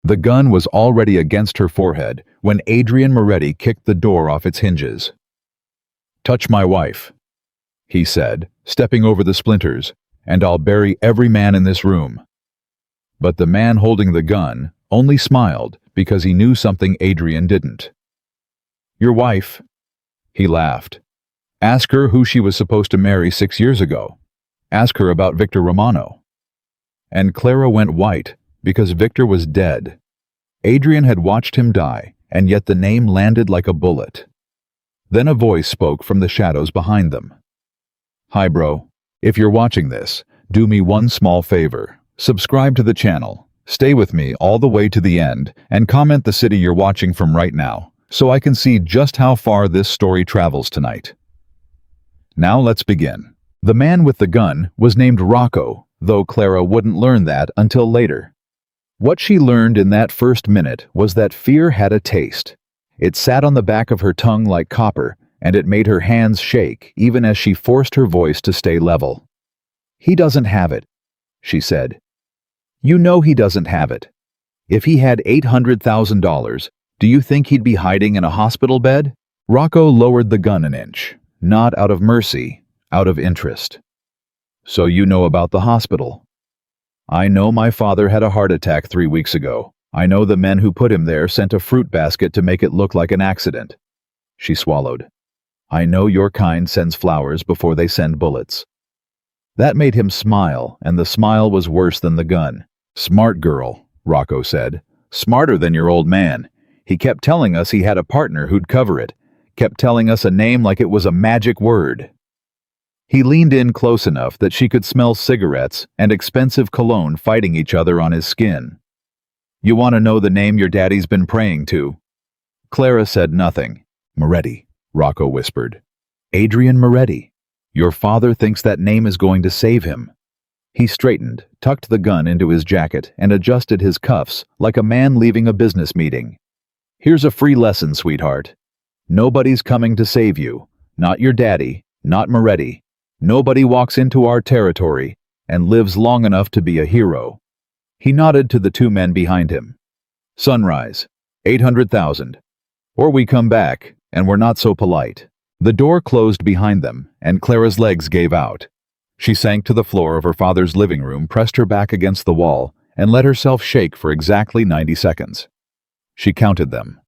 The gun was already against her forehead when Adrian Moretti kicked the door off its hinges. "Touch my wife," he said, stepping over the splinters, "and I'll bury every man in this room." But the man holding the gun only smiled because he knew something Adrian didn't. "Your wife," he laughed. "Ask her who she was supposed to marry 6 years ago. Ask her about Victor Romano." And Clara went white because Victor was dead. Adrian had watched him die, and yet the name landed like a bullet. Then a voice spoke from the shadows behind them. "Hi, bro. If you're watching this, do me one small favor. Subscribe to the channel, stay with me all the way to the end, and comment the city you're watching from right now, so I can see just how far this story travels tonight." Now let's begin. The man with the gun was named Rocco, though Clara wouldn't learn that until later. What she learned in that first minute was that fear had a taste. It sat on the back of her tongue like copper, and it made her hands shake even as she forced her voice to stay level. "He doesn't have it," she said. "You know he doesn't have it. If he had $800,000, do you think he'd be hiding in a hospital bed?" Rocco lowered the gun an inch, not out of mercy, out of interest. "So you know about the hospital?" "I know my father had a heart attack 3 weeks ago. I know the men who put him there sent a fruit basket to make it look like an accident." She swallowed. "I know your kind sends flowers before they send bullets." That made him smile, and the smile was worse than the gun. "Smart girl," Rocco said. "Smarter than your old man. He kept telling us he had a partner who'd cover it. Kept telling us a name like it was a magic word." He leaned in close enough that she could smell cigarettes and expensive cologne fighting each other on his skin. "You want to know the name your daddy's been praying to?" Clara said nothing. "Moretti," Rocco whispered. "Adrian Moretti. Your father thinks that name is going to save him." He straightened, tucked the gun into his jacket, and adjusted his cuffs like a man leaving a business meeting. "Here's a free lesson, sweetheart. Nobody's coming to save you. Not your daddy, not Moretti. Nobody walks into our territory and lives long enough to be a hero." He nodded to the 2 men behind him. "Sunrise, 800,000. Or we come back, and we're not so polite." The door closed behind them, and Clara's legs gave out. She sank to the floor of her father's living room, pressed her back against the wall, and let herself shake for exactly 90 seconds. She counted them.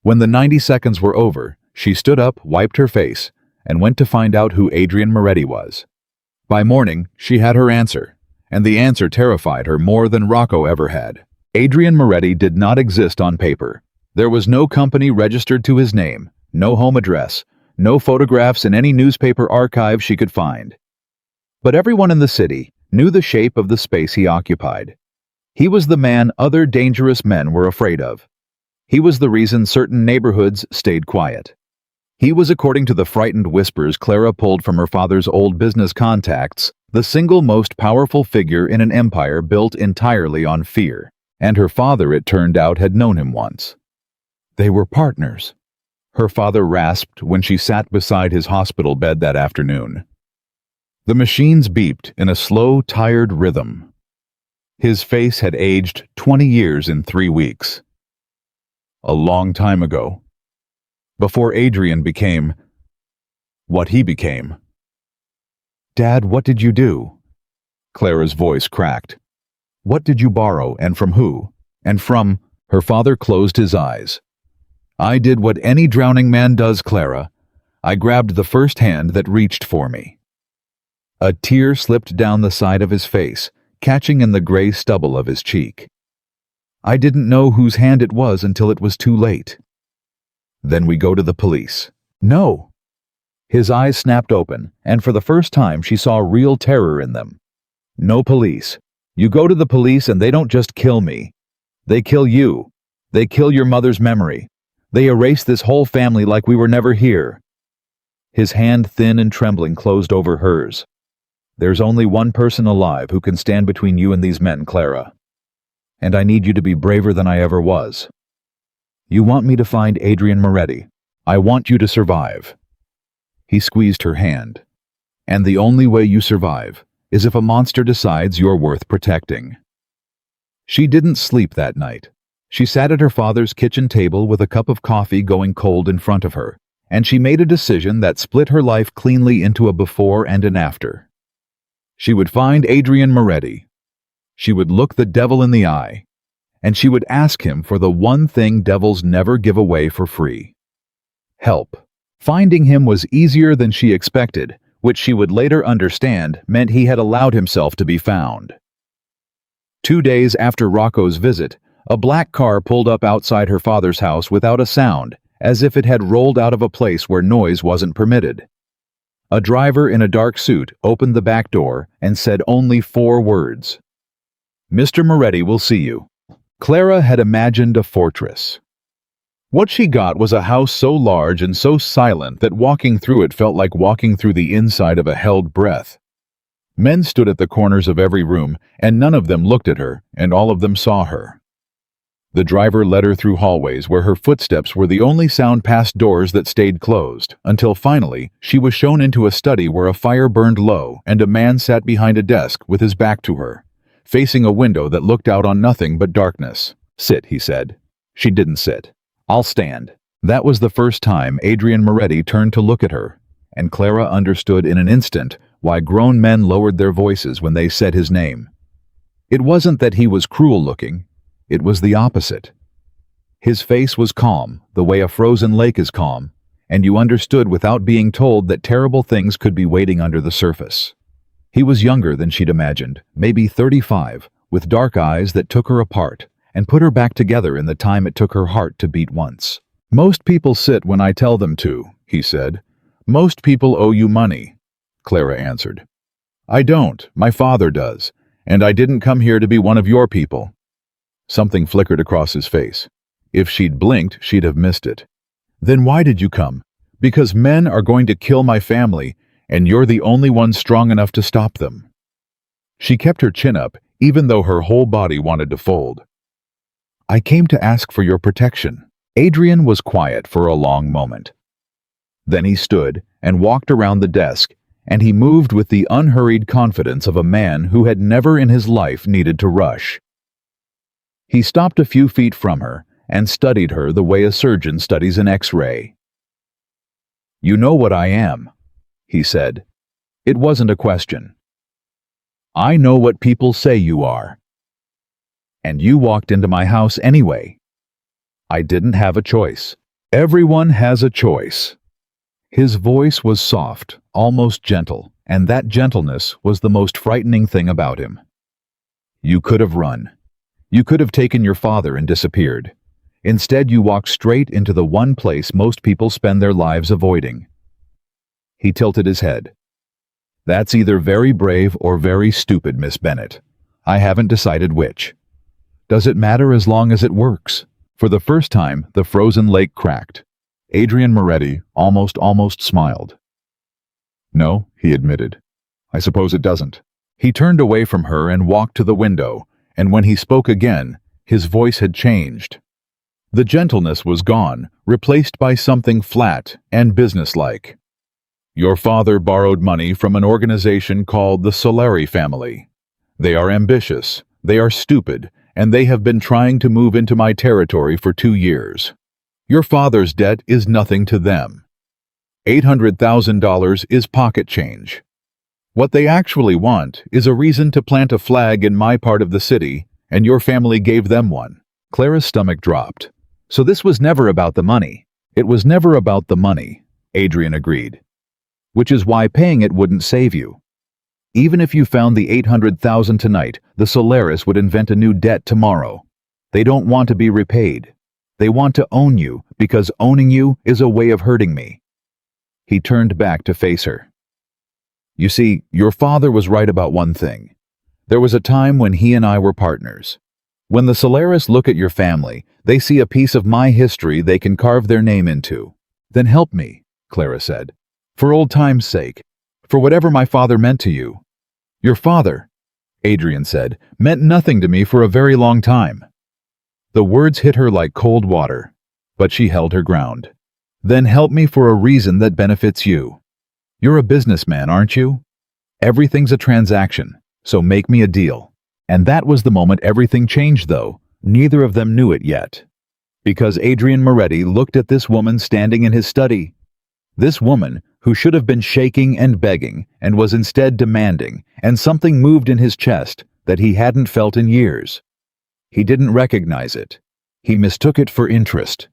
When the 90 seconds were over, she stood up, wiped her face, and went to find out who Adrian Moretti was. By morning, she had her answer, and the answer terrified her more than Rocco ever had. Adrian Moretti did not exist on paper. There was no company registered to his name, no home address, no photographs in any newspaper archive she could find. But everyone in the city knew the shape of the space he occupied. He was the man other dangerous men were afraid of. He was the reason certain neighborhoods stayed quiet. He was, according to the frightened whispers Clara pulled from her father's old business contacts, the single most powerful figure in an empire built entirely on fear. And her father, it turned out, had known him once. They were partners. Her father rasped when she sat beside his hospital bed that afternoon. The machines beeped in a slow, tired rhythm. His face had aged 20 years in 3 weeks. A long time ago. Before Adrian became what he became. "Dad, what did you do?" Clara's voice cracked. "What did you borrow, and from who? And from—" Her father closed his eyes. "I did what any drowning man does, Clara. I grabbed the first hand that reached for me." A tear slipped down the side of his face, catching in the gray stubble of his cheek. "I didn't know whose hand it was until it was too late." "Then we go to the police." "No." His eyes snapped open, and for the first time she saw real terror in them. "No police. You go to the police and they don't just kill me. They kill you. They kill your mother's memory. They erase this whole family like we were never here." His hand, thin and trembling, closed over hers. "There's only one person alive who can stand between you and these men, Clara. And I need you to be braver than I ever was. You want me to find Adrian Moretti. I want you to survive." He squeezed her hand. "And the only way you survive is if a monster decides you're worth protecting." She didn't sleep that night. She sat at her father's kitchen table with a cup of coffee going cold in front of her, and she made a decision that split her life cleanly into a before and an after. She would find Adrian Moretti. She would look the devil in the eye, and she would ask him for the one thing devils never give away for free: help. Finding him was easier than she expected, which she would later understand meant he had allowed himself to be found. 2 days after Rocco's visit, a black car pulled up outside her father's house without a sound, as if it had rolled out of a place where noise wasn't permitted. A driver in a dark suit opened the back door and said only 4 words: "Mr. Moretti will see you." Clara had imagined a fortress. What she got was a house so large and so silent that walking through it felt like walking through the inside of a held breath. Men stood at the corners of every room, and none of them looked at her, and all of them saw her. The driver led her through hallways where her footsteps were the only sound past doors that stayed closed, until finally she was shown into a study where a fire burned low and a man sat behind a desk with his back to her, facing a window that looked out on nothing but darkness. "Sit," he said. She didn't sit. "I'll stand." That was the first time Adrian Moretti turned to look at her, and Clara understood in an instant why grown men lowered their voices when they said his name. It wasn't that he was cruel-looking. It was the opposite. His face was calm, the way a frozen lake is calm, and you understood without being told that terrible things could be waiting under the surface. He was younger than she'd imagined, maybe 35, with dark eyes that took her apart and put her back together in the time it took her heart to beat once. "Most people sit when I tell them to," he said. "Most people owe you money," Clara answered. "I don't. My father does. And I didn't come here to be one of your people." Something flickered across his face. If she'd blinked, she'd have missed it. "Then why did you come?" "Because men are going to kill my family, and you're the only one strong enough to stop them." She kept her chin up, even though her whole body wanted to fold. "I came to ask for your protection." Adrian was quiet for a long moment. Then he stood and walked around the desk, and he moved with the unhurried confidence of a man who had never in his life needed to rush. He stopped a few feet from her and studied her the way a surgeon studies an X-ray. "You know what I am," he said. It wasn't a question. "I know what people say you are. And you walked into my house anyway. I didn't have a choice. Everyone has a choice." His voice was soft, almost gentle, and that gentleness was the most frightening thing about him. "You could have run. You could have taken your father and disappeared. Instead, you walked straight into the one place most people spend their lives avoiding." He tilted his head. "That's either very brave or very stupid, Miss Bennett. I haven't decided which. Does it matter as long as it works?" For the first time, the frozen lake cracked. Adrian Moretti almost smiled. "No," he admitted. "I suppose it doesn't." He turned away from her and walked to the window, and when he spoke again, his voice had changed. The gentleness was gone, replaced by something flat and businesslike. "Your father borrowed money from an organization called the Solari family. They are ambitious, they are stupid, and they have been trying to move into my territory for 2 years. Your father's debt is nothing to them. $800,000 is pocket change. What they actually want is a reason to plant a flag in my part of the city, and your family gave them one." Clara's stomach dropped. "So this was never about the money." "It was never about the money," Adrian agreed. "Which is why paying it wouldn't save you. Even if you found the $800,000 tonight, the Solaris would invent a new debt tomorrow. They don't want to be repaid. They want to own you, because owning you is a way of hurting me." He turned back to face her. "You see, your father was right about one thing. There was a time when he and I were partners. When the Solaris look at your family, they see a piece of my history they can carve their name into." "Then help me," Clara said. "For old time's sake. For whatever my father meant to you." "Your father," Adrian said, "meant nothing to me for a very long time." The words hit her like cold water, but she held her ground. "Then help me for a reason that benefits you. You're a businessman, aren't you? Everything's a transaction, so make me a deal. And that was the moment everything changed, though. Neither of them knew it yet. Because Adrian Moretti looked at this woman standing in his study. This woman who should have been shaking and begging and was instead demanding, and something moved in his chest that he hadn't felt in years. He didn't recognize it. He mistook it for interest.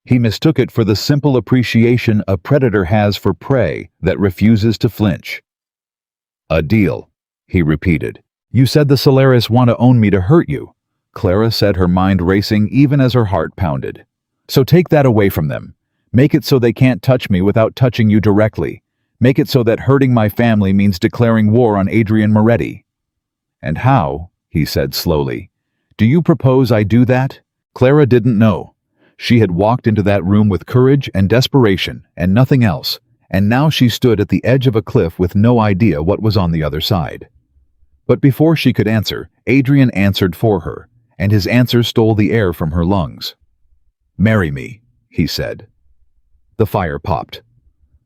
He mistook it for the simple appreciation a predator has for prey that refuses to flinch. "A deal," he repeated. "You said the Solaris want to own me to hurt you." Clara said, her mind racing even as her heart pounded. "So take that away from them. Make it so they can't touch me without touching you directly. Make it so that hurting my family means declaring war on Adrian Moretti." "And how?" he said slowly. "Do you propose I do that?" Clara didn't know. She had walked into that room with courage and desperation and nothing else, and now she stood at the edge of a cliff with no idea what was on the other side. But before she could answer, Adrian answered for her, and his answer stole the air from her lungs. "Marry me," he said. The fire popped.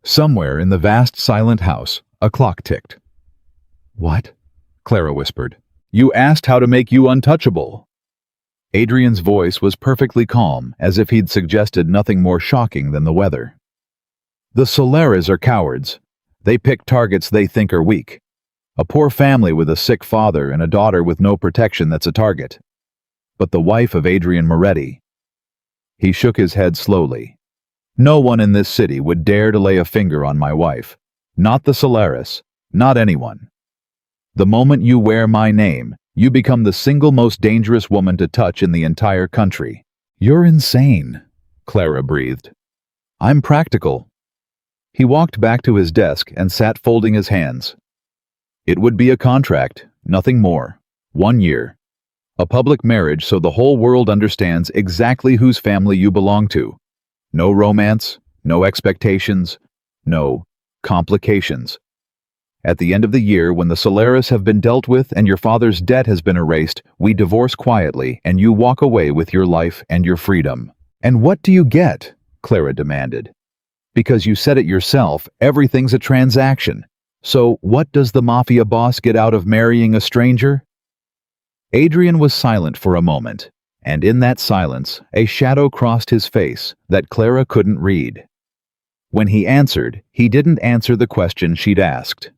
Somewhere in the vast silent house, a clock ticked. "What?" Clara whispered. "You asked how to make you untouchable." Adrian's voice was perfectly calm, as if he'd suggested nothing more shocking than the weather. "The Solaris are cowards. They pick targets they think are weak. A poor family with a sick father and a daughter with no protection that's a target. But the wife of Adrian Moretti..." He shook his head slowly. "No one in this city would dare to lay a finger on my wife. Not the Solaris, not anyone. The moment you wear my name, you become the single most dangerous woman to touch in the entire country." "You're insane," Clara breathed. "I'm practical." He walked back to his desk and sat folding his hands. "It would be a contract, nothing more. 1 year. A public marriage so the whole world understands exactly whose family you belong to. No romance, no expectations, no complications. At the end of the year, when the Solaris have been dealt with and your father's debt has been erased, we divorce quietly and you walk away with your life and your freedom." "And what do you get?" Clara demanded. "Because you said it yourself, everything's a transaction. So what does the Mafia boss get out of marrying a stranger?" Adrian was silent for a moment, and in that silence, a shadow crossed his face that Clara couldn't read. When he answered, he didn't answer the question she'd asked.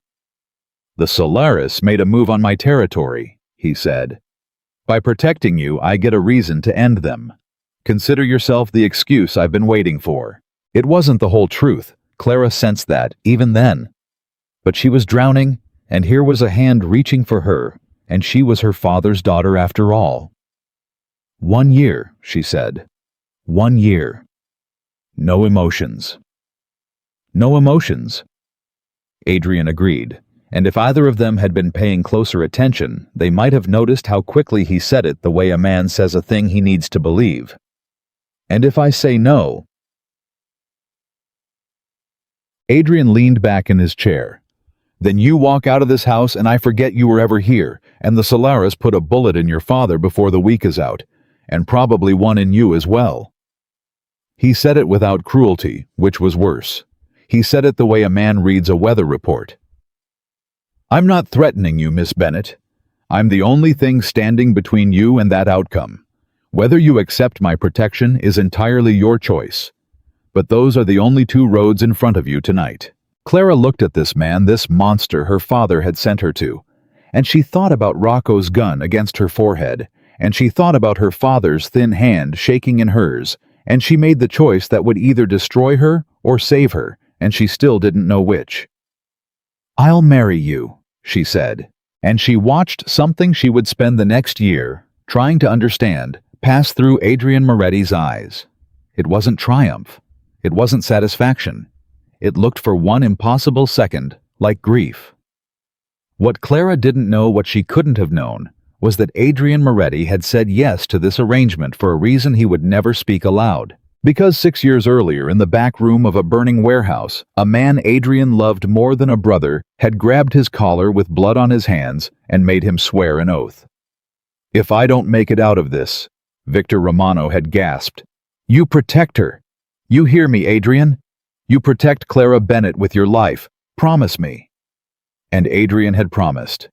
"The Solaris made a move on my territory," he said. "By protecting you, I get a reason to end them. Consider yourself the excuse I've been waiting for." It wasn't the whole truth. Clara sensed that, even then. But she was drowning, and here was a hand reaching for her, and she was her father's daughter after all. 1 year, she said. 1 year. No emotions. No emotions. Adrian agreed, and if either of them had been paying closer attention, they might have noticed how quickly he said it the way a man says a thing he needs to believe. "And if I say no?" Adrian leaned back in his chair. "Then you walk out of this house and I forget you were ever here, and the Solaris put a bullet in your father before the week is out, and probably one in you as well." He said it without cruelty, which was worse. He said it the way a man reads a weather report. "I'm not threatening you, Miss Bennett. I'm the only thing standing between you and that outcome. Whether you accept my protection is entirely your choice. But those are the only 2 roads in front of you tonight." Clara looked at this man, this monster her father had sent her to, and she thought about Rocco's gun against her forehead, and she thought about her father's thin hand shaking in hers, and she made the choice that would either destroy her or save her, and she still didn't know which. "I'll marry you," she said, and she watched something she would spend the next year trying to understand pass through Adrian Moretti's eyes. It wasn't triumph. It wasn't satisfaction. It looked for one impossible second like grief. What Clara didn't know, what she couldn't have known, was that Adrian Moretti had said yes to this arrangement for a reason he would never speak aloud. Because 6 years earlier, in the back room of a burning warehouse, a man Adrian loved more than a brother had grabbed his collar with blood on his hands and made him swear an oath. "If I don't make it out of this," Victor Romano had gasped. "You protect her. You hear me, Adrian? You protect Clara Bennett with your life. Promise me." And Adrian had promised.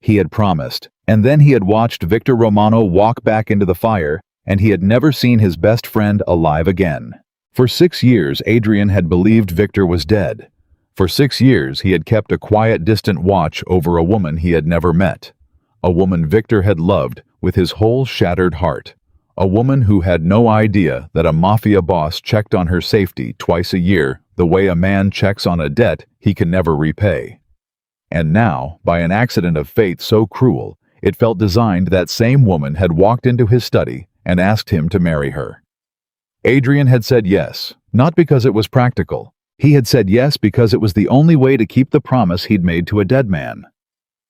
He had promised, and then he had watched Victor Romano walk back into the fire, and he had never seen his best friend alive again. For 6 years, Adrian had believed Victor was dead. For 6 years, he had kept a quiet, distant watch over a woman he had never met. A woman Victor had loved with his whole shattered heart. A woman who had no idea that a mafia boss checked on her safety twice a year, the way a man checks on a debt he can never repay. And now, by an accident of fate so cruel, it felt designed that same woman had walked into his study and asked him to marry her. Adrian had said yes, not because it was practical. He had said yes because it was the only way to keep the promise he'd made to a dead man.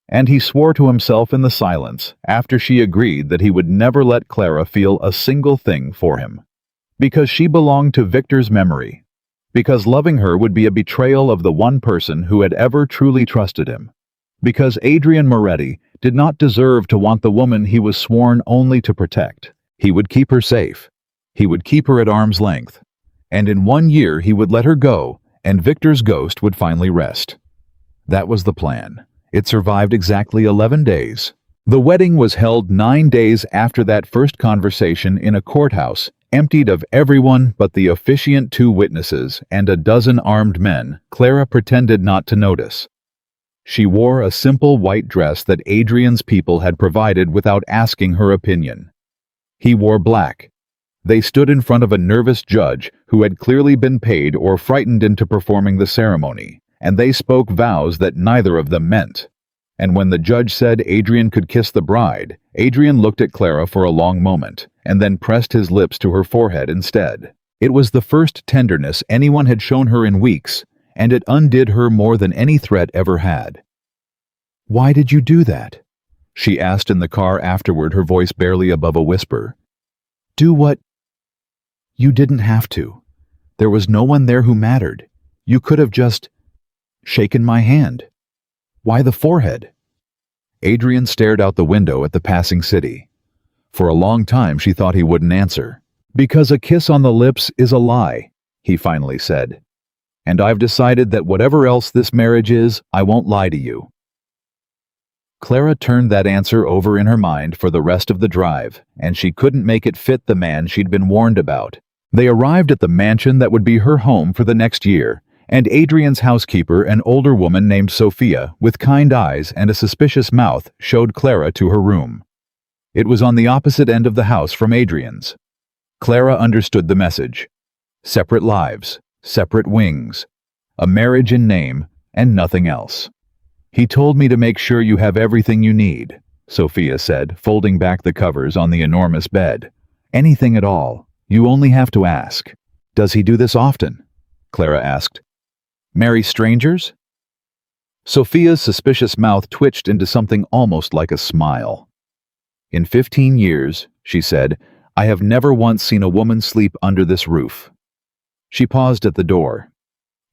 And he swore to himself in the silence after she agreed that he would never let Clara feel a single thing for him. Because she belonged to Victor's memory. Because loving her would be a betrayal of the one person who had ever truly trusted him. Because Adrian Moretti did not deserve to want the woman he was sworn only to protect. He would keep her safe. He would keep her at arm's length. And in 1 year he would let her go, and Victor's ghost would finally rest. That was the plan. It survived exactly 11 days. The wedding was held 9 days after that first conversation in a courthouse, emptied of everyone but the officiant 2 witnesses and a dozen armed men. Clara pretended not to notice. She wore a simple white dress that Adrian's people had provided without asking her opinion. He wore black. They stood in front of a nervous judge who had clearly been paid or frightened into performing the ceremony, and they spoke vows that neither of them meant. And when the judge said Adrian could kiss the bride, Adrian looked at Clara for a long moment, and then pressed his lips to her forehead instead. It was the first tenderness anyone had shown her in weeks, and it undid her more than any threat ever had. "Why did you do that?" she asked in the car afterward, her voice barely above a whisper. "Do what? You didn't have to. There was no one there who mattered. You could have just shaken my hand. Why the forehead?" Adrian stared out the window at the passing city. For a long time she thought he wouldn't answer. "Because a kiss on the lips is a lie," he finally said. "And I've decided that whatever else this marriage is, I won't lie to you." Clara turned that answer over in her mind for the rest of the drive, and she couldn't make it fit the man she'd been warned about. They arrived at the mansion that would be her home for the next year, and Adrian's housekeeper, an older woman named Sophia, with kind eyes and a suspicious mouth, showed Clara to her room. It was on the opposite end of the house from Adrian's. Clara understood the message. Separate lives, separate wings, a marriage in name, and nothing else. "He told me to make sure you have everything you need," Sophia said, folding back the covers on the enormous bed. "Anything at all. You only have to ask." "Does he do this often?" Clara asked. "Marry strangers?" Sophia's suspicious mouth twitched into something almost like a smile. "In 15 years, she said, I have never once seen a woman sleep under this roof." She paused at the door.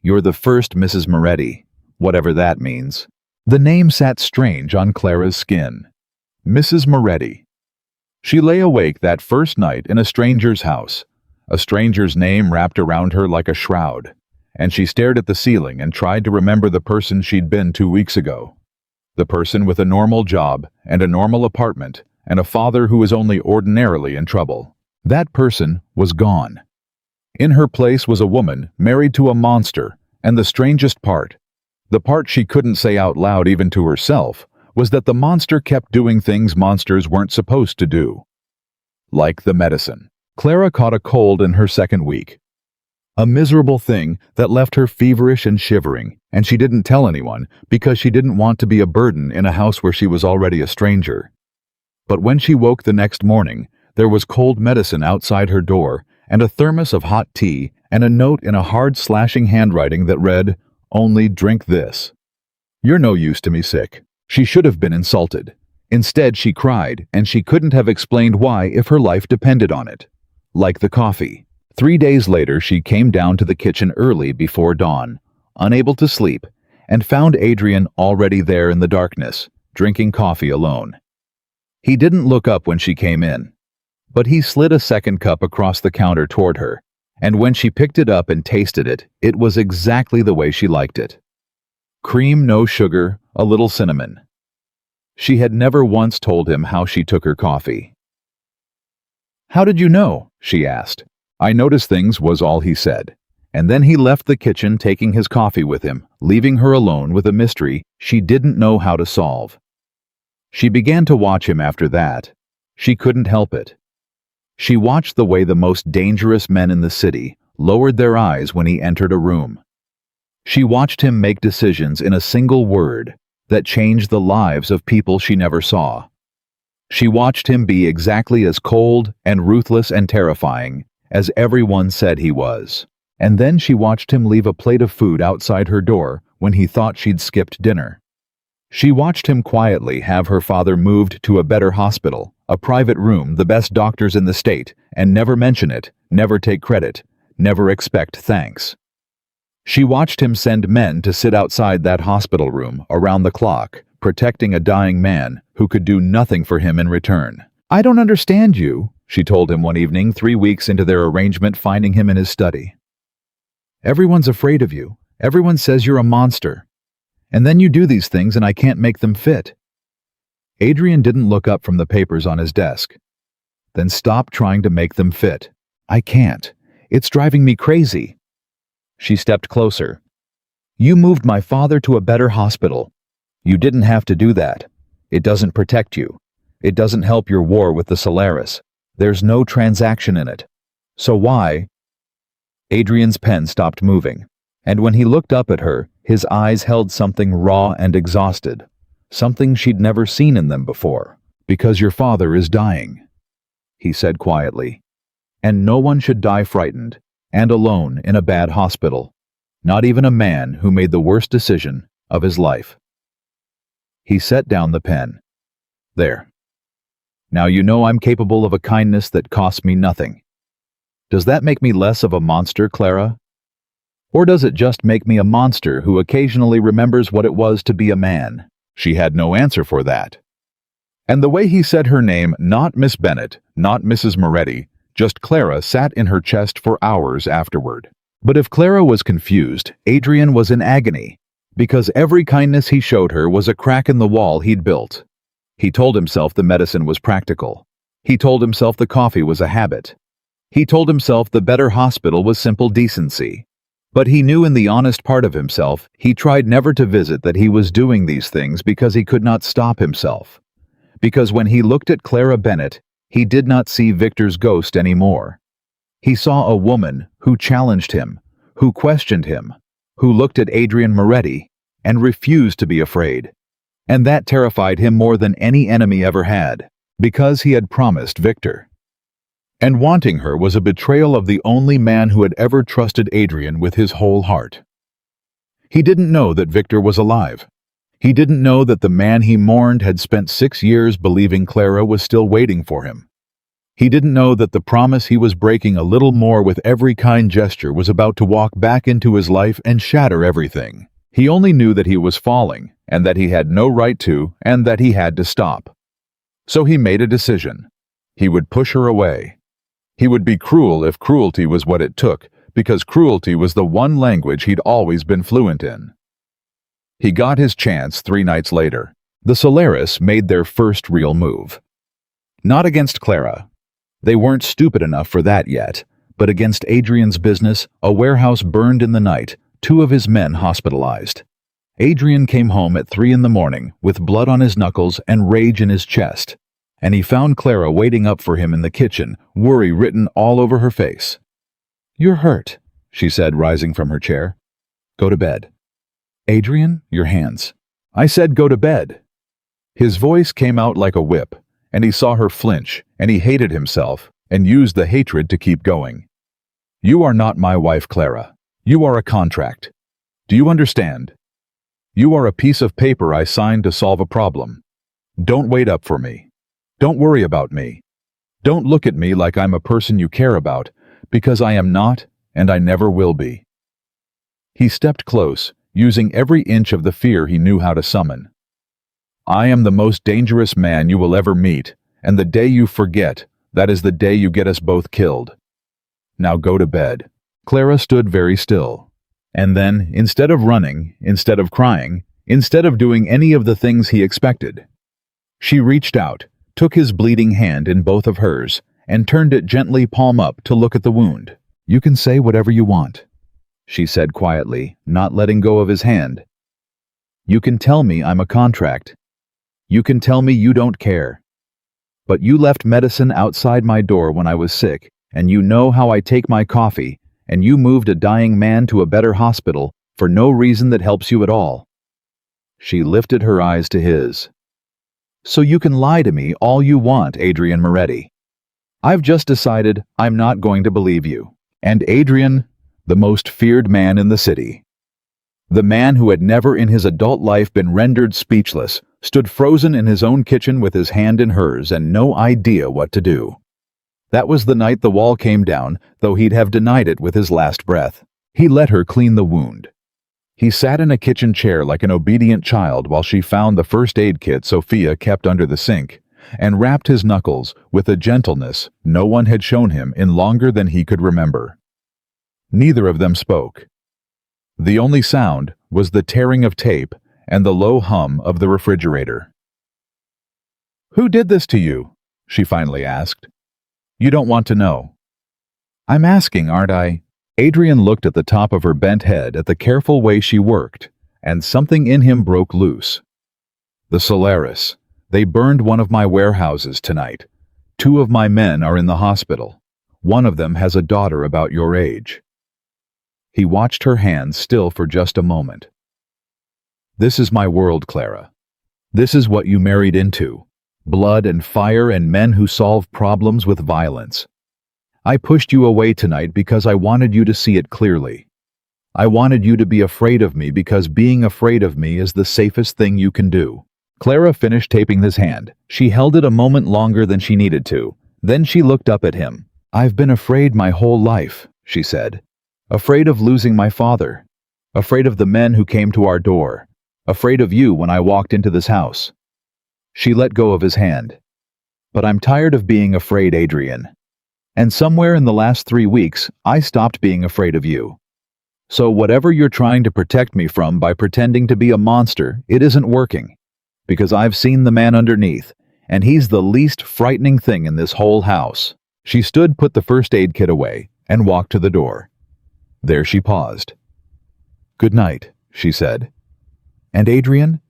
"You're the first Mrs. Moretti, whatever that means." The name sat strange on Clara's skin. Mrs. Moretti. She lay awake that first night in a stranger's house, a stranger's name wrapped around her like a shroud, and she stared at the ceiling and tried to remember the person she'd been 2 weeks ago. The person with a normal job and a normal apartment and a father who was only ordinarily in trouble. That person was gone. In her place was a woman married to a monster, and the strangest part, the part she couldn't say out loud even to herself, was that the monster kept doing things monsters weren't supposed to do. Like the medicine. Clara caught a cold in her second week. A miserable thing that left her feverish and shivering, and she didn't tell anyone because she didn't want to be a burden in a house where she was already a stranger. But when she woke the next morning, there was cold medicine outside her door, and a thermos of hot tea, and a note in a hard slashing handwriting that read, "Only drink this." "You're no use to me, sick." She should have been insulted. Instead, she cried, and she couldn't have explained why if her life depended on it. Like the coffee. 3 days later, she came down to the kitchen early before dawn, unable to sleep, and found Adrian already there in the darkness, drinking coffee alone. He didn't look up when she came in, but he slid a second cup across the counter toward her, and when she picked it up and tasted it, it was exactly the way she liked it. Cream, no sugar, a little cinnamon. She had never once told him how she took her coffee. "How did you know?" she asked. "I noticed things," was all he said. And then he left the kitchen, taking his coffee with him, leaving her alone with a mystery she didn't know how to solve. She began to watch him after that. She couldn't help it. She watched the way the most dangerous men in the city lowered their eyes when he entered a room. She watched him make decisions in a single word that changed the lives of people she never saw. She watched him be exactly as cold and ruthless and terrifying as everyone said he was. And then she watched him leave a plate of food outside her door when he thought she'd skipped dinner. She watched him quietly have her father moved to a better hospital, a private room, the best doctors in the state, and never mention it, never take credit, never expect thanks. She watched him send men to sit outside that hospital room around the clock, protecting a dying man who could do nothing for him in return. "I don't understand you," she told him one evening, 3 weeks into their arrangement, finding him in his study. "Everyone's afraid of you. Everyone says you're a monster. And then you do these things and I can't make them fit." Adrian didn't look up from the papers on his desk. "Then stop trying to make them fit." "I can't. It's driving me crazy." She stepped closer. "You moved my father to a better hospital. You didn't have to do that. It doesn't protect you. It doesn't help your war with the Solaris. There's no transaction in it. So why?" Adrian's pen stopped moving, and when he looked up at her, his eyes held something raw and exhausted, something she'd never seen in them before. "Because your father is dying," he said quietly. "And no one should die frightened and alone in a bad hospital, not even a man who made the worst decision of his life." He set down the pen. "There. Now you know I'm capable of a kindness that costs me nothing. Does that make me less of a monster, Clara? Or does it just make me a monster who occasionally remembers what it was to be a man?" She had no answer for that. And the way he said her name, not Miss Bennet, not Mrs. Moretti, just Clara, sat in her chest for hours afterward. But if Clara was confused, Adrian was in agony, because every kindness he showed her was a crack in the wall he'd built. He told himself the medicine was practical. He told himself the coffee was a habit. He told himself the better hospital was simple decency. But he knew in the honest part of himself he tried never to visit that he was doing these things because he could not stop himself. Because when he looked at Clara Bennet, he did not see Victor's ghost anymore. He saw a woman who challenged him, who questioned him, who looked at Adrian Moretti and refused to be afraid. And that terrified him more than any enemy ever had, because he had promised Victor. And wanting her was a betrayal of the only man who had ever trusted Adrian with his whole heart. He didn't know that Victor was alive. He didn't know that the man he mourned had spent 6 years believing Clara was still waiting for him. He didn't know that the promise he was breaking a little more with every kind gesture was about to walk back into his life and shatter everything. He only knew that he was falling, and that he had no right to, and that he had to stop. So he made a decision. He would push her away. He would be cruel if cruelty was what it took, because cruelty was the one language he'd always been fluent in. He got his chance 3 nights later. The Solaris made their first real move. Not against Clara. They weren't stupid enough for that yet, but against Adrian's business, a warehouse burned in the night, 2 of his men hospitalized. Adrian came home at 3 in the morning with blood on his knuckles and rage in his chest. And he found Clara waiting up for him in the kitchen, worry written all over her face. "You're hurt," she said, rising from her chair. "Go to bed." "Adrian, your hands." "I said go to bed." His voice came out like a whip, and he saw her flinch, and he hated himself, and used the hatred to keep going. "You are not my wife, Clara. You are a contract. Do you understand? You are a piece of paper I signed to solve a problem. Don't wait up for me. Don't worry about me. Don't look at me like I'm a person you care about, because I am not, and I never will be." He stepped close, using every inch of the fear he knew how to summon. "I am the most dangerous man you will ever meet, and the day you forget, that is the day you get us both killed. Now go to bed." Clara stood very still. And then, instead of running, instead of crying, instead of doing any of the things he expected, She reached out, took his bleeding hand in both of hers, and turned it gently palm up to look at the wound. "You can say whatever you want," she said quietly, not letting go of his hand. "You can tell me I'm a contract. You can tell me you don't care. But you left medicine outside my door when I was sick, and you know how I take my coffee, and you moved a dying man to a better hospital for no reason that helps you at all." She lifted her eyes to his. "So you can lie to me all you want, Adrian Moretti. I've just decided I'm not going to believe you." And Adrian, the most feared man in the city, the man who had never in his adult life been rendered speechless, stood frozen in his own kitchen with his hand in hers and no idea what to do. That was the night the wall came down, though he'd have denied it with his last breath. He let her clean the wound. He sat in a kitchen chair like an obedient child while she found the first aid kit Sophia kept under the sink, and rapped his knuckles with a gentleness no one had shown him in longer than he could remember. Neither of them spoke. The only sound was the tearing of tape and the low hum of the refrigerator. "Who did this to you?" she finally asked. "You don't want to know." "I'm asking, aren't I?" Adrian looked at the top of her bent head at the careful way she worked, and something in him broke loose. "The Solaris. They burned one of my warehouses tonight. 2 of my men are in the hospital. One of them has a daughter about your age." He watched her hands still for just a moment. "This is my world, Clara. This is what you married into. Blood and fire and men who solve problems with violence. I pushed you away tonight because I wanted you to see it clearly. I wanted you to be afraid of me because being afraid of me is the safest thing you can do." Clara finished taping his hand. She held it a moment longer than she needed to. Then she looked up at him. "I've been afraid my whole life," she said. "Afraid of losing my father. Afraid of the men who came to our door. Afraid of you when I walked into this house." She let go of his hand. "But I'm tired of being afraid, Adrian. And somewhere in the last 3 weeks, I stopped being afraid of you. So whatever you're trying to protect me from by pretending to be a monster, it isn't working. Because I've seen the man underneath, and he's the least frightening thing in this whole house." She stood, put the first aid kit away, and walked to the door. There she paused. "Good night," she said. "And Adrian,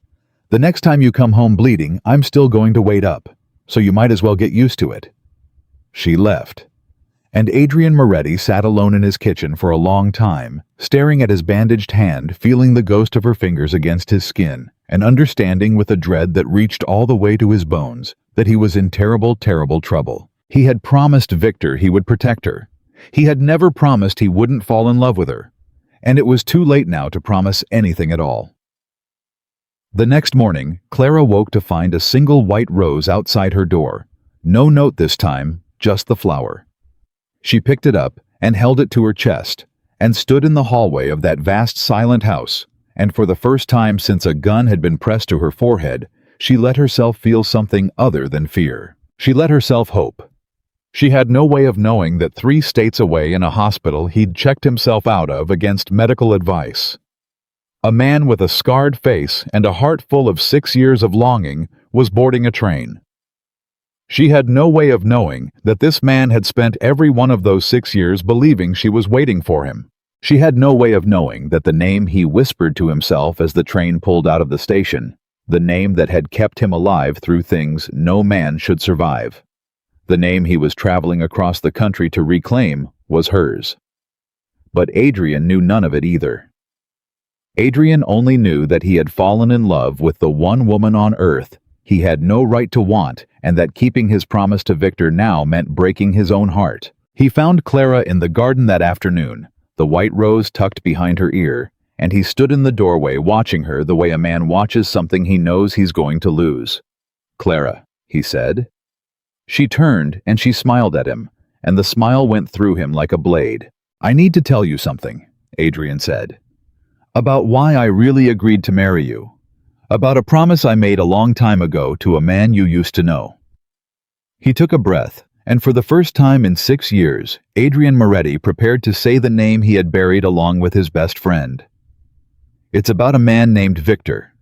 the next time you come home bleeding, I'm still going to wait up, so you might as well get used to it." She left, and Adrian Moretti sat alone in his kitchen for a long time, staring at his bandaged hand, feeling the ghost of her fingers against his skin, and understanding with a dread that reached all the way to his bones that he was in terrible, terrible trouble. He had promised Victor he would protect her. He had never promised he wouldn't fall in love with her, and it was too late now to promise anything at all. The next morning, Clara woke to find a single white rose outside her door. No note this time, just the flower. She picked it up and held it to her chest, and stood in the hallway of that vast silent house, and for the first time since a gun had been pressed to her forehead, she let herself feel something other than fear. She let herself hope. She had no way of knowing that 3 states away in a hospital he'd checked himself out of against medical advice. A man with a scarred face and a heart full of 6 years of longing was boarding a train. She had no way of knowing that this man had spent every one of those 6 years believing she was waiting for him. She had no way of knowing that the name he whispered to himself as the train pulled out of the station, the name that had kept him alive through things no man should survive, the name he was traveling across the country to reclaim, was hers. But Adrian knew none of it either. Adrian only knew that he had fallen in love with the one woman on earth he had no right to want, and that keeping his promise to Victor now meant breaking his own heart. He found Clara in the garden that afternoon, the white rose tucked behind her ear, and he stood in the doorway watching her the way a man watches something he knows he's going to lose. "Clara," he said. She turned and she smiled at him, and the smile went through him like a blade. "I need to tell you something," Adrian said, "about why I really agreed to marry you. About a promise I made a long time ago to a man you used to know." He took a breath, and for the first time in 6 years, Adrian Moretti prepared to say the name he had buried along with his best friend. "It's about a man named Victor.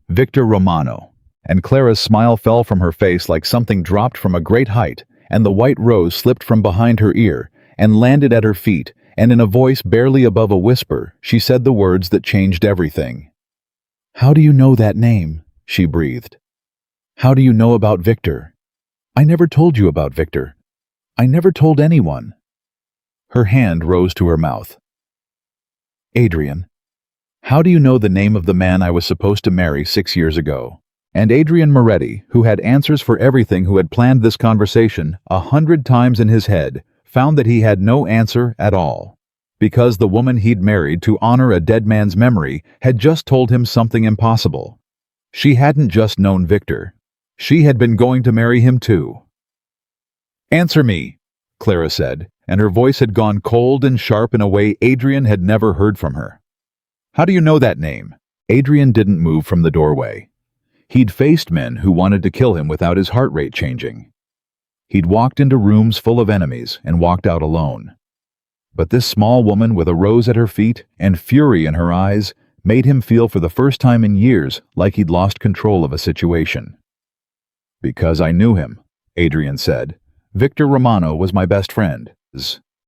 Victor Romano. and Clara's smile fell from her face like something dropped from a great height, and the white rose slipped from behind her ear and landed at her feet, and in a voice barely above a whisper, she said the words that changed everything. "How do you know that name?" she breathed. "How do you know about Victor? I never told you about Victor. I never told anyone." Her hand rose to her mouth. "Adrian, how do you know the name of the man I was supposed to marry 6 years ago?" And Adrian Moretti, who had answers for everything, who had planned this conversation 100 times in his head, found that he had no answer at all. Because the woman he'd married to honor a dead man's memory had just told him something impossible. She hadn't just known Victor. She had been going to marry him too. "Answer me," Clara said, and her voice had gone cold and sharp in a way Adrian had never heard from her. "How do you know that name?" Adrian didn't move from the doorway. He'd faced men who wanted to kill him without his heart rate changing. He'd walked into rooms full of enemies and walked out alone. But this small woman with a rose at her feet and fury in her eyes made him feel for the first time in years like he'd lost control of a situation. "Because I knew him," Adrian said. "Victor Romano was my best friend."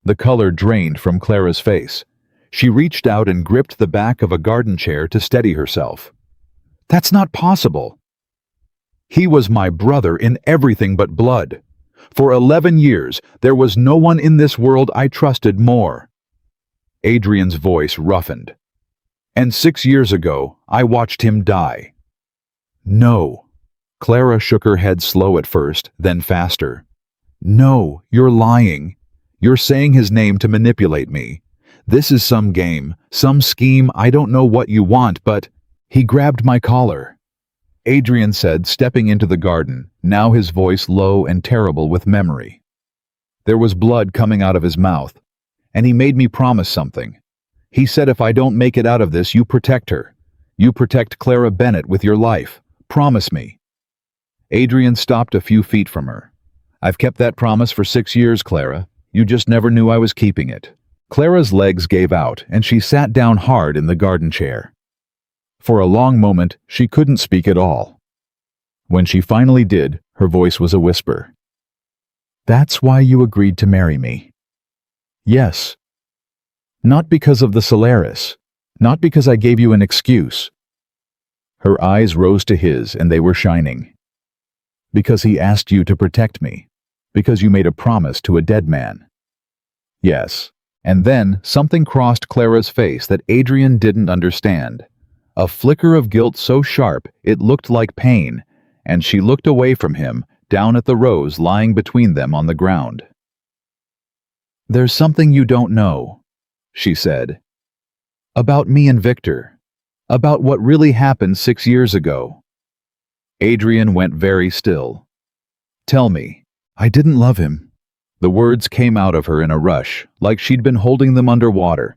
The color drained from Clara's face. She reached out and gripped the back of a garden chair to steady herself. "That's not possible." "He was my brother in everything but blood. For 11 years, there was no one in this world I trusted more." Adrian's voice roughened. "And 6 years ago, I watched him die." "No." Clara shook her head slow at first, then faster. "No, you're lying. You're saying his name to manipulate me. This is some game, some scheme. I don't know what you want, but..." "He grabbed my collar," Adrian said, stepping into the garden, now his voice low and terrible with memory. There was blood coming out of his mouth, and he made me promise something. He said, "If I don't make it out of this, you protect her. You protect Clara Bennett with your life. Promise me." Adrian stopped a few feet from her. "I've kept that promise for 6 years, Clara. You just never knew I was keeping it." Clara's legs gave out, and she sat down hard in the garden chair. For a long moment, she couldn't speak at all. When she finally did, her voice was a whisper. "That's why you agreed to marry me." "Yes. Not because of the Solaris. Not because I gave you an excuse." Her eyes rose to his, and they were shining. "Because he asked you to protect me. Because you made a promise to a dead man." "Yes." And then something crossed Clara's face that Adrian didn't understand. A flicker of guilt so sharp it looked like pain, and she looked away from him, down at the rose lying between them on the ground. "There's something you don't know," she said. "About me and Victor. About what really happened 6 years ago." Adrian went very still. "Tell me." "I didn't love him." The words came out of her in a rush, like she'd been holding them underwater.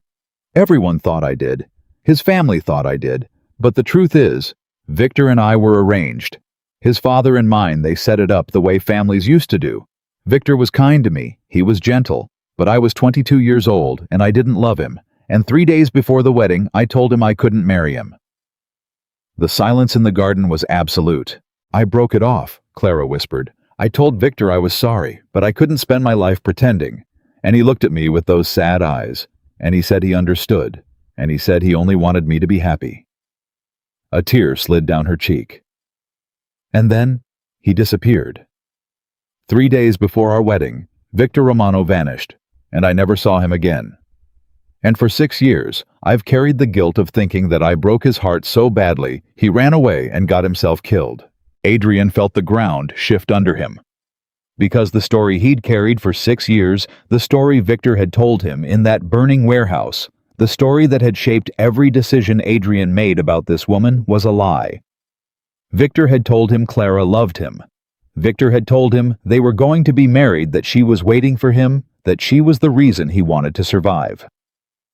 "Everyone thought I did. His family thought I did. But the truth is, Victor and I were arranged. His father and mine, they set it up the way families used to do. Victor was kind to me, he was gentle, but I was 22 years old and I didn't love him, and 3 days before the wedding I told him I couldn't marry him." The silence in the garden was absolute. "I broke it off," Clara whispered. "I told Victor I was sorry, but I couldn't spend my life pretending. And he looked at me with those sad eyes, and he said he understood, and he said he only wanted me to be happy." A tear slid down her cheek. "And then, he disappeared. 3 days before our wedding, Victor Romano vanished, and I never saw him again. And for 6 years, I've carried the guilt of thinking that I broke his heart so badly, he ran away and got himself killed." Adrian felt the ground shift under him. Because the story he'd carried for 6 years, the story Victor had told him in that burning warehouse, the story that had shaped every decision Adrian made about this woman, was a lie. Victor had told him Clara loved him. Victor had told him they were going to be married, that she was waiting for him, that she was the reason he wanted to survive.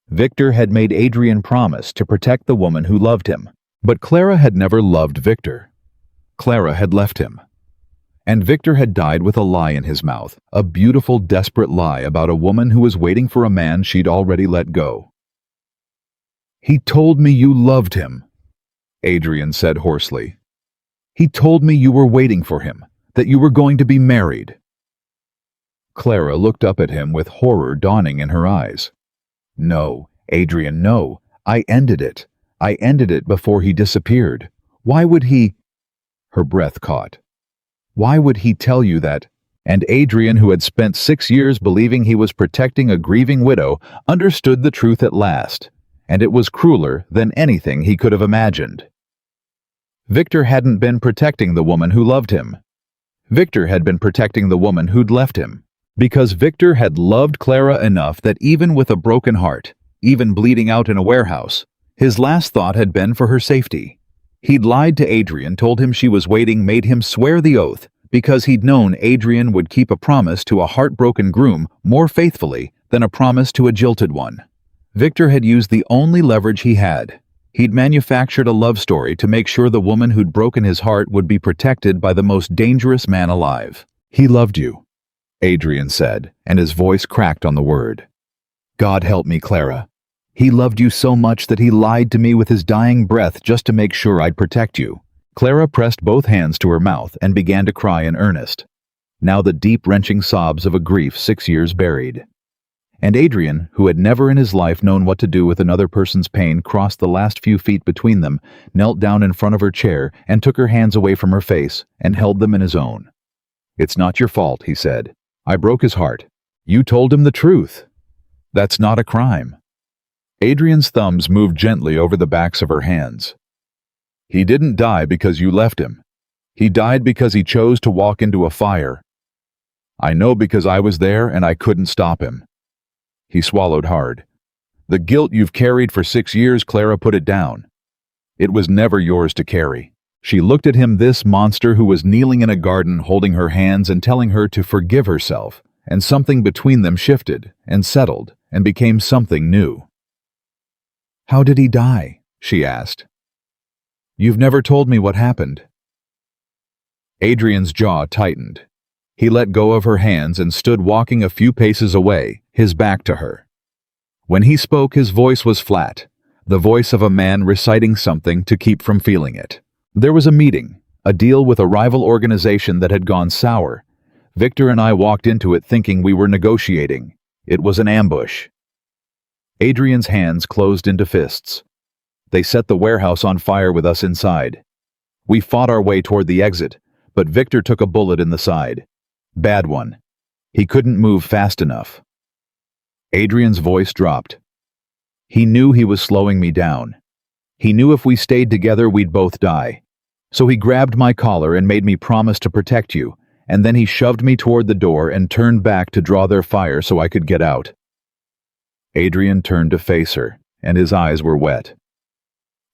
Victor had made Adrian promise to protect the woman who loved him. But Clara had never loved Victor. Clara had left him. And Victor had died with a lie in his mouth, a beautiful, desperate lie about a woman who was waiting for a man she'd already let go. "He told me you loved him," Adrian said hoarsely. He told me you were waiting for him, that you were going to be married." Clara looked up at him with horror dawning in her eyes. "No, Adrian, no. I ended it. I ended it before he disappeared. Why would he—" Her breath caught. "Why would he tell you that?" And Adrian, who had spent 6 years believing he was protecting a grieving widow, understood the truth at last, and it was crueler than anything he could have imagined. Victor hadn't been protecting the woman who loved him. Victor had been protecting the woman who'd left him. Because Victor had loved Clara enough that even with a broken heart, even bleeding out in a warehouse, his last thought had been for her safety. He'd lied to Adrian, told him she was waiting, made him swear the oath, because he'd known Adrian would keep a promise to a heartbroken groom more faithfully than a promise to a jilted one. Victor had used the only leverage he had. He'd manufactured a love story to make sure the woman who'd broken his heart would be protected by the most dangerous man alive. "He loved you," Adrian said, and his voice cracked on the word. "God help me, Clara. He loved you so much that he lied to me with his dying breath just to make sure I'd protect you." Clara pressed both hands to her mouth and began to cry in earnest. Now the deep, wrenching sobs of a grief 6 years buried. And Adrian, who had never in his life known what to do with another person's pain, crossed the last few feet between them, knelt down in front of her chair, and took her hands away from her face and held them in his own. "It's not your fault," he said. "I broke his heart. You told him the truth. That's not a crime." Adrian's thumbs moved gently over the backs of her hands. "He didn't die because you left him. He died because he chose to walk into a fire. I know because I was there and I couldn't stop him." He swallowed hard. "The guilt you've carried for 6 years," Clara put it down. "It was never yours to carry." She looked at him, this monster who was kneeling in a garden holding her hands and telling her to forgive herself, and something between them shifted and settled and became something new. "How did he die?" she asked. "You've never told me what happened." Adrian's jaw tightened. He let go of her hands and stood walking a few paces away, his back to her. When he spoke, his voice was flat, the voice of a man reciting something to keep from feeling it. "There was a meeting, a deal with a rival organization that had gone sour. Victor and I walked into it thinking we were negotiating. It was an ambush." Adrian's hands closed into fists. "They set the warehouse on fire with us inside. We fought our way toward the exit, but Victor took a bullet in the side. Bad one. He couldn't move fast enough." Adrian's voice dropped. "He knew he was slowing me down. He knew if we stayed together we'd both die. So he grabbed my collar and made me promise to protect you, and then he shoved me toward the door and turned back to draw their fire so I could get out." Adrian turned to face her, and his eyes were wet.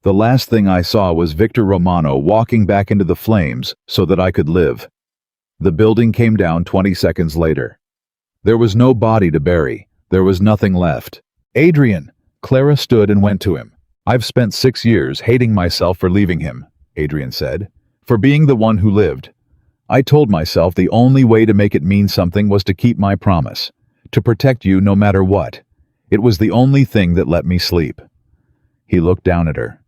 "The last thing I saw was Victor Romano walking back into the flames so that I could live. The building came down 20 seconds later. There was no body to bury. There was nothing left." "Adrian!" Clara stood and went to him. "I've spent 6 years hating myself for leaving him," Adrian said, "for being the one who lived. I told myself the only way to make it mean something was to keep my promise, to protect you no matter what. It was the only thing that let me sleep." He looked down at her.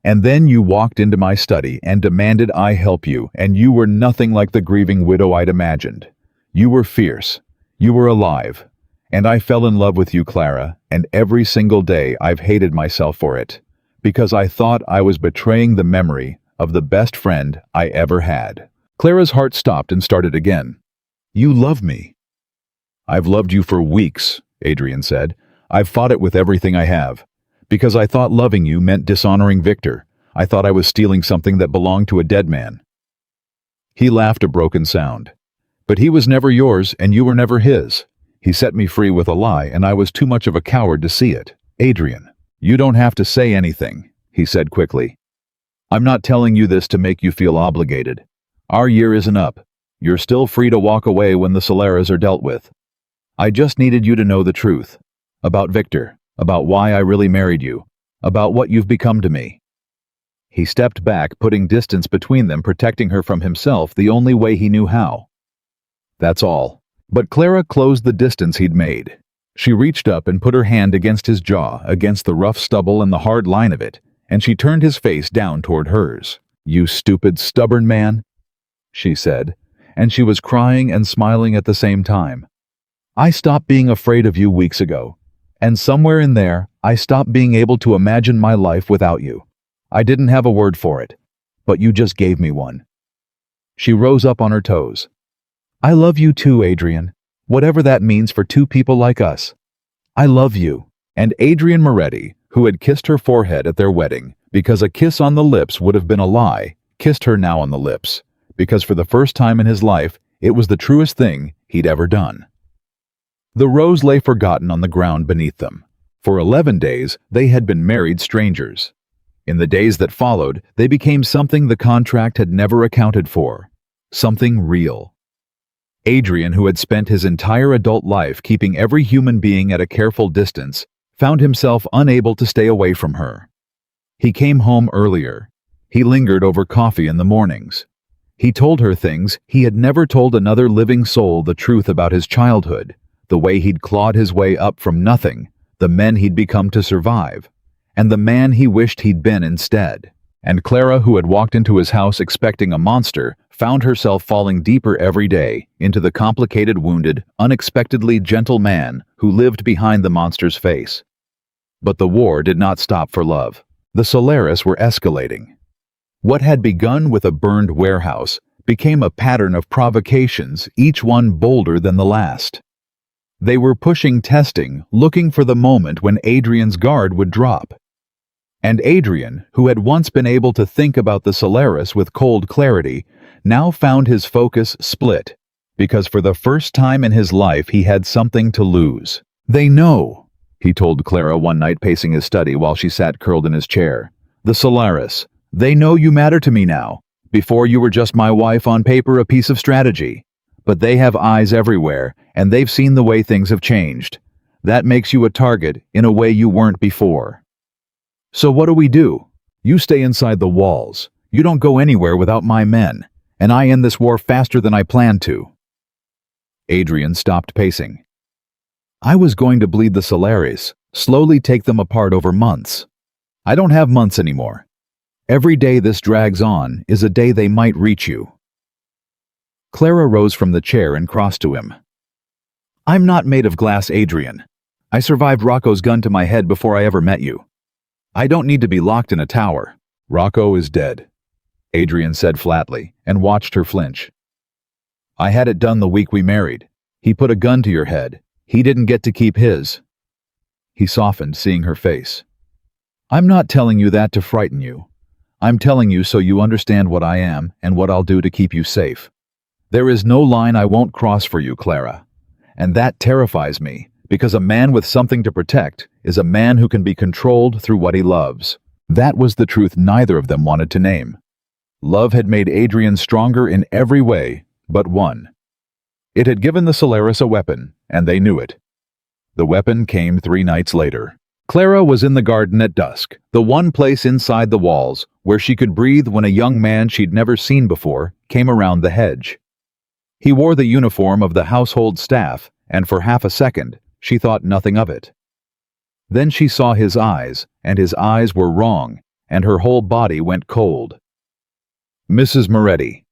"And then you walked into my study and demanded I help you, and you were nothing like the grieving widow I'd imagined. You were fierce. You were alive. And I fell in love with you, Clara, and every single day I've hated myself for it, because I thought I was betraying the memory of the best friend I ever had." Clara's heart stopped and started again. "You love me." "I've loved you for weeks," Adrian said. "I've fought it with everything I have. Because I thought loving you meant dishonoring Victor. I thought I was stealing something that belonged to a dead man." He laughed a broken sound. "But he was never yours and you were never his. He set me free with a lie and I was too much of a coward to see it." "Adrian, you don't have to say anything," he said quickly. "I'm not telling you this to make you feel obligated. Our year isn't up. You're still free to walk away when the Soleras are dealt with. I just needed you to know the truth. About Victor. About why I really married you. About what you've become to me." He stepped back, putting distance between them, protecting her from himself the only way he knew how. "That's all." But Clara closed the distance he'd made. She reached up and put her hand against his jaw, against the rough stubble and the hard line of it, and she turned his face down toward hers. "You stupid, stubborn man," she said, and she was crying and smiling at the same time. "I stopped being afraid of you weeks ago, and somewhere in there, I stopped being able to imagine my life without you. I didn't have a word for it, but you just gave me one." She rose up on her toes. "I love you too, Adrian, whatever that means for two people like us. I love you." And Adrian Moretti, who had kissed her forehead at their wedding, because a kiss on the lips would have been a lie, kissed her now on the lips, because for the first time in his life, it was the truest thing he'd ever done. The rose lay forgotten on the ground beneath them. For 11 days, they had been married strangers. In the days that followed, they became something the contract had never accounted for. Something real. Adrian, who had spent his entire adult life keeping every human being at a careful distance, found himself unable to stay away from her. He came home earlier. He lingered over coffee in the mornings. He told her things he had never told another living soul, the truth about his childhood, the way he'd clawed his way up from nothing, the men he'd become to survive, and the man he wished he'd been instead. And Clara, who had walked into his house expecting a monster, found herself falling deeper every day into the complicated, wounded, unexpectedly gentle man who lived behind the monster's face. But the war did not stop for love. The Solaris were escalating. What had begun with a burned warehouse became a pattern of provocations, each one bolder than the last. They were pushing testing, looking for the moment when Adrian's guard would drop. And Adrian, who had once been able to think about the Solaris with cold clarity, now found his focus split, because for the first time in his life he had something to lose. "They know," he told Clara one night pacing his study while she sat curled in his chair. "The Solaris. They know you matter to me now. Before you were just my wife on paper, a piece of strategy. But they have eyes everywhere, and they've seen the way things have changed. That makes you a target in a way you weren't before. So what do? You stay inside the walls. You don't go anywhere without my men, and I end this war faster than I planned to." Adrian stopped pacing. "I was going to bleed the Solaris, slowly take them apart over months. I don't have months anymore. Every day this drags on is a day they might reach you." Clara rose from the chair and crossed to him. "I'm not made of glass, Adrian. I survived Rocco's gun to my head before I ever met you. I don't need to be locked in a tower." "Rocco is dead," Adrian said flatly, and watched her flinch. "I had it done the week we married. He put a gun to your head. He didn't get to keep his." He softened, seeing her face. "I'm not telling you that to frighten you. I'm telling you so you understand what I am and what I'll do to keep you safe. There is no line I won't cross for you, Clara. And that terrifies me, because a man with something to protect is a man who can be controlled through what he loves." That was the truth neither of them wanted to name. Love had made Adrian stronger in every way but one. It had given the Solaris a weapon, and they knew it. The weapon came 3 nights later. Clara was in the garden at dusk, the one place inside the walls where she could breathe, when a young man she'd never seen before came around the hedge. He wore the uniform of the household staff, and for half a second, she thought nothing of it. Then she saw his eyes, and his eyes were wrong, and her whole body went cold. "Mrs. Moretti,"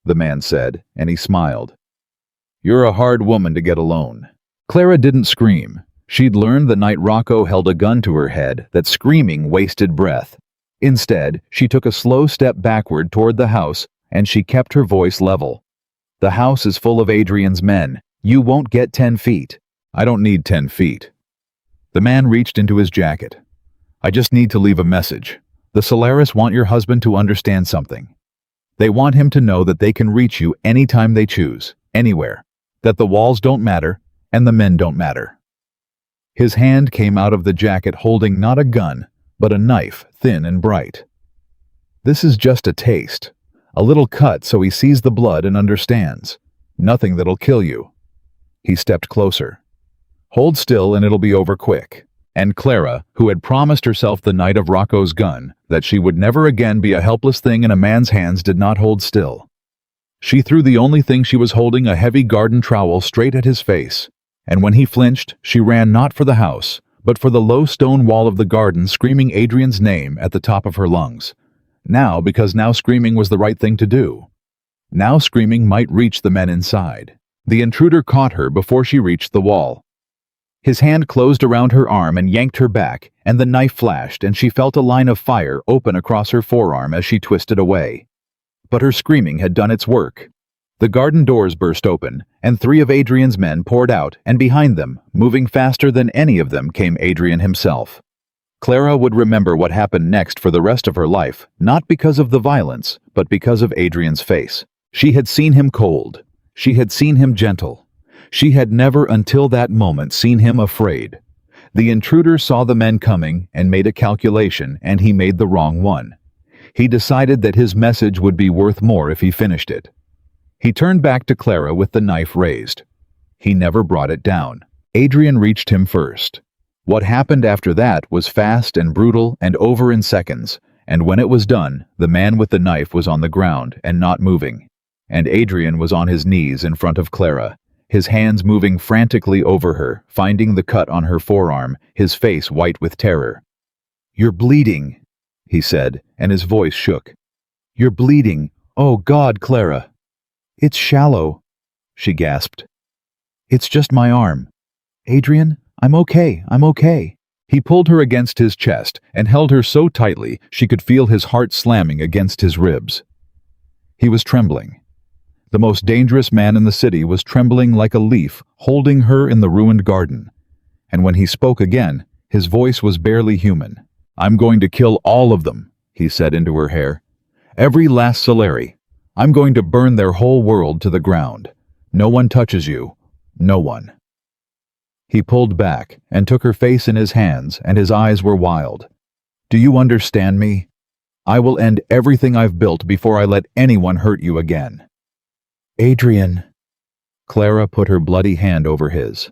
the man said, and he smiled. "You're a hard woman to get alone." Clara didn't scream. She'd learned the night Rocco held a gun to her head that screaming wasted breath. Instead, she took a slow step backward toward the house, and she kept her voice level. "The house is full of Adrian's men. You won't get 10 feet. "I don't need 10 feet. The man reached into his jacket. "I just need to leave a message. The Solaris want your husband to understand something. They want him to know that they can reach you anytime they choose, anywhere. That the walls don't matter, and the men don't matter." His hand came out of the jacket holding not a gun, but a knife, thin and bright. "This is just a taste. A little cut so he sees the blood and understands. Nothing that'll kill you." He stepped closer. "Hold still and it'll be over quick." And Clara, who had promised herself the night of Rocco's gun that she would never again be a helpless thing in a man's hands, did not hold still. She threw the only thing she was holding, a heavy garden trowel, straight at his face, and when he flinched, she ran not for the house, but for the low stone wall of the garden, screaming Adrian's name at the top of her lungs. Now screaming was the right thing to do. Now screaming might reach the men inside. The intruder caught her before she reached the wall. His hand closed around her arm and yanked her back, and the knife flashed, and she felt a line of fire open across her forearm as she twisted away. But her screaming had done its work. The garden doors burst open, and 3 of Adrian's men poured out, and behind them, moving faster than any of them, came Adrian himself. Clara would remember what happened next for the rest of her life, not because of the violence, but because of Adrian's face. She had seen him cold. She had seen him gentle. She had never until that moment seen him afraid. The intruder saw the men coming and made a calculation, and he made the wrong one. He decided that his message would be worth more if he finished it. He turned back to Clara with the knife raised. He never brought it down. Adrian reached him first. What happened after that was fast and brutal and over in seconds, and when it was done, the man with the knife was on the ground and not moving, and Adrian was on his knees in front of Clara, his hands moving frantically over her, finding the cut on her forearm, his face white with terror. "You're bleeding," he said, and his voice shook. "You're bleeding. Oh God, Clara." "It's shallow," she gasped. "It's just my arm. Adrian, I'm okay. He pulled her against his chest and held her so tightly she could feel his heart slamming against his ribs. He was trembling. The most dangerous man in the city was trembling like a leaf, holding her in the ruined garden. And when he spoke again, his voice was barely human. "I'm going to kill all of them," he said into her hair. "Every last Solari. I'm going to burn their whole world to the ground. No one touches you. No one." He pulled back and took her face in his hands, and his eyes were wild. "Do you understand me? I will end everything I've built before I let anyone hurt you again." "Adrian." Clara put her bloody hand over his.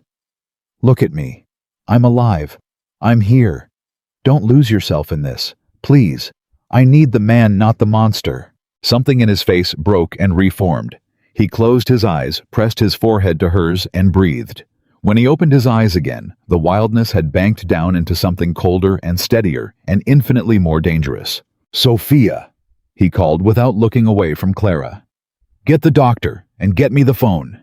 "Look at me. I'm alive. I'm here. Don't lose yourself in this. Please. I need the man, not the monster." Something in his face broke and reformed. He closed his eyes, pressed his forehead to hers, and breathed. When he opened his eyes again, the wildness had banked down into something colder and steadier and infinitely more dangerous. "Sophia," he called without looking away from Clara. "Get the doctor and get me the phone."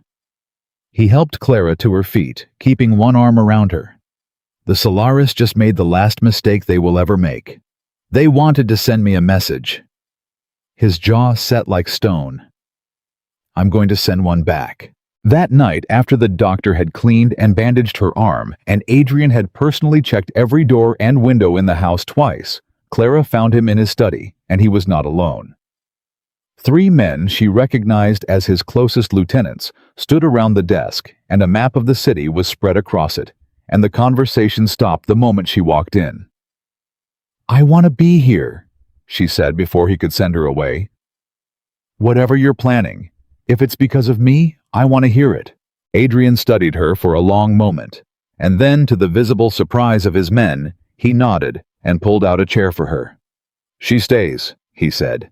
He helped Clara to her feet, keeping one arm around her. "The Solaris just made the last mistake they will ever make. They wanted to send me a message." His jaw set like stone. "I'm going to send one back." That night, after the doctor had cleaned and bandaged her arm, and Adrian had personally checked every door and window in the house twice, Clara found him in his study, and he was not alone. 3 men she recognized as his closest lieutenants stood around the desk, and a map of the city was spread across it, and the conversation stopped the moment she walked in. "I want to be here," she said before he could send her away. "Whatever you're planning. If it's because of me, I want to hear it." Adrian studied her for a long moment, and then, to the visible surprise of his men, he nodded and pulled out a chair for her. "She stays," he said.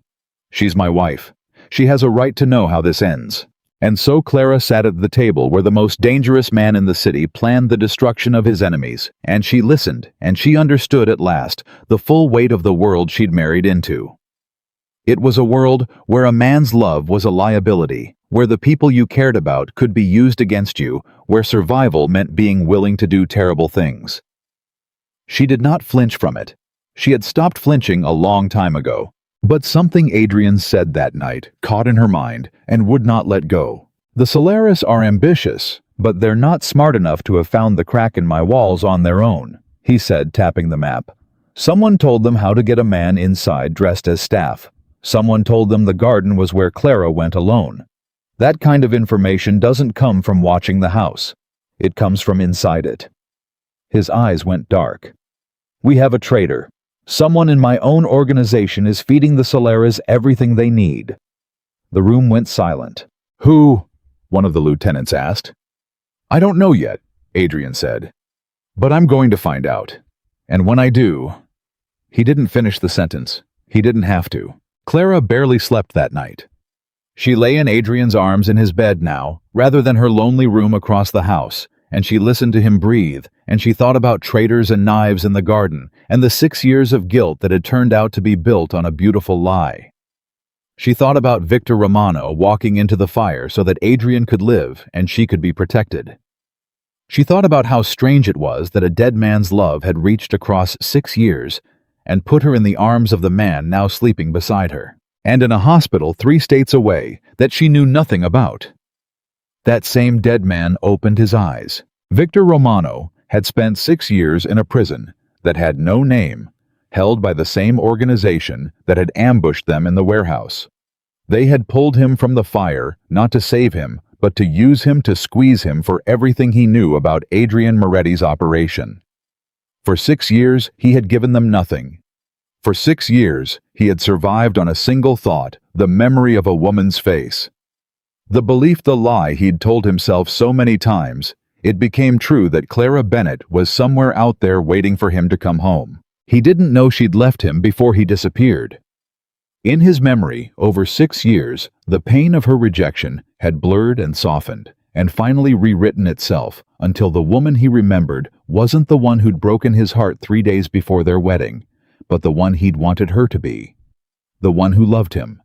"She's my wife. She has a right to know how this ends." And so Clara sat at the table where the most dangerous man in the city planned the destruction of his enemies, and she listened, and she understood at last the full weight of the world she'd married into. It was a world where a man's love was a liability, where the people you cared about could be used against you, where survival meant being willing to do terrible things. She did not flinch from it. She had stopped flinching a long time ago. But something Adrian said that night caught in her mind and would not let go. "The Solaris are ambitious, but they're not smart enough to have found the crack in my walls on their own," he said, tapping the map. "Someone told them how to get a man inside dressed as staff. Someone told them the garden was where Clara went alone. That kind of information doesn't come from watching the house. It comes from inside it." His eyes went dark. "We have a traitor. Someone in my own organization is feeding the Solaris everything they need." The room went silent. "Who?" one of the lieutenants asked. "I don't know yet," Adrian said. "But I'm going to find out. And when I do—" He didn't finish the sentence. He didn't have to. Clara barely slept that night. She lay in Adrian's arms in his bed now, rather than her lonely room across the house, and she listened to him breathe, and she thought about traitors and knives in the garden, and the 6 years of guilt that had turned out to be built on a beautiful lie. She thought about Victor Romano walking into the fire so that Adrian could live and she could be protected. She thought about how strange it was that a dead man's love had reached across 6 years and put her in the arms of the man now sleeping beside her, and in a hospital 3 states away that she knew nothing about. That same dead man opened his eyes. Victor Romano had spent 6 years in a prison that had no name, held by the same organization that had ambushed them in the warehouse. They had pulled him from the fire, not to save him, but to use him to squeeze him for everything he knew about Adrian Moretti's operation. For 6 years, he had given them nothing. For 6 years, he had survived on a single thought, the memory of a woman's face. The belief, the lie he'd told himself so many times, it became true that Clara Bennett was somewhere out there waiting for him to come home. He didn't know she'd left him before he disappeared. In his memory, over 6 years, the pain of her rejection had blurred and softened, and finally rewritten itself until the woman he remembered wasn't the one who'd broken his heart 3 days before their wedding, but the one he'd wanted her to be. The one who loved him.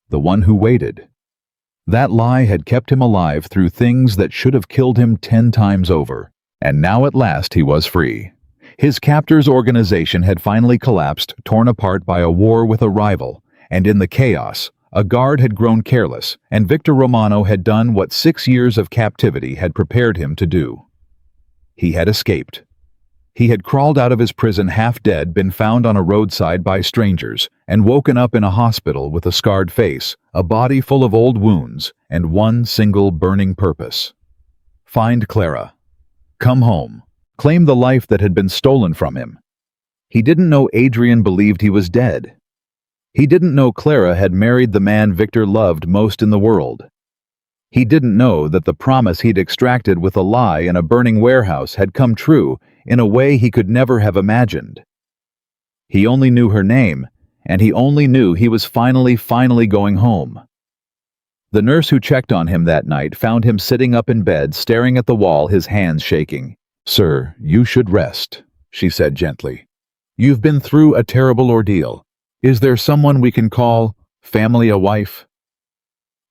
The one who waited. That lie had kept him alive through things that should have killed him 10 times over, and now at last he was free. His captor's organization had finally collapsed, torn apart by a war with a rival, and in the chaos, a guard had grown careless, and Victor Romano had done what 6 years of captivity had prepared him to do. He had escaped. He had crawled out of his prison half dead, been found on a roadside by strangers, and woken up in a hospital with a scarred face, a body full of old wounds, and one single burning purpose. Find Clara. Come home. Claim the life that had been stolen from him. He didn't know Adrian believed he was dead. He didn't know Clara had married the man Victor loved most in the world. He didn't know that the promise he'd extracted with a lie in a burning warehouse had come true in a way he could never have imagined. He only knew her name, and he only knew he was finally going home. The nurse who checked on him that night found him sitting up in bed, staring at the wall, his hands shaking. "Sir, you should rest," she said gently. "You've been through a terrible ordeal. Is there someone we can call? Family, a wife?"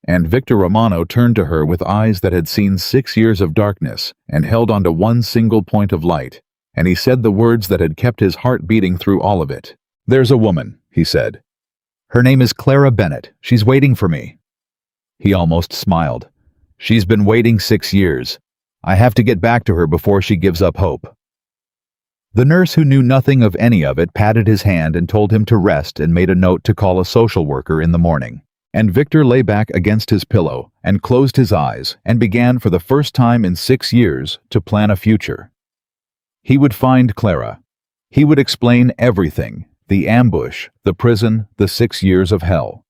And Victor Romano turned to her with eyes that had seen 6 years of darkness and held onto one single point of light, and he said the words that had kept his heart beating through all of it. "There's a woman," he said. "Her name is Clara Bennett. She's waiting for me." He almost smiled. "She's been waiting 6 years. I have to get back to her before she gives up hope." The nurse, who knew nothing of any of it, patted his hand and told him to rest and made a note to call a social worker in the morning. And Victor lay back against his pillow and closed his eyes and began for the first time in 6 years to plan a future. He would find Clara. He would explain everything, the ambush, the prison, the 6 years of hell.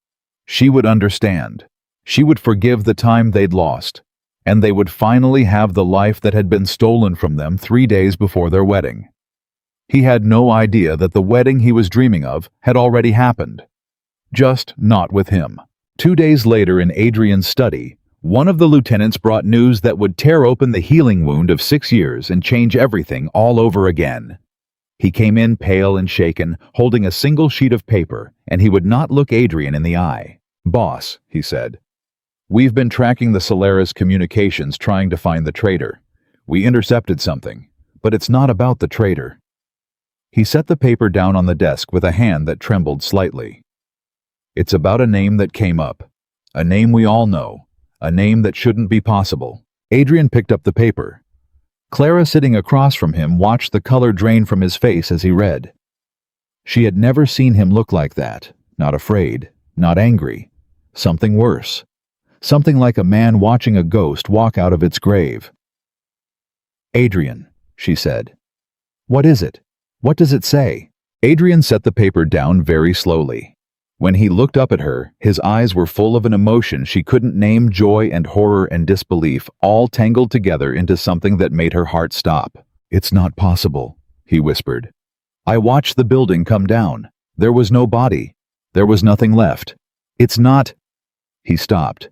She would understand. She would forgive the time they'd lost, and they would finally have the life that had been stolen from them 3 days before their wedding. He had no idea that the wedding he was dreaming of had already happened. Just not with him. 2 days later, in Adrian's study, one of the lieutenants brought news that would tear open the healing wound of 6 years and change everything all over again. He came in pale and shaken, holding a single sheet of paper, and he would not look Adrian in the eye. "Boss," he said, "we've been tracking the Solaris communications trying to find the traitor. We intercepted something, but it's not about the traitor." He set the paper down on the desk with a hand that trembled slightly. "It's about a name that came up. A name we all know. A name that shouldn't be possible." Adrian picked up the paper. Clara, sitting across from him, watched the color drain from his face as he read. She had never seen him look like that. Not afraid. Not angry. Something worse. Something like a man watching a ghost walk out of its grave. "Adrian," she said. "What is it? What does it say?" Adrian set the paper down very slowly. When he looked up at her, his eyes were full of an emotion she couldn't name, joy and horror and disbelief, all tangled together into something that made her heart stop. "It's not possible," he whispered. "I watched the building come down. There was no body. There was nothing left. It's not—" He stopped.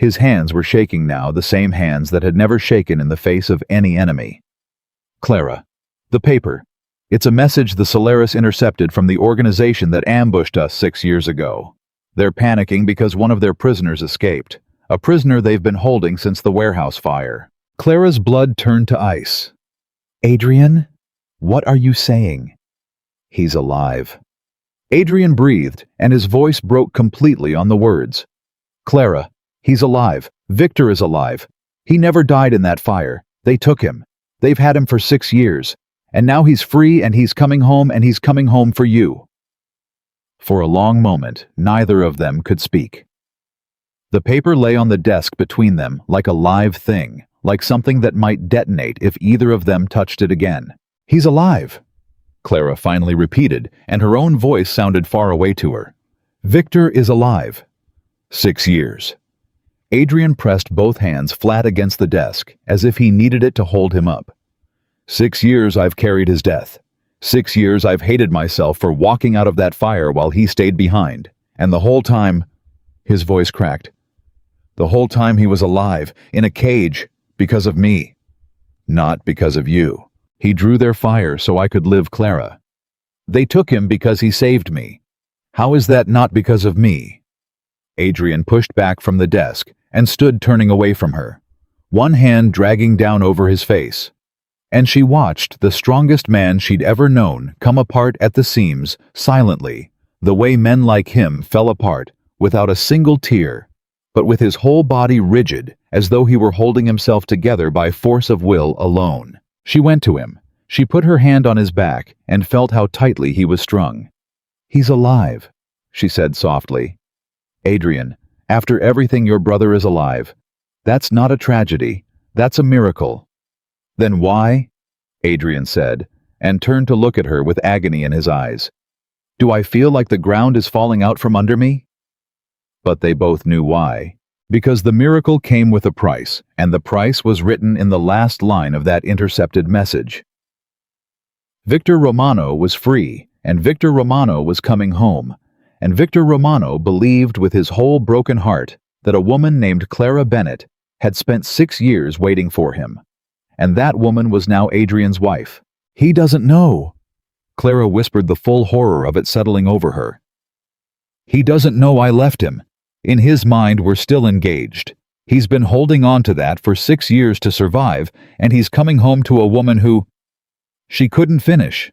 His hands were shaking now, the same hands that had never shaken in the face of any enemy. Clara. The paper. It's a message the Solaris intercepted from the organization that ambushed us 6 years ago. They're panicking because one of their prisoners escaped, a prisoner they've been holding since the warehouse fire. Clara's blood turned to ice. Adrian? What are you saying? He's alive. Adrian breathed, and his voice broke completely on the words. Clara, he's alive. Victor is alive. He never died in that fire. They took him. They've had him for 6 years. And now he's free and he's coming home and he's coming home for you. For a long moment, neither of them could speak. The paper lay on the desk between them like a live thing, like something that might detonate if either of them touched it again. He's alive, Clara finally repeated, and her own voice sounded far away to her. Victor is alive. 6 years. Adrian pressed both hands flat against the desk, as if he needed it to hold him up. 6 years I've carried his death. 6 years I've hated myself for walking out of that fire while he stayed behind. And the whole time, his voice cracked. The whole time he was alive, in a cage, because of me. Not because of you. He drew their fire so I could live, Clara. They took him because he saved me. How is that not because of me? Adrian pushed back from the desk and stood turning away from her, one hand dragging down over his face. And she watched the strongest man she'd ever known come apart at the seams, silently, the way men like him fell apart, without a single tear, but with his whole body rigid, as though he were holding himself together by force of will alone. She went to him. She put her hand on his back and felt how tightly he was strung. He's alive, she said softly. Adrian, after everything, your brother is alive. That's not a tragedy. That's a miracle. Then why? Adrian said, and turned to look at her with agony in his eyes. Do I feel like the ground is falling out from under me? But they both knew why. Because the miracle came with a price, and the price was written in the last line of that intercepted message. Victor Romano was free, and Victor Romano was coming home, and Victor Romano believed with his whole broken heart that a woman named Clara Bennett had spent 6 years waiting for him. And that woman was now Adrian's wife. He doesn't know. Clara whispered, the full horror of it settling over her. He doesn't know I left him. In his mind, we're still engaged. He's been holding on to that for 6 years to survive, and he's coming home to a woman who... She couldn't finish.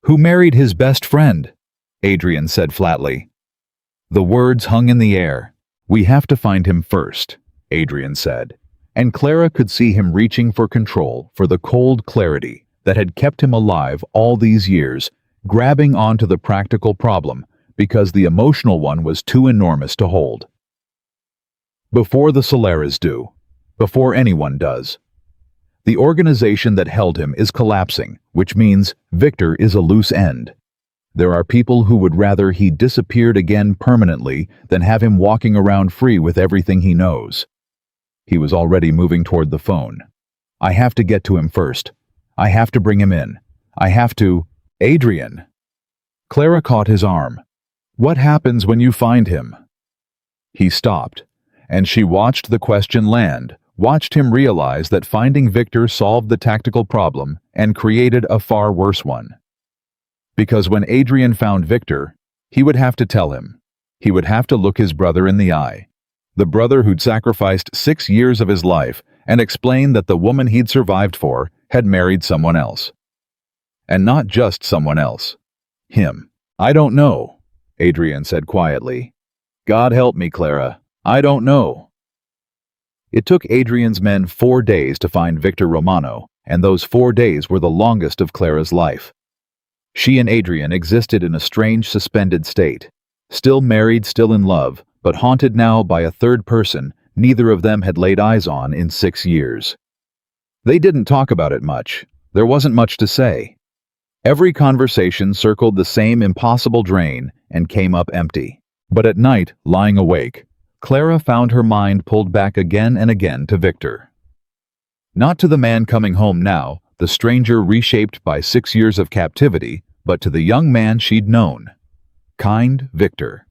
Who married his best friend, Adrian said flatly. The words hung in the air. We have to find him first, Adrian said. And Clara could see him reaching for control, for the cold clarity that had kept him alive all these years, grabbing onto the practical problem because the emotional one was too enormous to hold. Before the Solaris do, before anyone does. The organization that held him is collapsing, which means Victor is a loose end. There are people who would rather he disappeared again permanently than have him walking around free with everything he knows. He was already moving toward the phone. I have to get to him first. I have to bring him in. I have to... Adrian. Clara caught his arm. What happens when you find him? He stopped, and she watched the question land, watched him realize that finding Victor solved the tactical problem and created a far worse one. Because when Adrian found Victor, he would have to tell him. He would have to look his brother in the eye. The brother who'd sacrificed 6 years of his life, and explain that the woman he'd survived for had married someone else. And not just someone else. Him. I don't know, Adrian said quietly. God help me, Clara. I don't know. It took Adrian's men 4 days to find Victor Romano, and those 4 days were the longest of Clara's life. She and Adrian existed in a strange suspended state. Still married, still in love, but haunted now by a third person neither of them had laid eyes on in 6 years. They didn't talk about it much. There wasn't much to say. Every conversation circled the same impossible drain and came up empty. But at night, lying awake, Clara found her mind pulled back again and again to Victor. Not to the man coming home now, the stranger reshaped by 6 years of captivity, but to the young man she'd known. Kind Victor.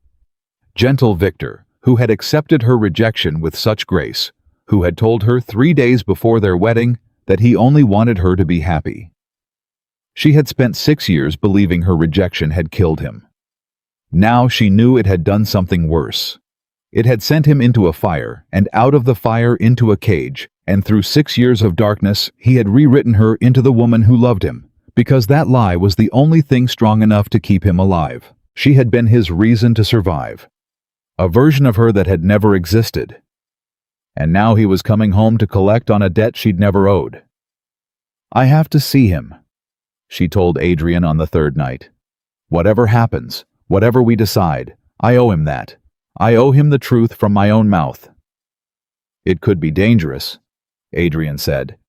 Gentle Victor, who had accepted her rejection with such grace, who had told her 3 days before their wedding that he only wanted her to be happy. She had spent 6 years believing her rejection had killed him. Now she knew it had done something worse. It had sent him into a fire, and out of the fire into a cage, and through 6 years of darkness he had rewritten her into the woman who loved him, because that lie was the only thing strong enough to keep him alive. She had been his reason to survive. A version of her that had never existed. And now he was coming home to collect on a debt she'd never owed. "I have to see him," she told Adrian on the third night. "Whatever happens, whatever we decide, I owe him that. I owe him the truth from my own mouth." "It could be dangerous," Adrian said.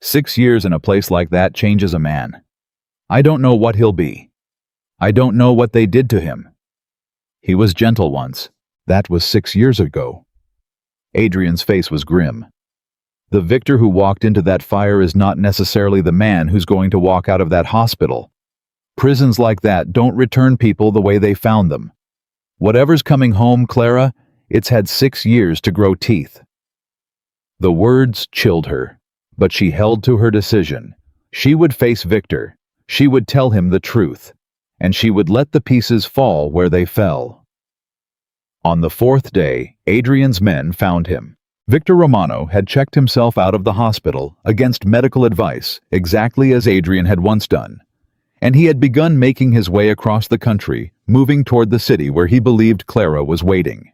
6 years in a place like that changes a man. I don't know what he'll be. I don't know what they did to him. He was gentle once. That was 6 years ago." Adrian's face was grim. "The Victor who walked into that fire is not necessarily the man who's going to walk out of that hospital. Prisons like that don't return people the way they found them. Whatever's coming home, Clara, it's had 6 years to grow teeth." The words chilled her, but she held to her decision. She would face Victor. She would tell him the truth, and she would let the pieces fall where they fell. On the 4th day, Adrian's men found him. Victor Romano had checked himself out of the hospital against medical advice, exactly as Adrian had once done, and he had begun making his way across the country, moving toward the city where he believed Clara was waiting.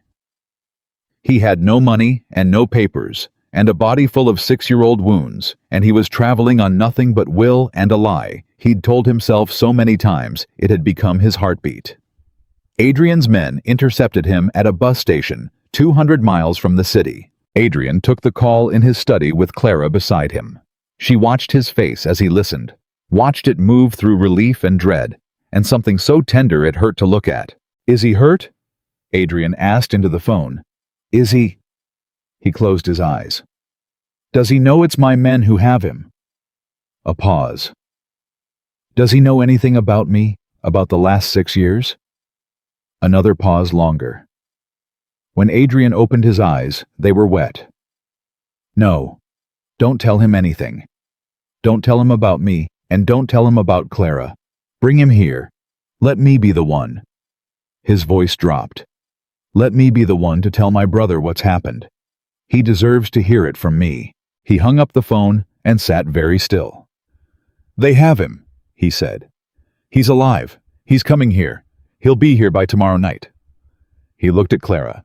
He had no money and no papers, and a body full of 6-year-old wounds, and he was traveling on nothing but will and a lie he'd told himself so many times it had become his heartbeat. Adrian's men intercepted him at a bus station 200 miles from the city. Adrian took the call in his study with Clara beside him. She watched his face as he listened, watched it move through relief and dread, and something so tender it hurt to look at. "Is he hurt?" Adrian asked into the phone. "Is he?" He closed his eyes. "Does he know it's my men who have him?" A pause. "Does he know anything about me, about the last 6 years?" Another pause longer. When Adrian opened his eyes, they were wet. "No. Don't tell him anything. Don't tell him about me, and don't tell him about Clara. Bring him here. Let me be the one." His voice dropped. "Let me be the one to tell my brother what's happened. He deserves to hear it from me." He hung up the phone and sat very still. "They have him," he said. "He's alive. He's coming here. He'll be here by tomorrow night." He looked at Clara.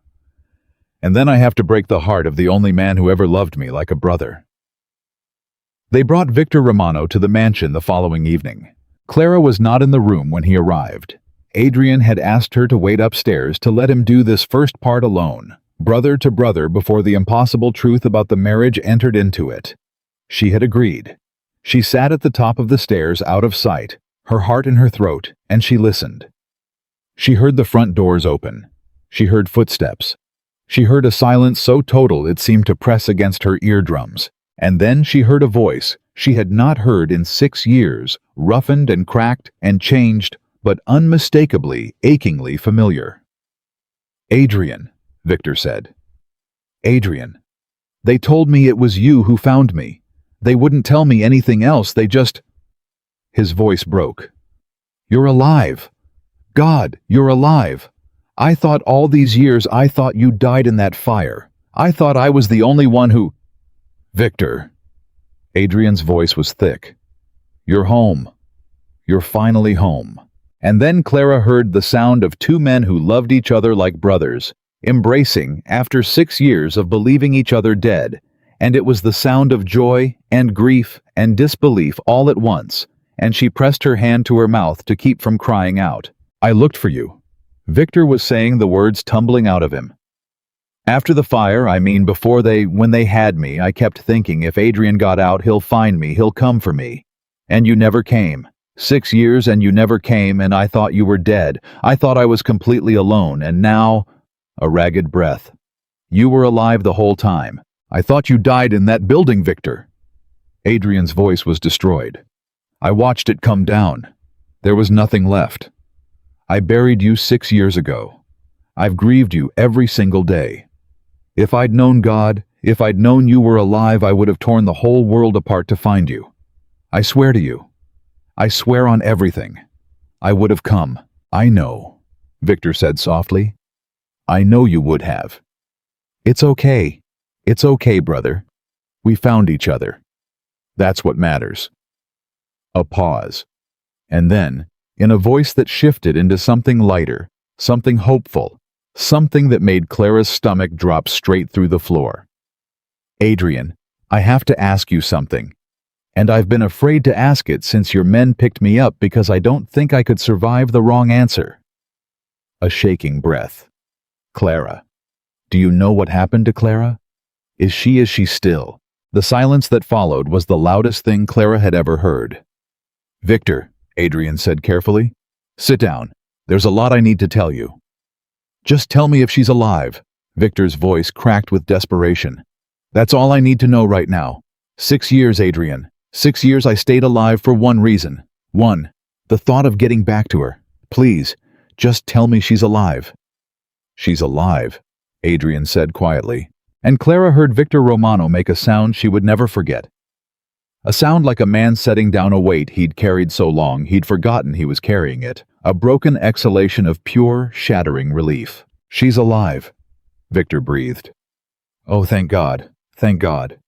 "And then I have to break the heart of the only man who ever loved me like a brother." They brought Victor Romano to the mansion the following evening. Clara was not in the room when he arrived. Adrian had asked her to wait upstairs to let him do this first part alone, brother to brother, before the impossible truth about the marriage entered into it. She had agreed. She sat at the top of the stairs out of sight, her heart in her throat, and she listened. She heard the front doors open. She heard footsteps. She heard a silence so total it seemed to press against her eardrums. And then she heard a voice she had not heard in 6 years, roughened and cracked and changed, but unmistakably, achingly familiar. "Adrian," Victor said. "Adrian. They told me it was you who found me. They wouldn't tell me anything else, they just—" His voice broke. "You're alive. God, you're alive. I thought all these years I thought you died in that fire. I thought I was the only one who—" "Victor." Adrian's voice was thick. "You're home. You're finally home." And then Clara heard the sound of 2 men who loved each other like brothers, embracing after 6 years of believing each other dead, and it was the sound of joy and grief and disbelief all at once, and she pressed her hand to her mouth to keep from crying out. "I looked for you." Victor was saying the words tumbling out of him. "After the fire, when they had me, I kept thinking if Adrian got out, he'll find me, he'll come for me. And you never came. 6 years and you never came, and I thought you were dead. I thought I was completely alone, and now—" A ragged breath. "You were alive the whole time. I thought you died in that building, Victor." Adrian's voice was destroyed. "I watched it come down. There was nothing left. I buried you 6 years ago. I've grieved you every single day. If I'd known God, if I'd known you were alive, I would have torn the whole world apart to find you. I swear to you. I swear on everything. I would have come. I know, Victor said softly. I know you would have. It's okay. It's okay, brother. We found each other. That's what matters. A pause. And then, in a voice that shifted into something lighter, something hopeful, something that made Clara's stomach drop straight through the floor. Adrian, I have to ask you something. And I've been afraid to ask it since your men picked me up because I don't think I could survive the wrong answer. A shaking breath. Clara. Do you know what happened to Clara? Is she still? The silence that followed was the loudest thing Clara had ever heard. Victor, Adrian said carefully. Sit down. There's a lot I need to tell you. Just tell me if she's alive. Victor's voice cracked with desperation. That's all I need to know right now. 6 years, Adrian. 6 years I stayed alive for one reason. One, the thought of getting back to her. Please, just tell me she's alive. She's alive, Adrian said quietly, and Clara heard Victor Romano make a sound she would never forget. A sound like a man setting down a weight he'd carried so long he'd forgotten he was carrying it, a broken exhalation of pure, shattering relief. She's alive, Victor breathed. Oh, thank God, thank God.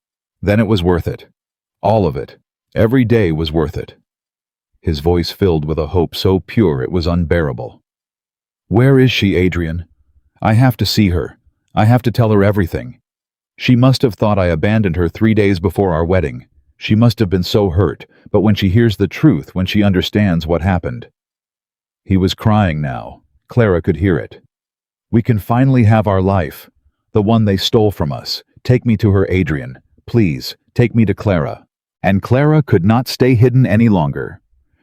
Then it was worth it. All of it. Every day was worth it. His voice filled with a hope so pure it was unbearable. Where is she, Adrian? I have to see her. I have to tell her everything. She must have thought I abandoned her 3 days before our wedding. She must have been so hurt, but when she hears the truth, when she understands what happened. He was crying now. Clara could hear it. We can finally have our life. The one they stole from us. Take me to her, Adrian. Please, take me to Clara. And Clara could not stay hidden any longer.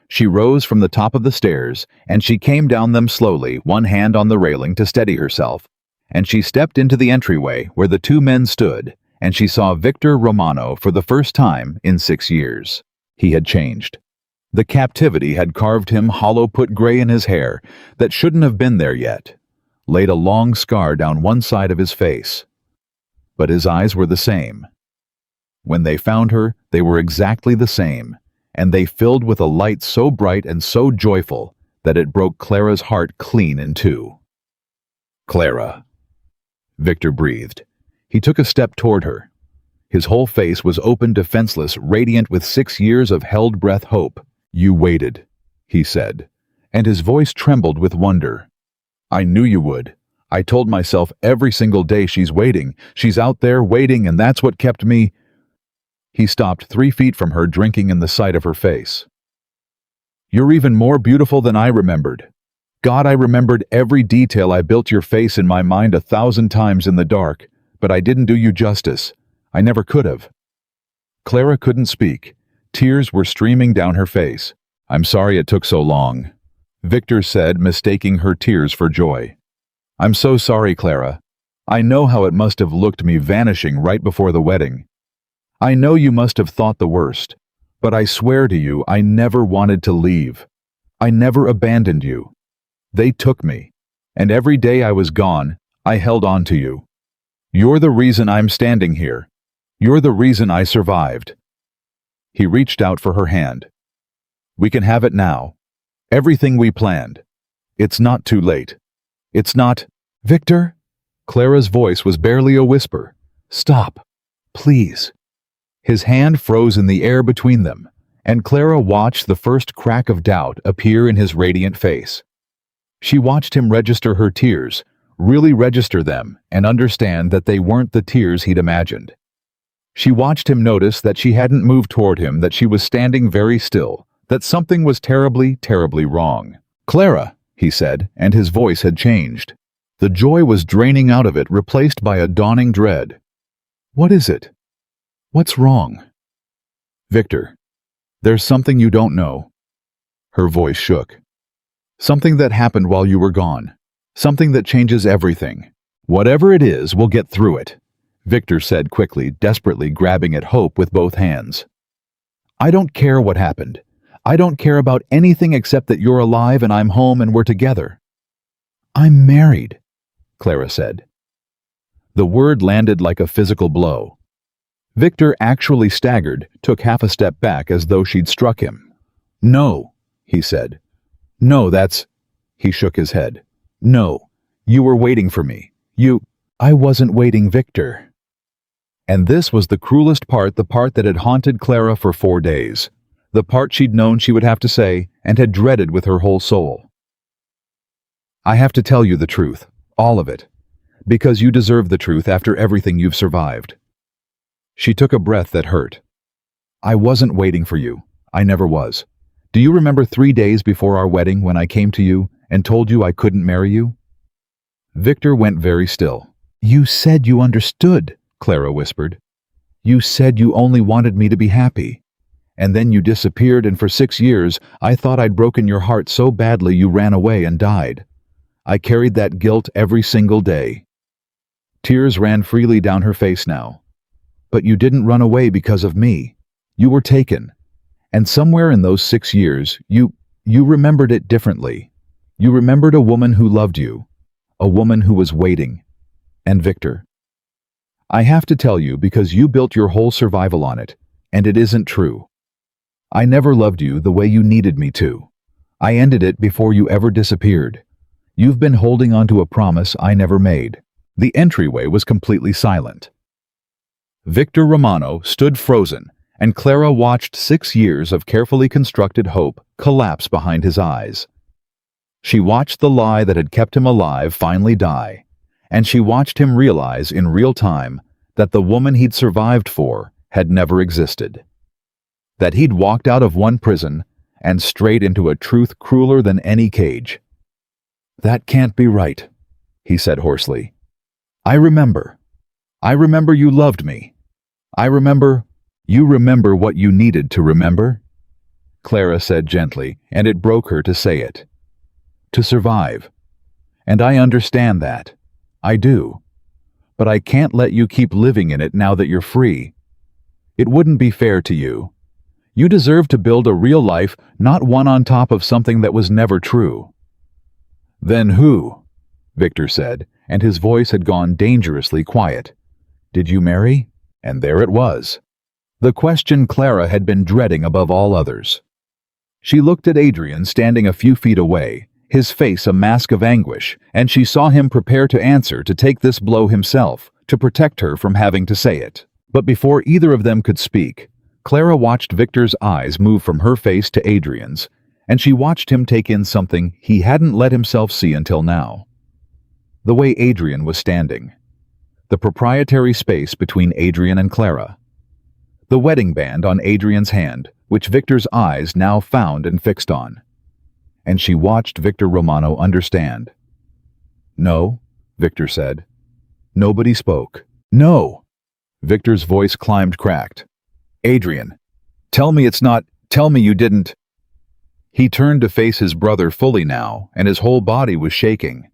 She rose from the top of the stairs, and she came down them slowly, one hand on the railing to steady herself. And she stepped into the entryway where the two men stood, and she saw Victor Romano for the first time in 6 years. He had changed. The captivity had carved him hollow, put gray in his hair that shouldn't have been there yet, laid a long scar down one side of his face. But his eyes were the same. When they found her, they were exactly the same, and they filled with a light so bright and so joyful that it broke Clara's heart clean in two. Clara. Victor breathed. He took a step toward her. His whole face was open, defenseless, radiant with 6 years of held-breath hope. You waited, he said, and his voice trembled with wonder. I knew you would. I told myself every single day she's waiting. She's out there waiting, and that's what kept me. He stopped 3 feet from her, drinking in the sight of her face. You're even more beautiful than I remembered. God, I remembered every detail. I built your face in my mind 1,000 times in the dark, but I didn't do you justice. I never could have. Clara couldn't speak. Tears were streaming down her face. I'm sorry it took so long, Victor said, mistaking her tears for joy. I'm so sorry, Clara. I know how it must have looked, me vanishing right before the wedding. I know you must have thought the worst, but I swear to you I never wanted to leave. I never abandoned you. They took me, and every day I was gone, I held on to you. You're the reason I'm standing here. You're the reason I survived. He reached out for her hand. We can have it now. Everything we planned. It's not too late. It's not... Victor? Clara's voice was barely a whisper. Stop. Please. His hand froze in the air between them, and Clara watched the first crack of doubt appear in his radiant face. She watched him register her tears, really register them, and understand that they weren't the tears he'd imagined. She watched him notice that she hadn't moved toward him, that she was standing very still, that something was terribly, terribly wrong. Clara, he said, and his voice had changed. The joy was draining out of it, replaced by a dawning dread. What is it? What's wrong? Victor, there's something you don't know. Her voice shook. Something that happened while you were gone. Something that changes everything. Whatever it is, we'll get through it, Victor said quickly, desperately grabbing at hope with both hands. I don't care what happened. I don't care about anything except that you're alive and I'm home and we're together. I'm married. Clara said. The word landed like a physical blow. Victor actually staggered, took half a step back as though she'd struck him. "No," he said. "No, that's—" He shook his head. "No, you were waiting for me. I wasn't waiting, Victor." And this was the cruelest part, the part that had haunted Clara for 4 days. The part she'd known she would have to say and had dreaded with her whole soul. "I have to tell you the truth, all of it, because you deserve the truth after everything you've survived." She took a breath that hurt. "I wasn't waiting for you. I never was. Do you remember 3 days before our wedding when I came to you and told you I couldn't marry you?" Victor went very still. "You said you understood," Clara whispered. "You said you only wanted me to be happy. And then you disappeared, and for 6 years I thought I'd broken your heart so badly you ran away and died. I carried that guilt every single day." Tears ran freely down her face now. "But you didn't run away because of me. You were taken. And somewhere in those 6 years, you remembered it differently. You remembered a woman who loved you, a woman who was waiting. And Victor, I have to tell you because you built your whole survival on it, and it isn't true. I never loved you the way you needed me to. I ended it before you ever disappeared. You've been holding on to a promise I never made." The entryway was completely silent. Victor Romano stood frozen, and Clara watched 6 years of carefully constructed hope collapse behind his eyes. She watched the lie that had kept him alive finally die, and she watched him realize in real time that the woman he'd survived for had never existed. That he'd walked out of one prison and straight into a truth crueler than any cage. "That can't be right," he said hoarsely. I remember you loved me. You remember what you needed to remember?" Clara said gently, and it broke her to say it. "To survive. And I understand that. I do. But I can't let you keep living in it now that you're free. It wouldn't be fair to you. You deserve to build a real life, not one on top of something that was never true." "Then who?" Victor said, and his voice had gone dangerously quiet. "Did you marry?" And there it was. The question Clara had been dreading above all others. She looked at Adrian standing a few feet away, his face a mask of anguish, and she saw him prepare to answer, to take this blow himself, to protect her from having to say it. But before either of them could speak, Clara watched Victor's eyes move from her face to Adrian's, and she watched him take in something he hadn't let himself see until now. The way Adrian was standing. The proprietary space between Adrian and Clara. The wedding band on Adrian's hand, which Victor's eyes now found and fixed on. And she watched Victor Romano understand. "No," Victor said. Nobody spoke. "No!" Victor's voice climbed cracked. "Adrian, tell me it's not, tell me you didn't." He turned to face his brother fully now, and his whole body was shaking.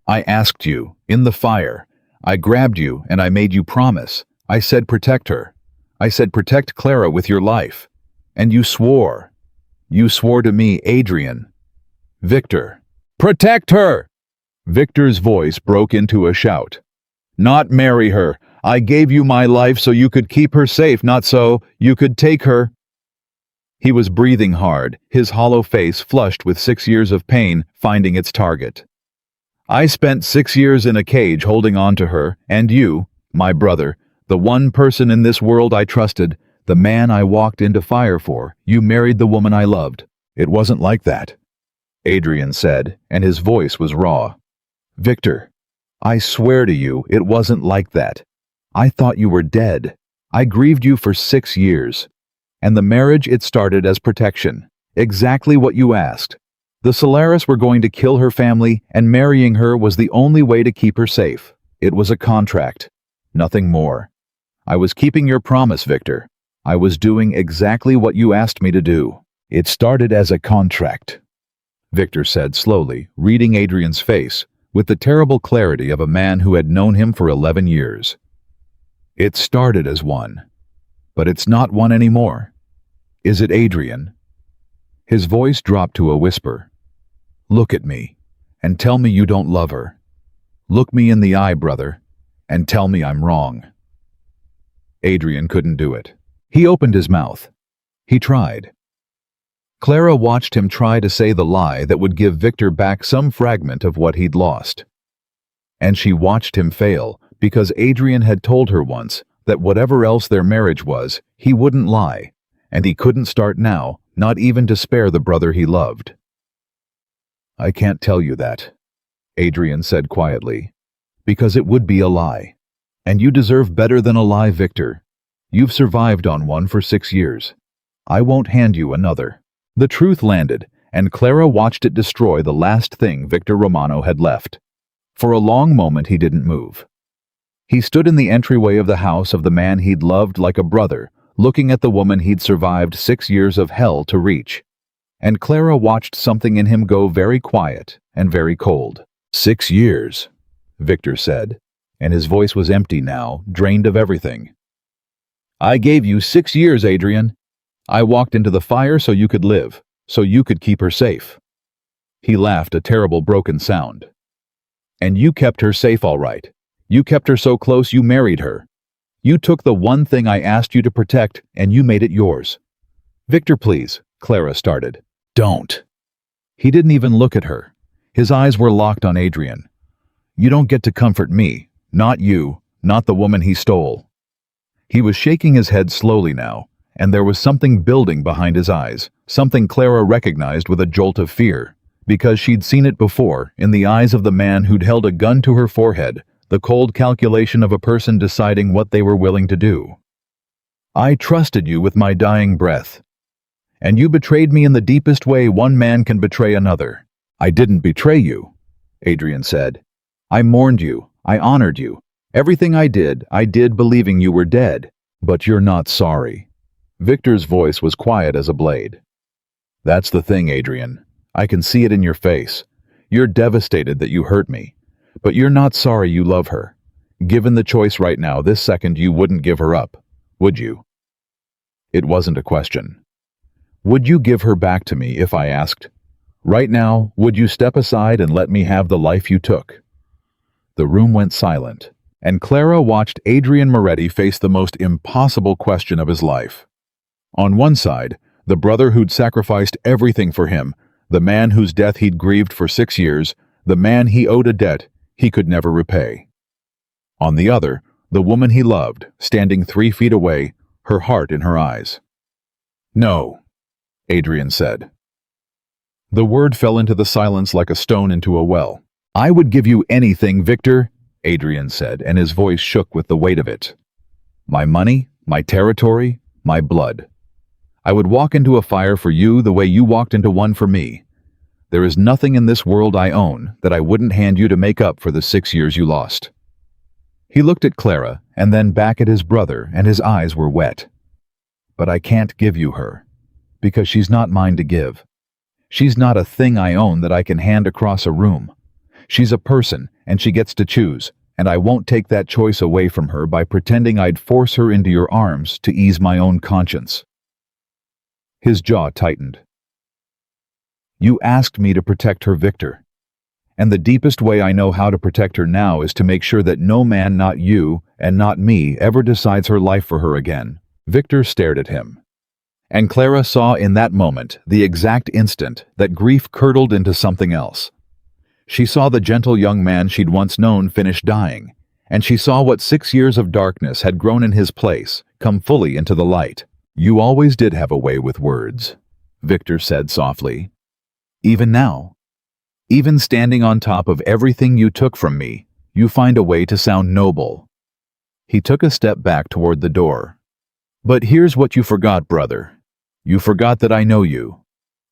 "I asked you, in the fire. I grabbed you and I made you promise. I said protect her. I said protect Clara with your life. And you swore. You swore to me, Adrian. Victor, protect her!" Victor's voice broke into a shout. "Not marry her. I gave you my life so you could keep her safe, not so you could take her." He was breathing hard, his hollow face flushed with 6 years of pain finding its target. "I spent 6 years in a cage holding on to her, and you, my brother, the one person in this world I trusted, the man I walked into fire for, you married the woman I loved. It wasn't like that," Adrian said, and his voice was raw. "Victor, I swear to you it wasn't like that. I thought you were dead. I grieved you for 6 years. And the marriage, it started as protection. Exactly what you asked. The Solaris were going to kill her family, and marrying her was the only way to keep her safe. It was a contract. Nothing more. I was keeping your promise, Victor. I was doing exactly what you asked me to do. It started as a contract," Victor said slowly, reading Adrian's face, with the terrible clarity of a man who had known him for 11 years. "It started as one. But it's not one anymore. Is it, Adrian?" His voice dropped to a whisper. "Look at me, and tell me you don't love her. Look me in the eye, brother, and tell me I'm wrong." Adrian couldn't do it. He opened his mouth. He tried. Clara watched him try to say the lie that would give Victor back some fragment of what he'd lost. And she watched him fail, because Adrian had told her once that whatever else their marriage was, he wouldn't lie, and he couldn't start now, not even to spare the brother he loved. "I can't tell you that," Adrian said quietly, "because it would be a lie. And you deserve better than a lie, Victor. You've survived on one for 6 years. I won't hand you another." The truth landed, and Clara watched it destroy the last thing Victor Romano had left. For a long moment he didn't move. He stood in the entryway of the house of the man he'd loved like a brother, looking at the woman he'd survived 6 years of hell to reach. And Clara watched something in him go very quiet and very cold. "6 years," Victor said, and his voice was empty now, drained of everything. "I gave you 6 years, Adrian. I walked into the fire so you could live, so you could keep her safe." He laughed, a terrible broken sound. "And you kept her safe all right. You kept her so close you married her. You took the one thing I asked you to protect and you made it yours." "Victor, please," Clara started. "Don't." He didn't even look at her. His eyes were locked on Adrian. "You don't get to comfort me. Not you, not the woman he stole." He was shaking his head slowly now, and there was something building behind his eyes, something Clara recognized with a jolt of fear, because she'd seen it before in the eyes of the man who'd held a gun to her forehead, the cold calculation of a person deciding what they were willing to do. "I trusted you with my dying breath. And you betrayed me in the deepest way one man can betray another." "I didn't betray you," Adrian said. "I mourned you. I honored you. Everything I did believing you were dead. But you're not sorry." Victor's voice was quiet as a blade. "That's the thing, Adrian. I can see it in your face. You're devastated that you hurt me. But you're not sorry you love her. Given the choice right now, this second, you wouldn't give her up, would you?" It wasn't a question. "Would you give her back to me if I asked? Right now, would you step aside and let me have the life you took?" The room went silent, and Clara watched Adrian Moretti face the most impossible question of his life. On one side, the brother who'd sacrificed everything for him, the man whose death he'd grieved for 6 years, the man he owed a debt he could never repay. On the other, the woman he loved, standing 3 feet away, her heart in her eyes. "No," Adrian said. The word fell into the silence like a stone into a well. "I would give you anything, Victor," Adrian said, and his voice shook with the weight of it. "My money, my territory, my blood. I would walk into a fire for you the way you walked into one for me. There is nothing in this world I own that I wouldn't hand you to make up for the 6 years you lost." He looked at Clara and then back at his brother, and his eyes were wet. "But I can't give you her, because she's not mine to give. She's not a thing I own that I can hand across a room. She's a person, and she gets to choose, and I won't take that choice away from her by pretending I'd force her into your arms to ease my own conscience." His jaw tightened. "You asked me to protect her, Victor. And the deepest way I know how to protect her now is to make sure that no man, not you, and not me, ever decides her life for her again." Victor stared at him. And Clara saw in that moment, the exact instant, that grief curdled into something else. She saw the gentle young man she'd once known finish dying, and she saw what 6 years of darkness had grown in his place, come fully into the light. "You always did have a way with words," Victor said softly. "Even now. Even standing on top of everything you took from me, you find a way to sound noble." He took a step back toward the door. "But here's what you forgot, brother. You forgot that I know you.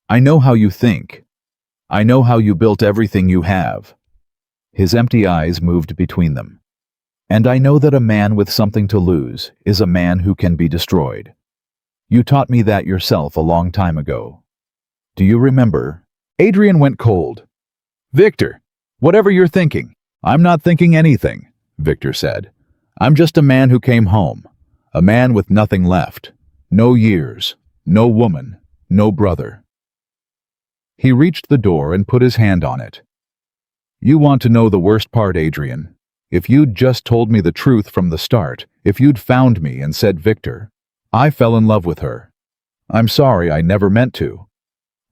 I know how you think. I know how you built everything you have." His empty eyes moved between them. "And I know that a man with something to lose is a man who can be destroyed. You taught me that yourself a long time ago. Do you remember?" Adrian went cold. "Victor, whatever you're thinking." "I'm not thinking anything," Victor said. "I'm just a man who came home. A man with nothing left. No years. No woman. No brother." He reached the door and put his hand on it. You want to know the worst part, Adrian? If you'd just told me the truth from the start, if you'd found me and said, Victor, I fell in love with her. I'm sorry, I never meant to.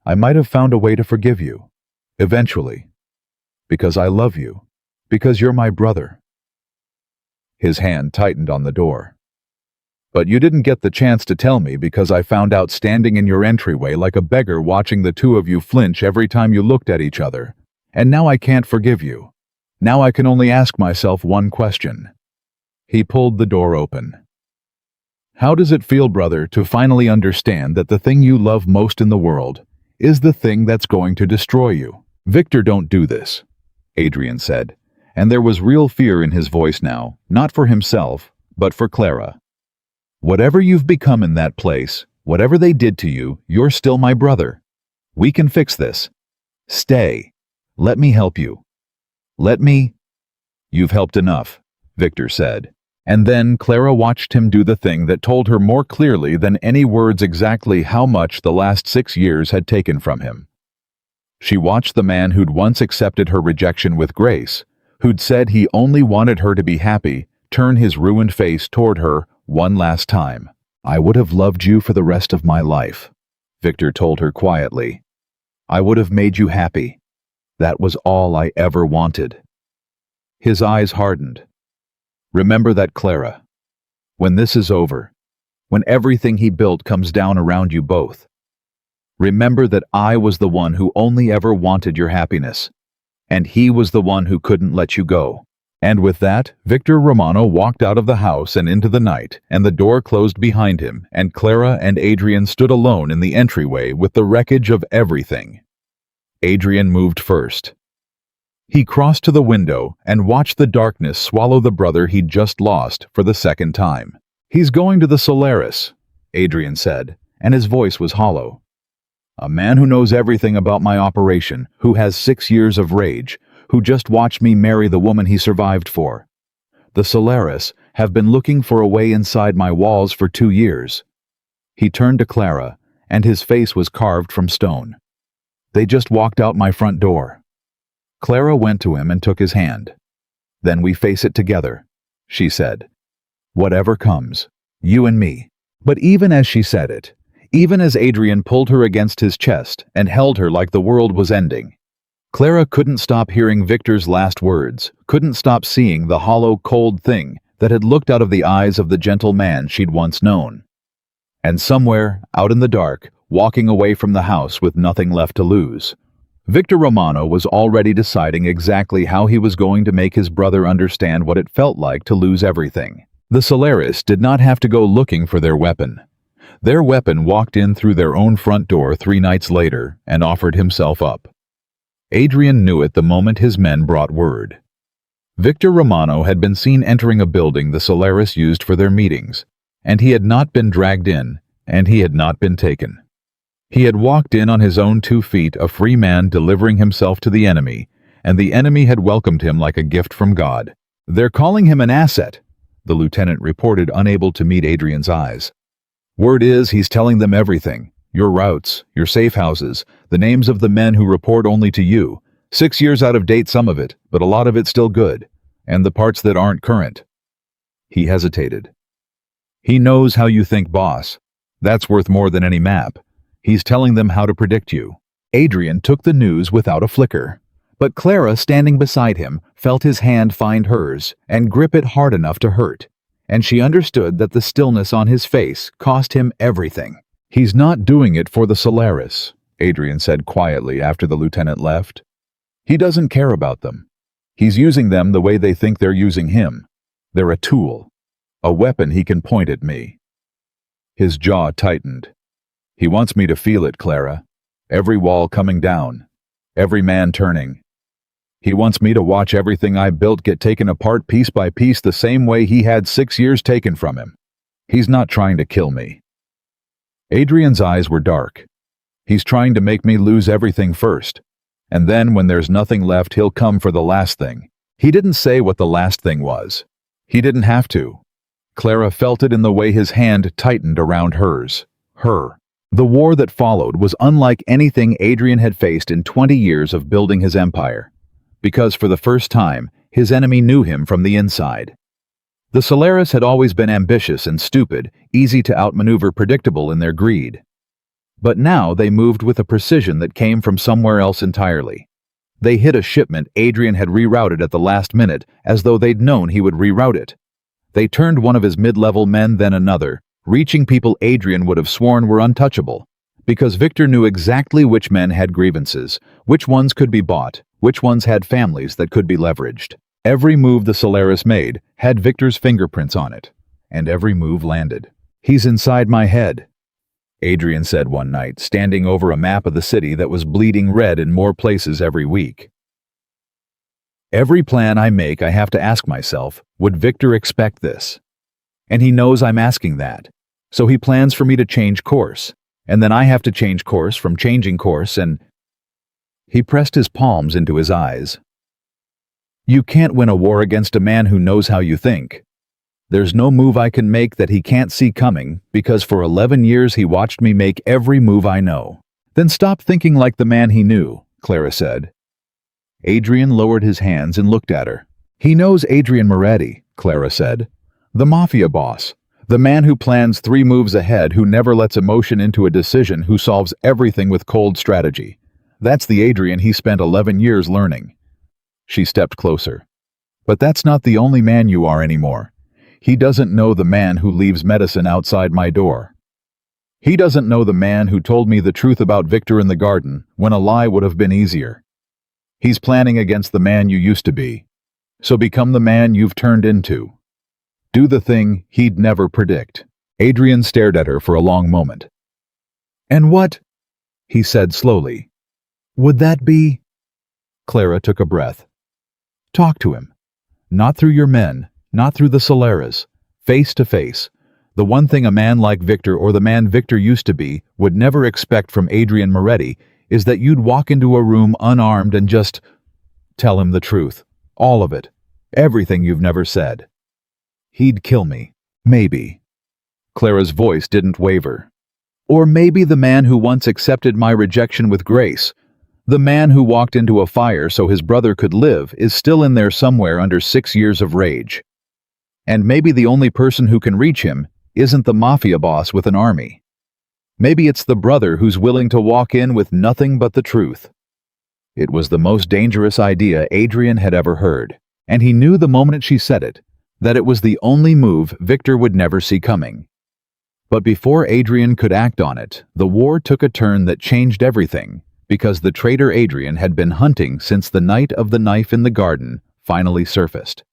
I might have found a way to forgive you. Eventually. Because I love you. Because you're my brother. His hand tightened on the door. But you didn't get the chance to tell me because I found out standing in your entryway like a beggar watching the two of you flinch every time you looked at each other. And now I can't forgive you. Now I can only ask myself one question. He pulled the door open. How does it feel, brother, to finally understand that the thing you love most in the world is the thing that's going to destroy you? Victor, don't do this, Adrian said, and there was real fear in his voice now, not for himself, but for Clara. Whatever you've become in that place, whatever they did to you, you're still my brother. We can fix this. Stay. Let me help you. Let me... You've helped enough, Victor said. And then Clara watched him do the thing that told her more clearly than any words exactly how much the last 6 years had taken from him. She watched the man who'd once accepted her rejection with grace, who'd said he only wanted her to be happy, turn his ruined face toward her one last time. I would have loved you for the rest of my life, Victor told her quietly. I would have made you happy. That was all I ever wanted. His eyes hardened. Remember that, Clara. When this is over, when everything he built comes down around you both, remember that I was the one who only ever wanted your happiness, and he was the one who couldn't let you go. And with that, Victor Romano walked out of the house and into the night, and the door closed behind him, and Clara and Adrian stood alone in the entryway with the wreckage of everything. Adrian moved first. He crossed to the window and watched the darkness swallow the brother he'd just lost for the second time. He's going to the Solaris, Adrian said, and his voice was hollow. A man who knows everything about my operation, who has 6 years of rage, who just watched me marry the woman he survived for. The Solaris have been looking for a way inside my walls for 2 years. He turned to Clara, and his face was carved from stone. They just walked out my front door. Clara went to him and took his hand. Then we face it together, she said. Whatever comes, you and me. But even as she said it, even as Adrian pulled her against his chest and held her like the world was ending, Clara couldn't stop hearing Victor's last words, couldn't stop seeing the hollow, cold thing that had looked out of the eyes of the gentle man she'd once known. And somewhere, out in the dark, walking away from the house with nothing left to lose, Victor Romano was already deciding exactly how he was going to make his brother understand what it felt like to lose everything. The Solaris did not have to go looking for their weapon. Their weapon walked in through their own front door 3 nights later and offered himself up. Adrian knew it the moment his men brought word. Victor Romano had been seen entering a building the Solaris used for their meetings, and he had not been dragged in, and he had not been taken. He had walked in on his own 2 feet, a free man delivering himself to the enemy, and the enemy had welcomed him like a gift from God. They're calling him an asset, the lieutenant reported, unable to meet Adrian's eyes. Word is he's telling them everything. Your routes, your safe houses, the names of the men who report only to you. 6 years out of date, some of it, but a lot of it still good, and the parts that aren't current. He hesitated. He knows how you think, boss. That's worth more than any map. He's telling them how to predict you. Adrian took the news without a flicker, but Clara, standing beside him, felt his hand find hers and grip it hard enough to hurt, and she understood that the stillness on his face cost him everything. He's not doing it for the Solaris, Adrian said quietly after the lieutenant left. He doesn't care about them. He's using them the way they think they're using him. They're a tool, a weapon he can point at me. His jaw tightened. He wants me to feel it, Clara. Every wall coming down. Every man turning. He wants me to watch everything I built get taken apart piece by piece the same way he had 6 years taken from him. He's not trying to kill me. Adrian's eyes were dark. He's trying to make me lose everything first. And then when there's nothing left, he'll come for the last thing. He didn't say what the last thing was. He didn't have to. Clara felt it in the way his hand tightened around hers. Her. The war that followed was unlike anything Adrian had faced in 20 years of building his empire. because for the first time, his enemy knew him from the inside. The Solaris had always been ambitious and stupid, easy to outmaneuver, predictable in their greed. But now they moved with a precision that came from somewhere else entirely. They hit a shipment Adrian had rerouted at the last minute, as though they'd known he would reroute it. They turned one of his mid-level men, then another, reaching people Adrian would have sworn were untouchable, because Victor knew exactly which men had grievances, which ones could be bought, which ones had families that could be leveraged. Every move the Solaris made had Victor's fingerprints on it, and every move landed. "He's inside my head," Adrian said one night, standing over a map of the city that was bleeding red in more places every week. "Every plan I make, I have to ask myself, would Victor expect this? And he knows I'm asking that, so he plans for me to change course, and then I have to change course from changing course, and..." He pressed his palms into his eyes. "You can't win a war against a man who knows how you think. There's no move I can make that he can't see coming, because for 11 years he watched me make every move I know." "Then stop thinking like the man he knew," Clara said. Adrian lowered his hands and looked at her. "He knows Adrian Moretti," Clara said. "The Mafia boss. The man who plans 3 moves ahead, who never lets emotion into a decision, who solves everything with cold strategy. That's the Adrian he spent 11 years learning." She stepped closer. "But that's not the only man you are anymore. He doesn't know the man who leaves medicine outside my door. He doesn't know the man who told me the truth about Victor in the garden, when a lie would have been easier. He's planning against the man you used to be. So become the man you've turned into. Do the thing he'd never predict." Adrian stared at her for a long moment. "And what," he said slowly, "would that be?" Clara took a breath. "Talk to him. Not through your men, not through the Solaris. Face to face. The one thing a man like Victor, or the man Victor used to be, would never expect from Adrian Moretti is that you'd walk into a room unarmed and just tell him the truth. All of it. Everything you've never said. He'd kill me. Maybe." Clara's voice didn't waver. "Or maybe the man who once accepted my rejection with grace, the man who walked into a fire so his brother could live, is still in there somewhere under 6 years of rage. And maybe the only person who can reach him isn't the Mafia boss with an army. Maybe it's the brother who's willing to walk in with nothing but the truth." It was the most dangerous idea Adrian had ever heard, and he knew the moment she said it, that it was the only move Victor would never see coming. But before Adrian could act on it, the war took a turn that changed everything, because the traitor Adrian had been hunting since the night of the knife in the garden finally surfaced.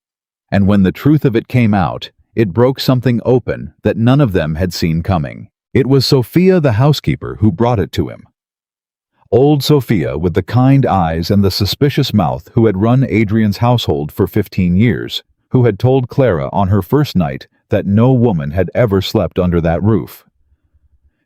And when the truth of it came out, it broke something open that none of them had seen coming. It was Sophia, the housekeeper, who brought it to him. Old Sophia, with the kind eyes and the suspicious mouth, who had run Adrian's household for 15 years, who had told Clara on her first night that no woman had ever slept under that roof.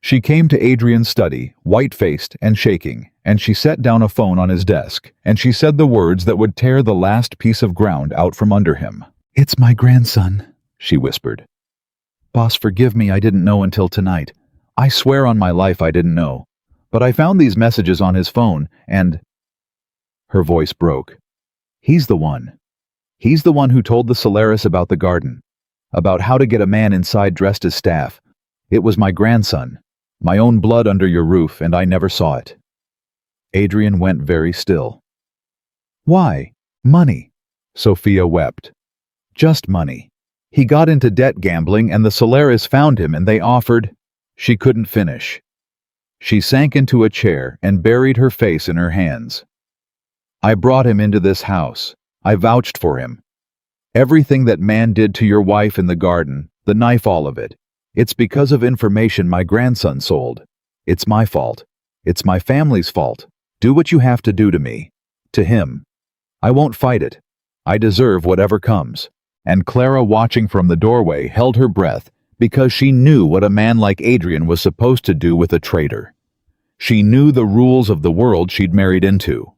She came to Adrian's study, white-faced and shaking, and she set down a phone on his desk, and she said the words that would tear the last piece of ground out from under him. "It's my grandson," she whispered. "Boss, forgive me, I didn't know until tonight. I swear on my life I didn't know. But I found these messages on his phone, and..." Her voice broke. "He's the one. He's the one who told the Solaris about the garden, about how to get a man inside dressed as staff. It was my grandson, my own blood under your roof, and I never saw it." Adrian went very still. "Why? Money," Sophia wept. "Just money. He got into debt gambling, and the Solaris found him, and they offered..." She couldn't finish. She sank into a chair and buried her face in her hands. "I brought him into this house. I vouched for him. Everything that man did to your wife in the garden, the knife, all of it. It's because of information my grandson sold. It's my fault. It's my family's fault. Do what you have to do to me. To him. I won't fight it. I deserve whatever comes." And Clara, watching from the doorway, held her breath, because she knew what a man like Adrian was supposed to do with a traitor. She knew the rules of the world she'd married into.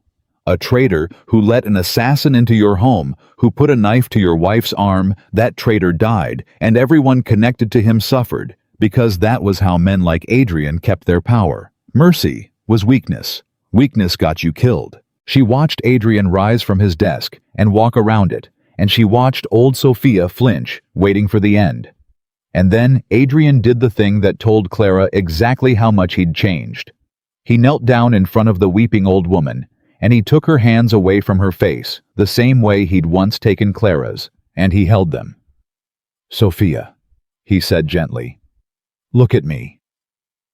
A traitor who let an assassin into your home, who put a knife to your wife's arm, that traitor died, and everyone connected to him suffered, because that was how men like Adrian kept their power. Mercy was weakness. Weakness got you killed. She watched Adrian rise from his desk and walk around it, and she watched old Sophia flinch, waiting for the end. And then Adrian did the thing that told Clara exactly how much he'd changed. He knelt down in front of the weeping old woman, and he took her hands away from her face, the same way he'd once taken Clara's, and he held them. "Sophia," he said gently, "look at me."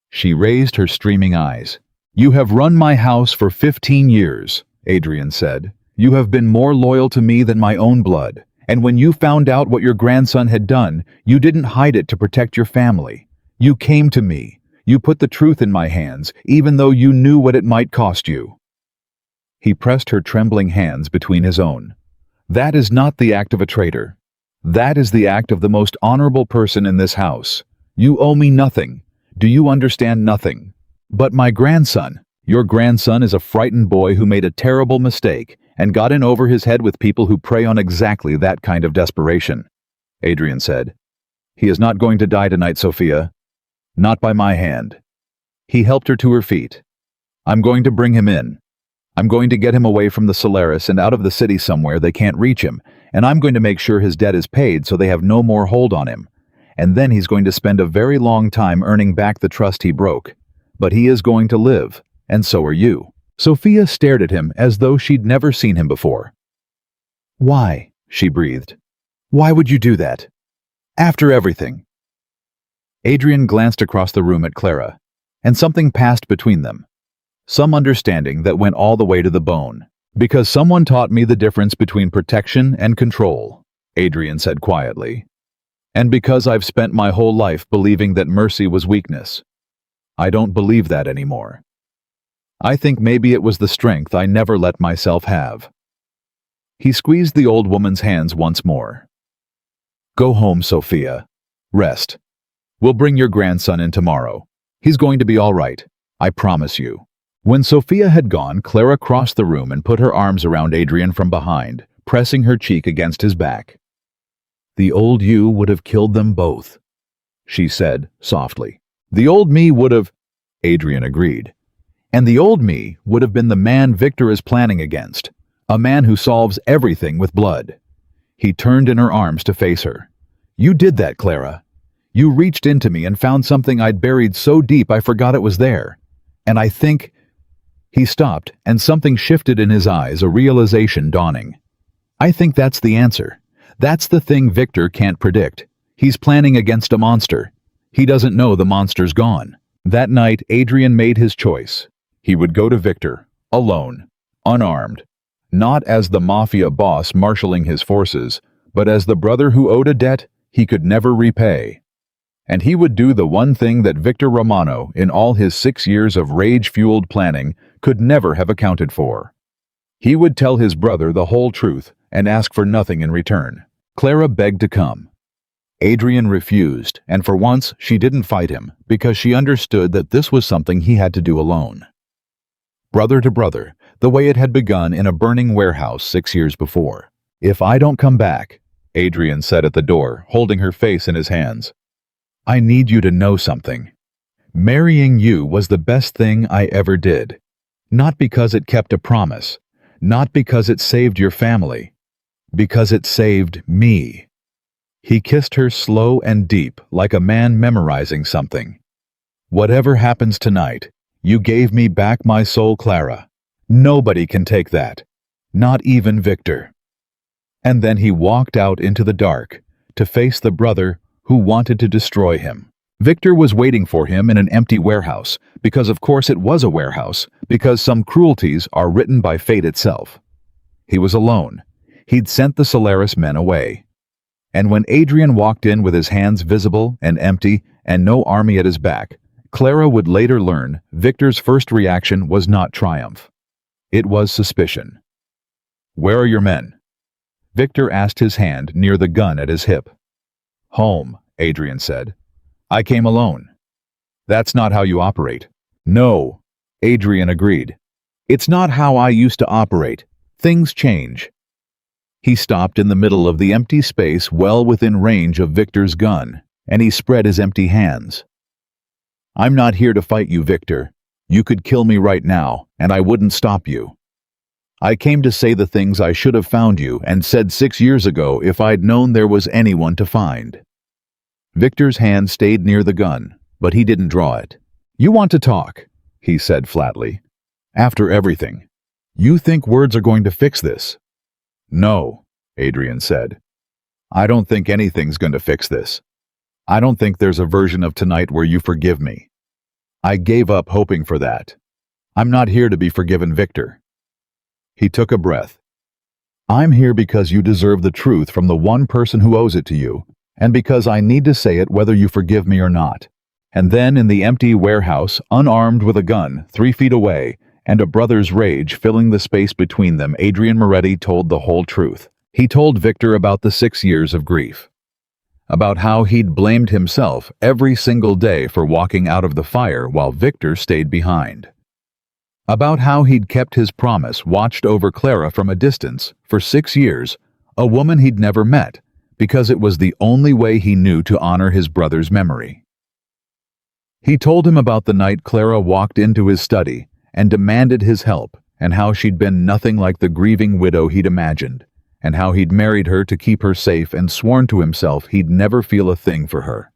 She raised her streaming eyes. "You have run my house for 15 years, Adrian said. "You have been more loyal to me than my own blood. And when you found out what your grandson had done, you didn't hide it to protect your family. You came to me. You put the truth in my hands, even though you knew what it might cost you." He pressed her trembling hands between his own. "That is not the act of a traitor. That is the act of the most honorable person in this house. You owe me nothing. Do you understand? Nothing. But my grandson, your grandson is a frightened boy who made a terrible mistake and got in over his head with people who prey on exactly that kind of desperation," Adrian said. "He is not going to die tonight, Sophia. Not by my hand." He helped her to her feet. "I'm going to bring him in. I'm going to get him away from the Solaris and out of the city somewhere they can't reach him, and I'm going to make sure his debt is paid so they have no more hold on him. And then he's going to spend a very long time earning back the trust he broke. But he is going to live, and so are you." Sophia stared at him as though she'd never seen him before. "Why?" she breathed. "Why would you do that? After everything?" Adrian glanced across the room at Clara, and something passed between them. Some understanding that went all the way to the bone. "Because someone taught me the difference between protection and control," Adrian said quietly. "And because I've spent my whole life believing that mercy was weakness. I don't believe that anymore. I think maybe it was the strength I never let myself have." He squeezed the old woman's hands once more. "Go home, Sophia. Rest. We'll bring your grandson in tomorrow. He's going to be all right. I promise you." When Sophia had gone, Clara crossed the room and put her arms around Adrian from behind, pressing her cheek against his back. "The old you would have killed them both," she said softly. "The old me would have," Adrian agreed. "And the old me would have been the man Victor is planning against, a man who solves everything with blood." He turned in her arms to face her. "You did that, Clara. You reached into me and found something I'd buried so deep I forgot it was there. And I think—" He stopped, and something shifted in his eyes, a realization dawning. "I think that's the answer. That's the thing Victor can't predict. He's planning against a monster. He doesn't know the monster's gone." That night, Adrian made his choice. He would go to Victor, alone, unarmed, not as the Mafia boss marshaling his forces, but as the brother who owed a debt he could never repay. And he would do the one thing that Victor Romano, in all his 6 years of rage-fueled planning, could never have accounted for. He would tell his brother the whole truth and ask for nothing in return. Clara begged to come. Adrian refused, and for once she didn't fight him, because she understood that this was something he had to do alone. Brother to brother, the way it had begun in a burning warehouse 6 years before. "If I don't come back," Adrian said at the door, holding her face in his hands, "I need you to know something. Marrying you was the best thing I ever did. Not because it kept a promise, not because it saved your family, because it saved me." He kissed her slow and deep, like a man memorizing something. "Whatever happens tonight, you gave me back my soul, Clara. Nobody can take that. Not even Victor." And then he walked out into the dark to face the brother who wanted to destroy him. Victor was waiting for him in an empty warehouse, because of course it was a warehouse, because some cruelties are written by fate itself. He was alone. He'd sent the Solaris men away. And when Adrian walked in with his hands visible and empty and no army at his back, Clara would later learn Victor's first reaction was not triumph. It was suspicion. "Where are your men?" Victor asked, his hand near the gun at his hip. "Home," Adrian said. "I came alone." "That's not how you operate." "No," Adrian agreed. "It's not how I used to operate. Things change." He stopped in the middle of the empty space well within range of Victor's gun, and he spread his empty hands. "I'm not here to fight you, Victor. You could kill me right now, and I wouldn't stop you. I came to say the things I should have found you and said 6 years ago if I'd known there was anyone to find." Victor's hand stayed near the gun, but he didn't draw it. "You want to talk," he said flatly. "After everything. You think words are going to fix this?" "No," Adrian said. "I don't think anything's going to fix this. I don't think there's a version of tonight where you forgive me. I gave up hoping for that. I'm not here to be forgiven, Victor." He took a breath. "I'm here because you deserve the truth from the one person who owes it to you, and because I need to say it whether you forgive me or not." And then in the empty warehouse, unarmed with a gun, 3 feet away, and a brother's rage filling the space between them, Adrian Moretti told the whole truth. He told Victor about the 6 years of grief. About how he'd blamed himself every single day for walking out of the fire while Victor stayed behind. About how he'd kept his promise, watched over Clara from a distance for 6 years, a woman he'd never met, because it was the only way he knew to honor his brother's memory. He told him about the night Clara walked into his study and demanded his help, and how she'd been nothing like the grieving widow he'd imagined, and how he'd married her to keep her safe and sworn to himself he'd never feel a thing for her.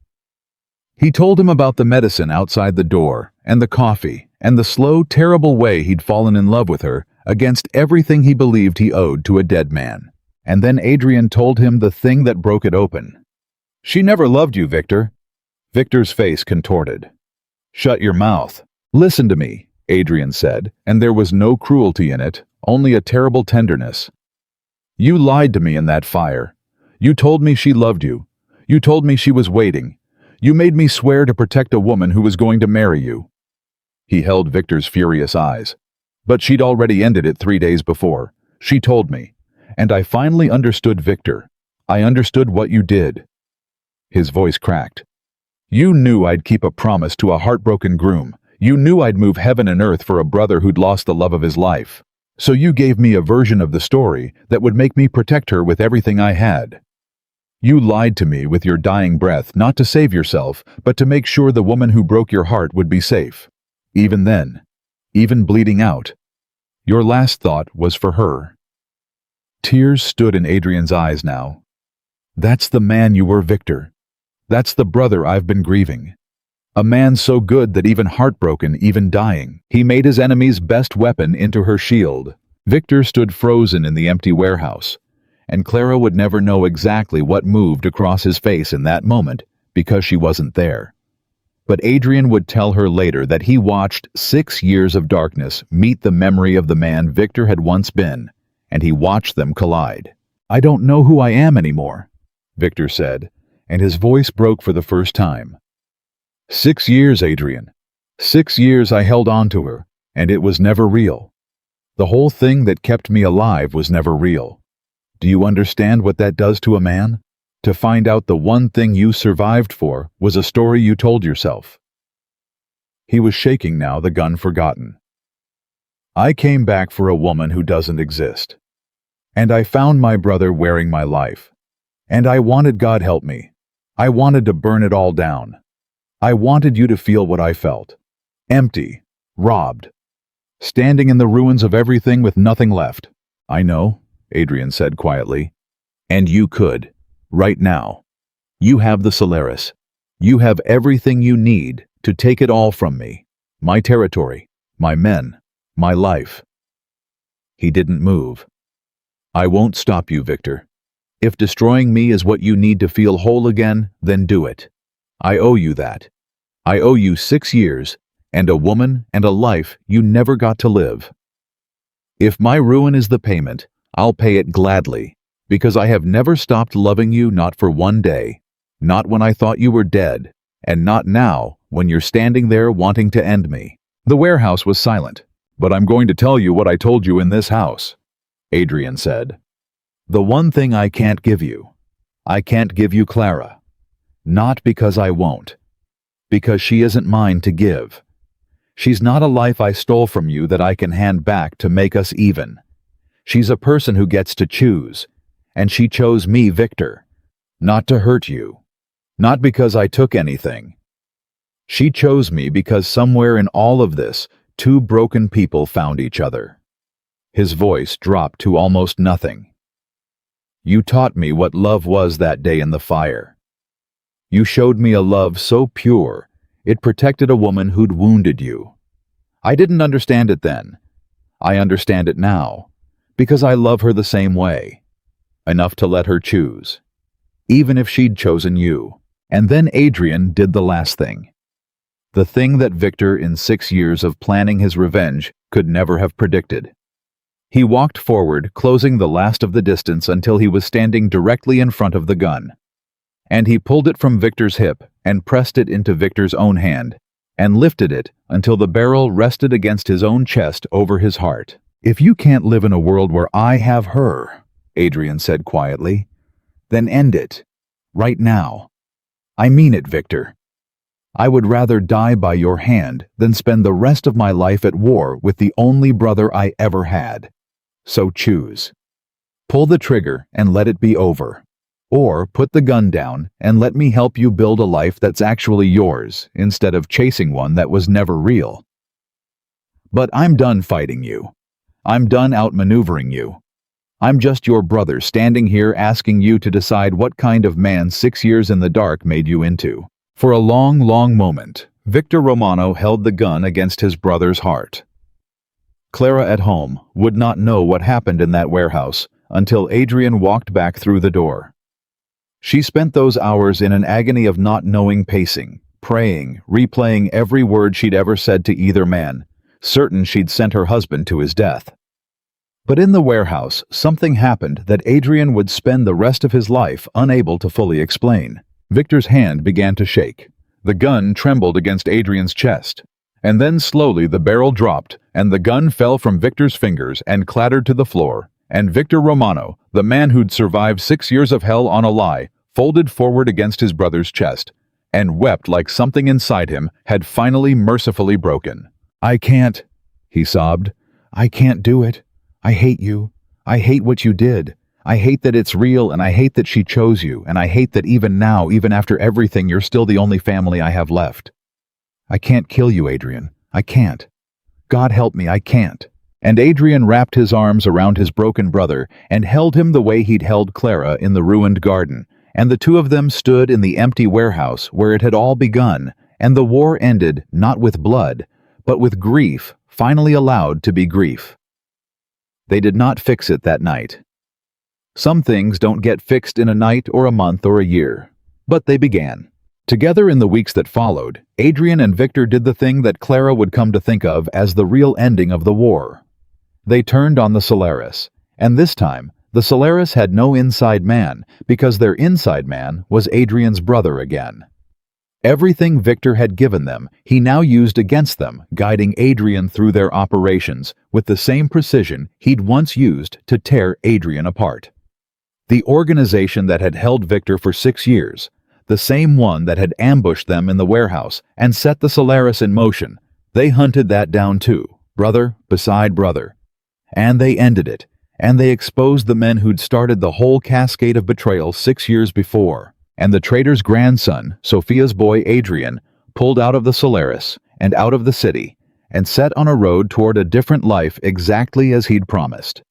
He told him about the medicine outside the door, and the coffee, and the slow, terrible way he'd fallen in love with her against everything he believed he owed to a dead man. And then Adrian told him the thing that broke it open. "She never loved you, Victor." Victor's face contorted. "Shut your mouth. Listen to me," Adrian said, and there was no cruelty in it, only a terrible tenderness. "You lied to me in that fire. You told me she loved you. You told me she was waiting. You made me swear to protect a woman who was going to marry you." He held Victor's furious eyes. "But she'd already ended it 3 days before. She told me. And I finally understood, Victor. I understood what you did." His voice cracked. "You knew I'd keep a promise to a heartbroken groom. You knew I'd move heaven and earth for a brother who'd lost the love of his life. So you gave me a version of the story that would make me protect her with everything I had. You lied to me with your dying breath, not to save yourself, but to make sure the woman who broke your heart would be safe. Even then, even bleeding out, your last thought was for her." Tears stood in Adrian's eyes now. "That's the man you were, Victor. That's the brother I've been grieving. A man so good that even heartbroken, even dying, he made his enemy's best weapon into her shield." Victor stood frozen in the empty warehouse, and Clara would never know exactly what moved across his face in that moment because she wasn't there. But Adrian would tell her later that he watched 6 years of darkness meet the memory of the man Victor had once been, and he watched them collide. "I don't know who I am anymore," Victor said, and his voice broke for the first time. 6 years, Adrian. 6 years I held on to her, and it was never real. The whole thing that kept me alive was never real. Do you understand what that does to a man? To find out the one thing you survived for was a story you told yourself." He was shaking now, the gun forgotten. "I came back for a woman who doesn't exist. And I found my brother wearing my life. And I wanted, God help me, I wanted to burn it all down. I wanted you to feel what I felt. Empty, robbed, standing in the ruins of everything with nothing left." "I know," Adrian said quietly. "And you could, right now. You have the Solaris. You have everything you need to take it all from me. My territory, my men, my life." He didn't move. "I won't stop you, Victor. If destroying me is what you need to feel whole again, then do it. I owe you that. I owe you 6 years, and a woman and a life you never got to live. If my ruin is the payment, I'll pay it gladly, because I have never stopped loving you, not for one day, not when I thought you were dead, and not now when you're standing there wanting to end me." The warehouse was silent. "But I'm going to tell you what I told you in this house," Adrian said. "The one thing I can't give you. I can't give you Clara. Not because I won't. Because she isn't mine to give. She's not a life I stole from you that I can hand back to make us even. She's a person who gets to choose, and she chose me, Victor, not to hurt you, not because I took anything. She chose me because somewhere in all of this, 2 broken people found each other. His voice dropped to almost nothing. You taught me what love was that day in the fire. You showed me a love so pure, it protected a woman who'd wounded you. I didn't understand it then. I understand it now, because I love her the same way. Enough to let her choose, even if she'd chosen you. And then Adrian did the last thing. The thing that Victor, in 6 years of planning his revenge, could never have predicted. He walked forward, closing the last of the distance until he was standing directly in front of the gun. And he pulled it from Victor's hip and pressed it into Victor's own hand, and lifted it until the barrel rested against his own chest over his heart. If you can't live in a world where I have her, Adrian said quietly, then end it. Right now. I mean it, Victor. I would rather die by your hand than spend the rest of my life at war with the only brother I ever had. So choose. Pull the trigger and let it be over. Or put the gun down and let me help you build a life that's actually yours instead of chasing one that was never real. But I'm done fighting you. I'm done outmaneuvering you. I'm just your brother standing here asking you to decide what kind of man 6 years in the dark made you into. For a long, long moment, Victor Romano held the gun against his brother's heart. Clara at home would not know what happened in that warehouse until Adrian walked back through the door. She spent those hours in an agony of not knowing, pacing, praying, replaying every word she'd ever said to either man, certain she'd sent her husband to his death. But in the warehouse, something happened that Adrian would spend the rest of his life unable to fully explain. Victor's hand began to shake. The gun trembled against Adrian's chest. And then slowly the barrel dropped, and the gun fell from Victor's fingers and clattered to the floor, and Victor Romano, the man who'd survived 6 years of hell on a lie, folded forward against his brother's chest, and wept like something inside him had finally mercifully broken. I can't, he sobbed. I can't do it. I hate you. I hate what you did. I hate that it's real, and I hate that she chose you, and I hate that even now, even after everything, you're still the only family I have left. I can't kill you, Adrian. I can't. God help me, I can't. And Adrian wrapped his arms around his broken brother and held him the way he'd held Clara in the ruined garden, and the two of them stood in the empty warehouse where it had all begun, and the war ended not with blood, but with grief, finally allowed to be grief. They did not fix it that night. Some things don't get fixed in a night or a month or a year, but they began. Together in the weeks that followed, Adrian and Victor did the thing that Clara would come to think of as the real ending of the war. They turned on the Solaris, and this time, the Solaris had no inside man because their inside man was Adrian's brother again. Everything Victor had given them, he now used against them, guiding Adrian through their operations with the same precision he'd once used to tear Adrian apart. The organization that had held Victor for 6 years, the same one that had ambushed them in the warehouse and set the Solaris in motion, they hunted that down too, brother beside brother. And they ended it, and they exposed the men who'd started the whole cascade of betrayal 6 years before. And the traitor's grandson, Sophia's boy Adrian, pulled out of the Solaris and out of the city and set on a road toward a different life exactly as he'd promised.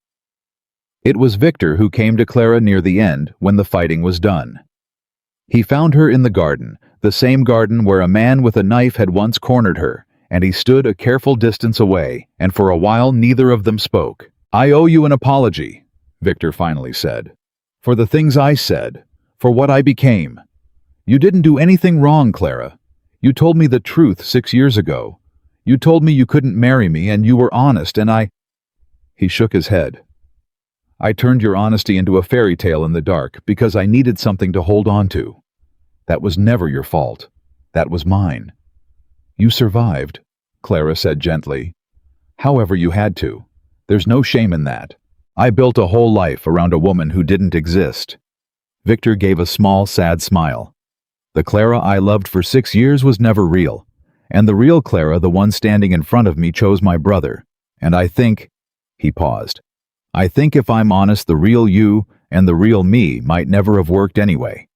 It was Victor who came to Clara near the end when the fighting was done. He found her in the garden, the same garden where a man with a knife had once cornered her, and he stood a careful distance away, and for a while neither of them spoke. I owe you an apology, Victor finally said, for the things I said, for what I became. You didn't do anything wrong, Clara. You told me the truth 6 years ago. You told me you couldn't marry me, and you were honest, and I... He shook his head. I turned your honesty into a fairy tale in the dark because I needed something to hold on to. That was never your fault. That was mine. You survived, Clara said gently. However you had to. There's no shame in that. I built a whole life around a woman who didn't exist. Victor gave a small, sad smile. The Clara I loved for 6 years was never real, and the real Clara, the one standing in front of me, chose my brother, and I think... He paused. I think if I'm honest, the real you and the real me might never have worked anyway.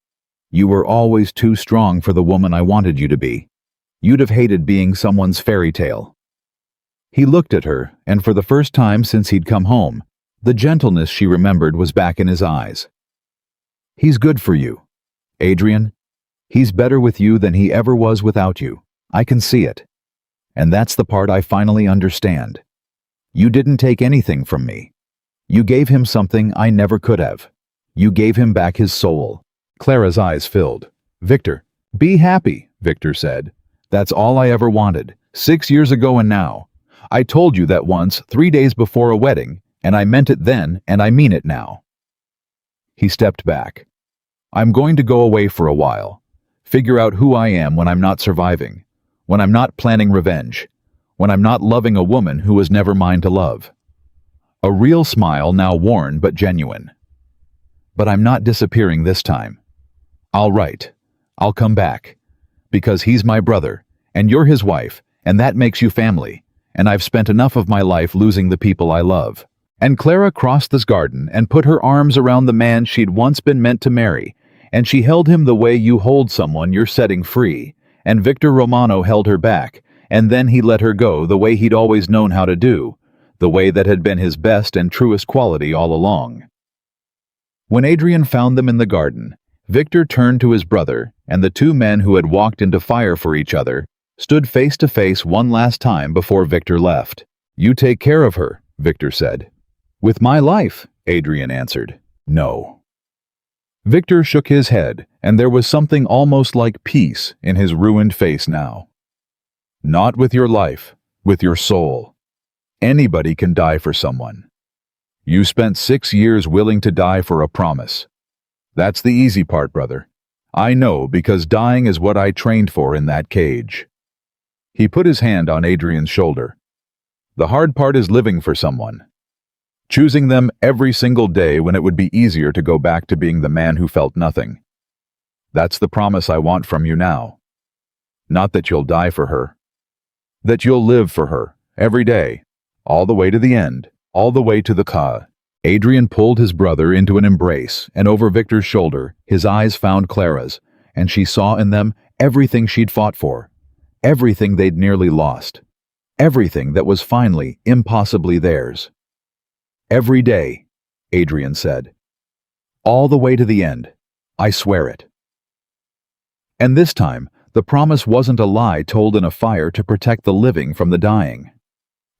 You were always too strong for the woman I wanted you to be. You'd have hated being someone's fairy tale. He looked at her, and for the first time since he'd come home, the gentleness she remembered was back in his eyes. "He's good for you, Adrian. He's better with you than he ever was without you. I can see it. And that's the part I finally understand. You didn't take anything from me. You gave him something I never could have. You gave him back his soul." Clara's eyes filled. "Victor, be happy," Victor said. "That's all I ever wanted, 6 years ago and now. I told you that once, 3 days before a wedding, and I meant it then, and I mean it now." He stepped back. "I'm going to go away for a while. Figure out who I am when I'm not surviving, when I'm not planning revenge, when I'm not loving a woman who was never mine to love." A real smile, now worn but genuine. "But I'm not disappearing this time. I'll write. I'll come back. Because he's my brother, and you're his wife, and that makes you family, and I've spent enough of my life losing the people I love." And Clara crossed this garden and put her arms around the man she'd once been meant to marry, and she held him the way you hold someone you're setting free, and Victor Romano held her back, and then he let her go the way he'd always known how to do, the way that had been his best and truest quality all along. When Adrian found them in the garden, Victor turned to his brother, and the two men who had walked into fire for each other stood face to face one last time before Victor left. "You take care of her," Victor said. "With my life," Adrian answered. "No." Victor shook his head, and there was something almost like peace in his ruined face now. "Not with your life, with your soul. Anybody can die for someone. You spent 6 years willing to die for a promise. That's the easy part, brother. I know, because dying is what I trained for in that cage." He put his hand on Adrian's shoulder. "The hard part is living for someone. Choosing them every single day when it would be easier to go back to being the man who felt nothing. That's the promise I want from you now. Not that you'll die for her. That you'll live for her, every day, all the way to the end, all the way to the Ka." Adrian pulled his brother into an embrace, and over Victor's shoulder, his eyes found Clara's, and she saw in them everything she'd fought for, everything they'd nearly lost, everything that was finally impossibly theirs. "Every day," Adrian said. "All the way to the end. I swear it." And this time, the promise wasn't a lie told in a fire to protect the living from the dying.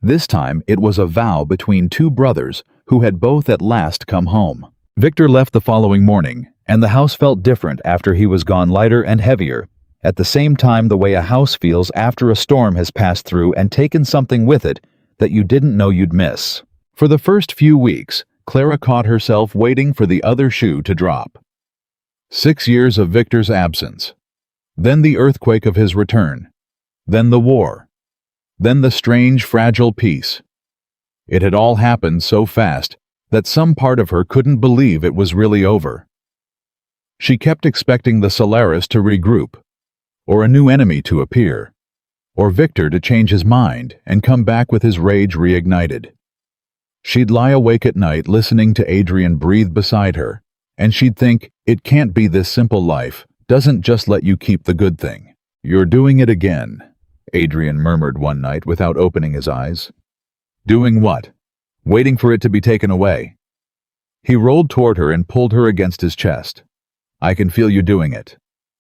This time, it was a vow between two brothers who had both at last come home. Victor left the following morning, and the house felt different after he was gone, lighter and heavier, at the same time the way a house feels after a storm has passed through and taken something with it that you didn't know you'd miss. For the first few weeks, Clara caught herself waiting for the other shoe to drop. 6 years of Victor's absence. Then the earthquake of his return. Then the war. Then the strange, fragile peace. It had all happened so fast that some part of her couldn't believe it was really over. She kept expecting the Solaris to regroup, or a new enemy to appear, or Victor to change his mind and come back with his rage reignited. She'd lie awake at night listening to Adrian breathe beside her, and she'd think, it can't be this simple. Life doesn't just let you keep the good thing. "You're doing it again," Adrian murmured one night without opening his eyes. "Doing what?" "Waiting for it to be taken away." He rolled toward her and pulled her against his chest. "I can feel you doing it.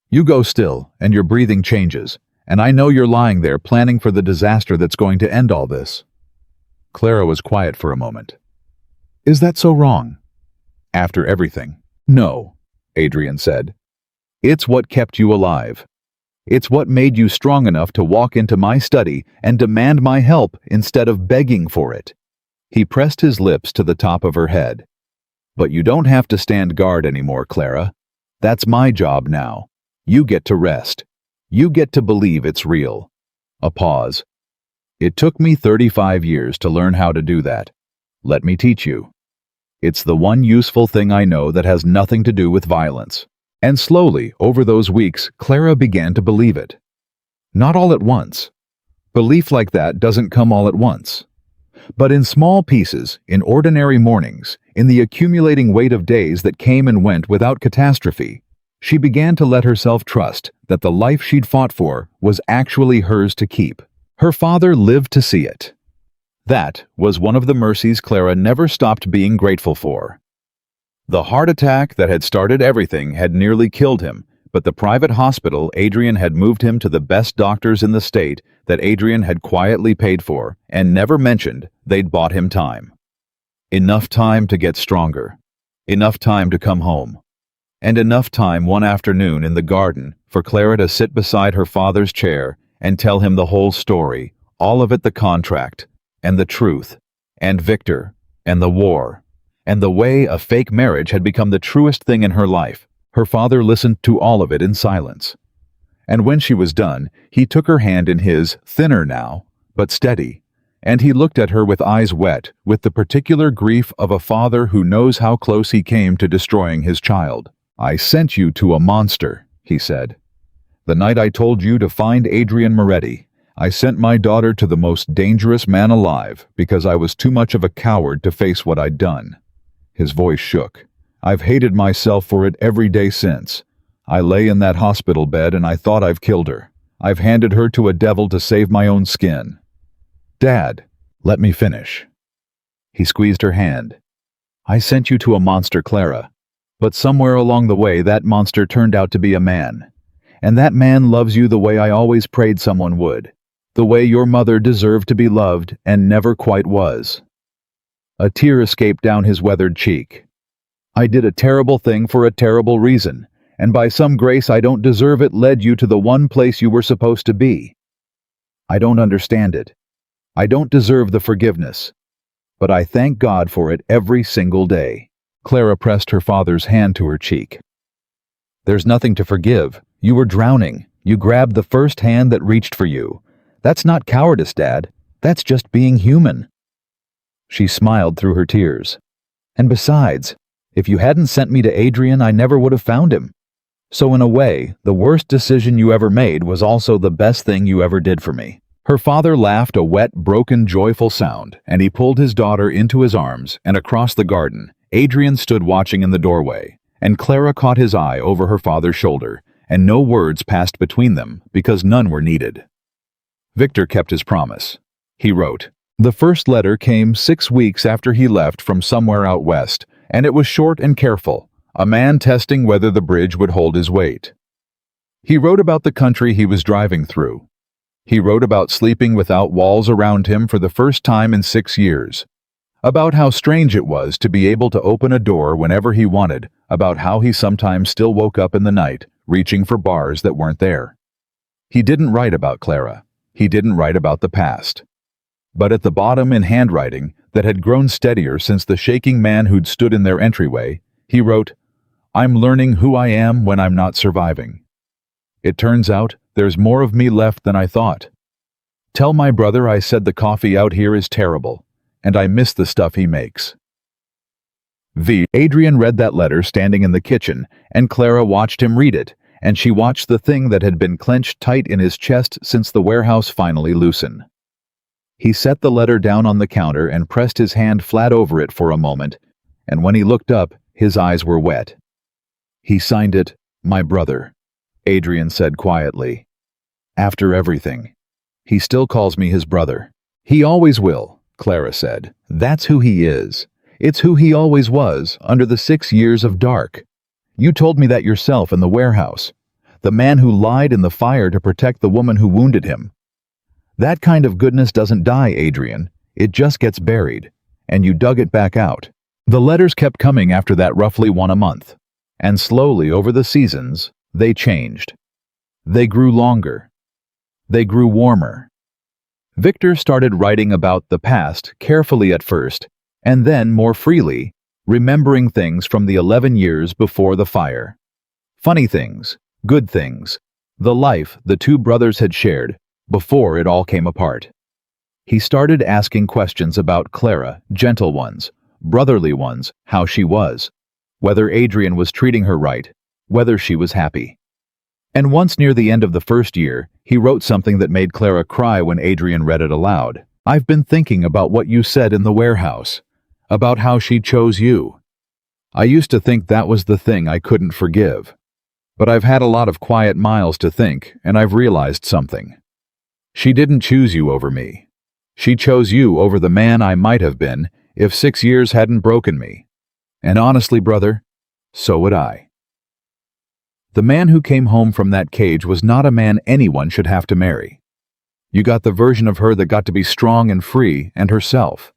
You go still, and your breathing changes, and I know you're lying there planning for the disaster that's going to end all this." Clara was quiet for a moment. "Is that so wrong? After everything?" "No," Adrian said. "It's what kept you alive. It's what made you strong enough to walk into my study and demand my help instead of begging for it." He pressed his lips to the top of her head. "But you don't have to stand guard anymore, Clara. That's my job now. You get to rest. You get to believe it's real." A pause. "It took me 35 years to learn how to do that. Let me teach you. It's the one useful thing I know that has nothing to do with violence." And slowly, over those weeks, Clara began to believe it. Not all at once. Belief like that doesn't come all at once. But in small pieces, in ordinary mornings, in the accumulating weight of days that came and went without catastrophe, she began to let herself trust that the life she'd fought for was actually hers to keep. Her father lived to see it. That was one of the mercies Clara never stopped being grateful for. The heart attack that had started everything had nearly killed him, but the private hospital Adrian had moved him to the best doctors in the state that Adrian had quietly paid for and never mentioned they'd bought him time. Enough time to get stronger. Enough time to come home. And enough time one afternoon in the garden for Clara to sit beside her father's chair and tell him the whole story, all of it, the contract, and the truth, and Victor, and the war, and the way a fake marriage had become the truest thing in her life. Her father listened to all of it in silence. And when she was done, he took her hand in his, thinner now, but steady, and he looked at her with eyes wet with the particular grief of a father who knows how close he came to destroying his child. "I sent you to a monster," he said. "The night I told you to find Adrian Moretti, I sent my daughter to the most dangerous man alive because I was too much of a coward to face what I'd done." His voice shook. "I've hated myself for it every day since. I lay in that hospital bed and I thought I've killed her. I've handed her to a devil to save my own skin." "Dad, let me finish." He squeezed her hand. "I sent you to a monster, Clara. But somewhere along the way that monster turned out to be a man. And that man loves you the way I always prayed someone would. The way your mother deserved to be loved and never quite was." A tear escaped down his weathered cheek. "I did a terrible thing for a terrible reason, and by some grace I don't deserve it led you to the one place you were supposed to be. I don't understand it. I don't deserve the forgiveness. But I thank God for it every single day." Clara pressed her father's hand to her cheek. "There's nothing to forgive. You were drowning. You grabbed the first hand that reached for you. That's not cowardice, Dad. That's just being human." She smiled through her tears. "And besides, if you hadn't sent me to Adrian, I never would have found him. So in a way, the worst decision you ever made was also the best thing you ever did for me." Her father laughed a wet, broken, joyful sound, and he pulled his daughter into his arms, and across the garden, Adrian stood watching in the doorway, and Clara caught his eye over her father's shoulder, and no words passed between them because none were needed. Victor kept his promise. He wrote. The first letter came 6 weeks after he left from somewhere out west, and it was short and careful, a man testing whether the bridge would hold his weight. He wrote about the country he was driving through. He wrote about sleeping without walls around him for the first time in 6 years. About how strange it was to be able to open a door whenever he wanted, about how he sometimes still woke up in the night, reaching for bars that weren't there. He didn't write about Clara. He didn't write about the past. But at the bottom, in handwriting that had grown steadier since the shaking man who'd stood in their entryway, he wrote, "I'm learning who I am when I'm not surviving. It turns out there's more of me left than I thought. Tell my brother I said the coffee out here is terrible, and I miss the stuff he makes." Adrian read that letter standing in the kitchen, and Clara watched him read it, and she watched the thing that had been clenched tight in his chest since the warehouse finally loosen. He set the letter down on the counter and pressed his hand flat over it for a moment, and when he looked up, his eyes were wet. He signed it, "My brother," Adrian said quietly. "After everything. He still calls me his brother." "He always will," Clara said. "That's who he is. It's who he always was, under the 6 years of dark. You told me that yourself in the warehouse. The man who lied in the fire to protect the woman who wounded him. That kind of goodness doesn't die, Adrian. It just gets buried. And you dug it back out." The letters kept coming after that, roughly one a month. And slowly, over the seasons, they changed. They grew longer. They grew warmer. Victor started writing about the past carefully at first, and then more freely, remembering things from the 11 years before the fire. Funny things, good things, the life the two brothers had shared before it all came apart. He started asking questions about Clara, gentle ones, brotherly ones, how she was, whether Adrian was treating her right, whether she was happy. And once near the end of the first year, he wrote something that made Clara cry when Adrian read it aloud. "I've been thinking about what you said in the warehouse, about how she chose you. I used to think that was the thing I couldn't forgive. But I've had a lot of quiet miles to think, and I've realized something. She didn't choose you over me. She chose you over the man I might have been if 6 years hadn't broken me. And honestly, brother, so would I. The man who came home from that cage was not a man anyone should have to marry. You got the version of her that got to be strong and free and herself.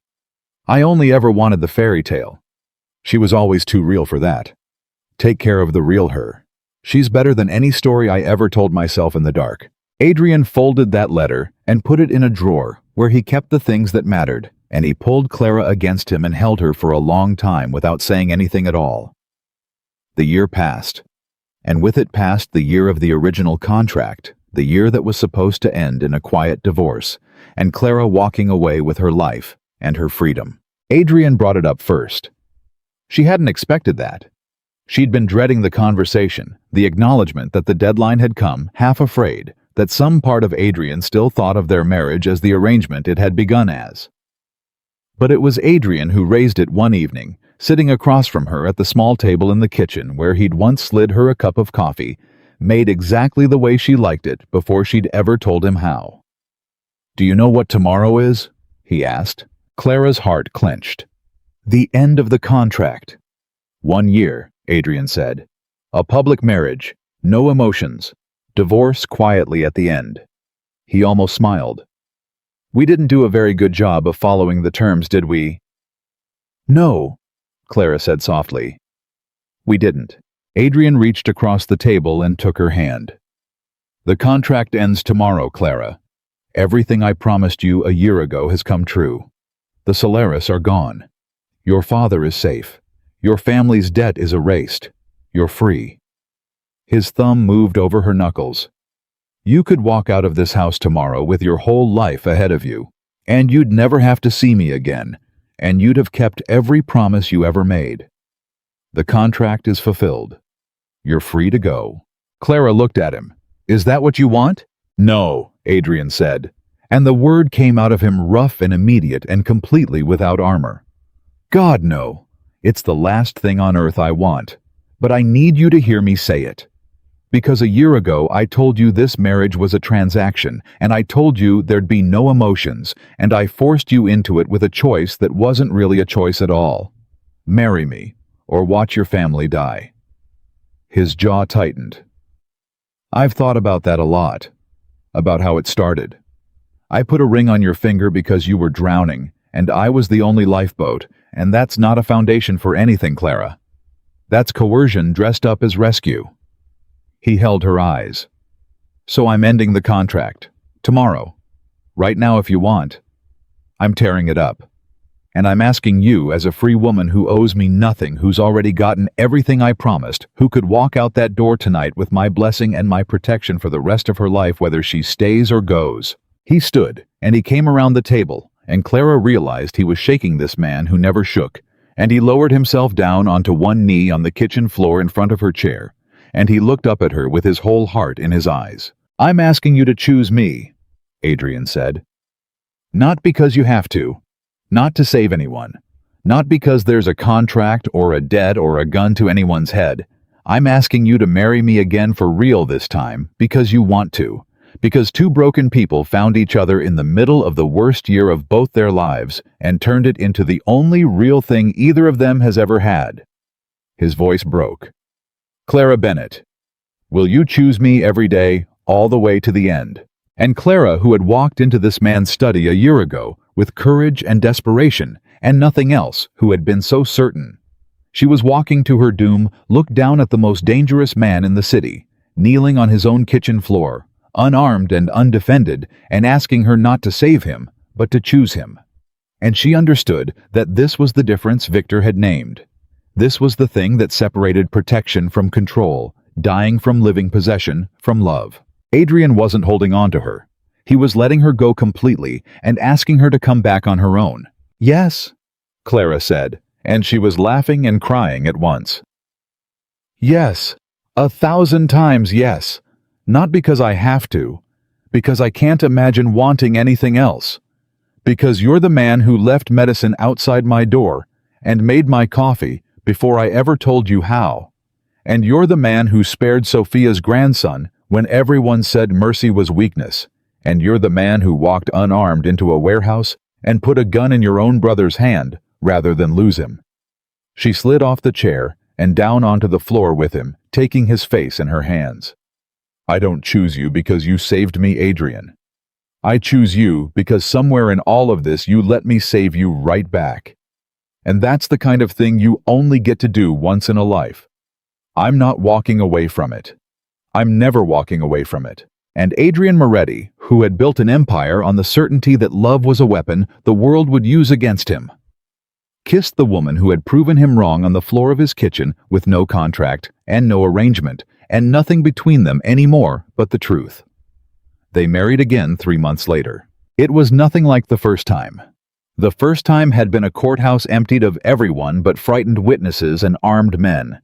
I only ever wanted the fairy tale. She was always too real for that. Take care of the real her. She's better than any story I ever told myself in the dark. Adrian folded that letter and put it in a drawer where he kept the things that mattered, and he pulled Clara against him and held her for a long time without saying anything at all. The year passed, and with it passed the year of the original contract, the year that was supposed to end in a quiet divorce, and Clara walking away with her life and her freedom. Adrian brought it up first. She hadn't expected that. She'd been dreading the conversation, the acknowledgement that the deadline had come, half afraid that some part of Adrian still thought of their marriage as the arrangement it had begun as. But it was Adrian who raised it one evening, sitting across from her at the small table in the kitchen where he'd once slid her a cup of coffee, made exactly the way she liked it before she'd ever told him how. "Do you know what tomorrow is?" he asked. Clara's heart clenched. "The end of the contract." "1 year," Adrian said. "A public marriage, no emotions, divorce quietly at the end." He almost smiled. "We didn't do a very good job of following the terms, did we?" "No," Clara said softly. "We didn't." Adrian reached across the table and took her hand. "The contract ends tomorrow, Clara. Everything I promised you a year ago has come true. The Solaris are gone. Your father is safe. Your family's debt is erased. You're free." His thumb moved over her knuckles. "You could walk out of this house tomorrow with your whole life ahead of you, and you'd never have to see me again, and you'd have kept every promise you ever made. The contract is fulfilled. You're free to go." Clara looked at him. "Is that what you want?" "No," Adrian said, and the word came out of him rough and immediate and completely without armor. "God, no. It's the last thing on earth I want, but I need you to hear me say it. Because a year ago I told you this marriage was a transaction, and I told you there'd be no emotions, and I forced you into it with a choice that wasn't really a choice at all. Marry me, or watch your family die." His jaw tightened. "I've thought about that a lot, about how it started. I put a ring on your finger because you were drowning, and I was the only lifeboat, and that's not a foundation for anything, Clara. That's coercion dressed up as rescue." He held her eyes. "So I'm ending the contract. Tomorrow. Right now if you want. I'm tearing it up. And I'm asking you, as a free woman who owes me nothing, who's already gotten everything I promised, who could walk out that door tonight with my blessing and my protection for the rest of her life whether she stays or goes." He stood, and he came around the table, and Clara realized he was shaking this man who never shook, and he lowered himself down onto one knee on the kitchen floor in front of her chair, and he looked up at her with his whole heart in his eyes. "I'm asking you to choose me," Adrian said. "Not because you have to. Not to save anyone. Not because there's a contract or a debt or a gun to anyone's head. I'm asking you to marry me again for real this time, because you want to. Because two broken people found each other in the middle of the worst year of both their lives and turned it into the only real thing either of them has ever had." His voice broke. "Clara Bennett, will you choose me every day, all the way to the end?" And Clara, who had walked into this man's study a year ago, with courage and desperation, and nothing else, who had been so certain. She was walking to her doom, looked down at the most dangerous man in the city, kneeling on his own kitchen floor, unarmed and undefended, and asking her not to save him, but to choose him. And she understood that this was the difference Victor had named. This was the thing that separated protection from control, dying from living possession from love. Adrian wasn't holding on to her. He was letting her go completely and asking her to come back on her own. "Yes," Clara said, and she was laughing and crying at once. "Yes, 1,000 times yes. Not because I have to, because I can't imagine wanting anything else. Because you're the man who left medicine outside my door and made my coffee before I ever told you how. And you're the man who spared Sophia's grandson when everyone said mercy was weakness, And you're the man who walked unarmed into a warehouse and put a gun in your own brother's hand rather than lose him." She slid off the chair and down onto the floor with him, taking his face in her hands. "I don't choose you because you saved me, Adrian. I choose you because somewhere in all of this you let me save you right back. And that's the kind of thing you only get to do once in a life. I'm not walking away from it. I'm never walking away from it." And Adrian Moretti, who had built an empire on the certainty that love was a weapon the world would use against him, kissed the woman who had proven him wrong on the floor of his kitchen with no contract and no arrangement, and nothing between them anymore but the truth. They married again 3 months later. It was nothing like the first time. The first time had been a courthouse emptied of everyone but frightened witnesses and armed men.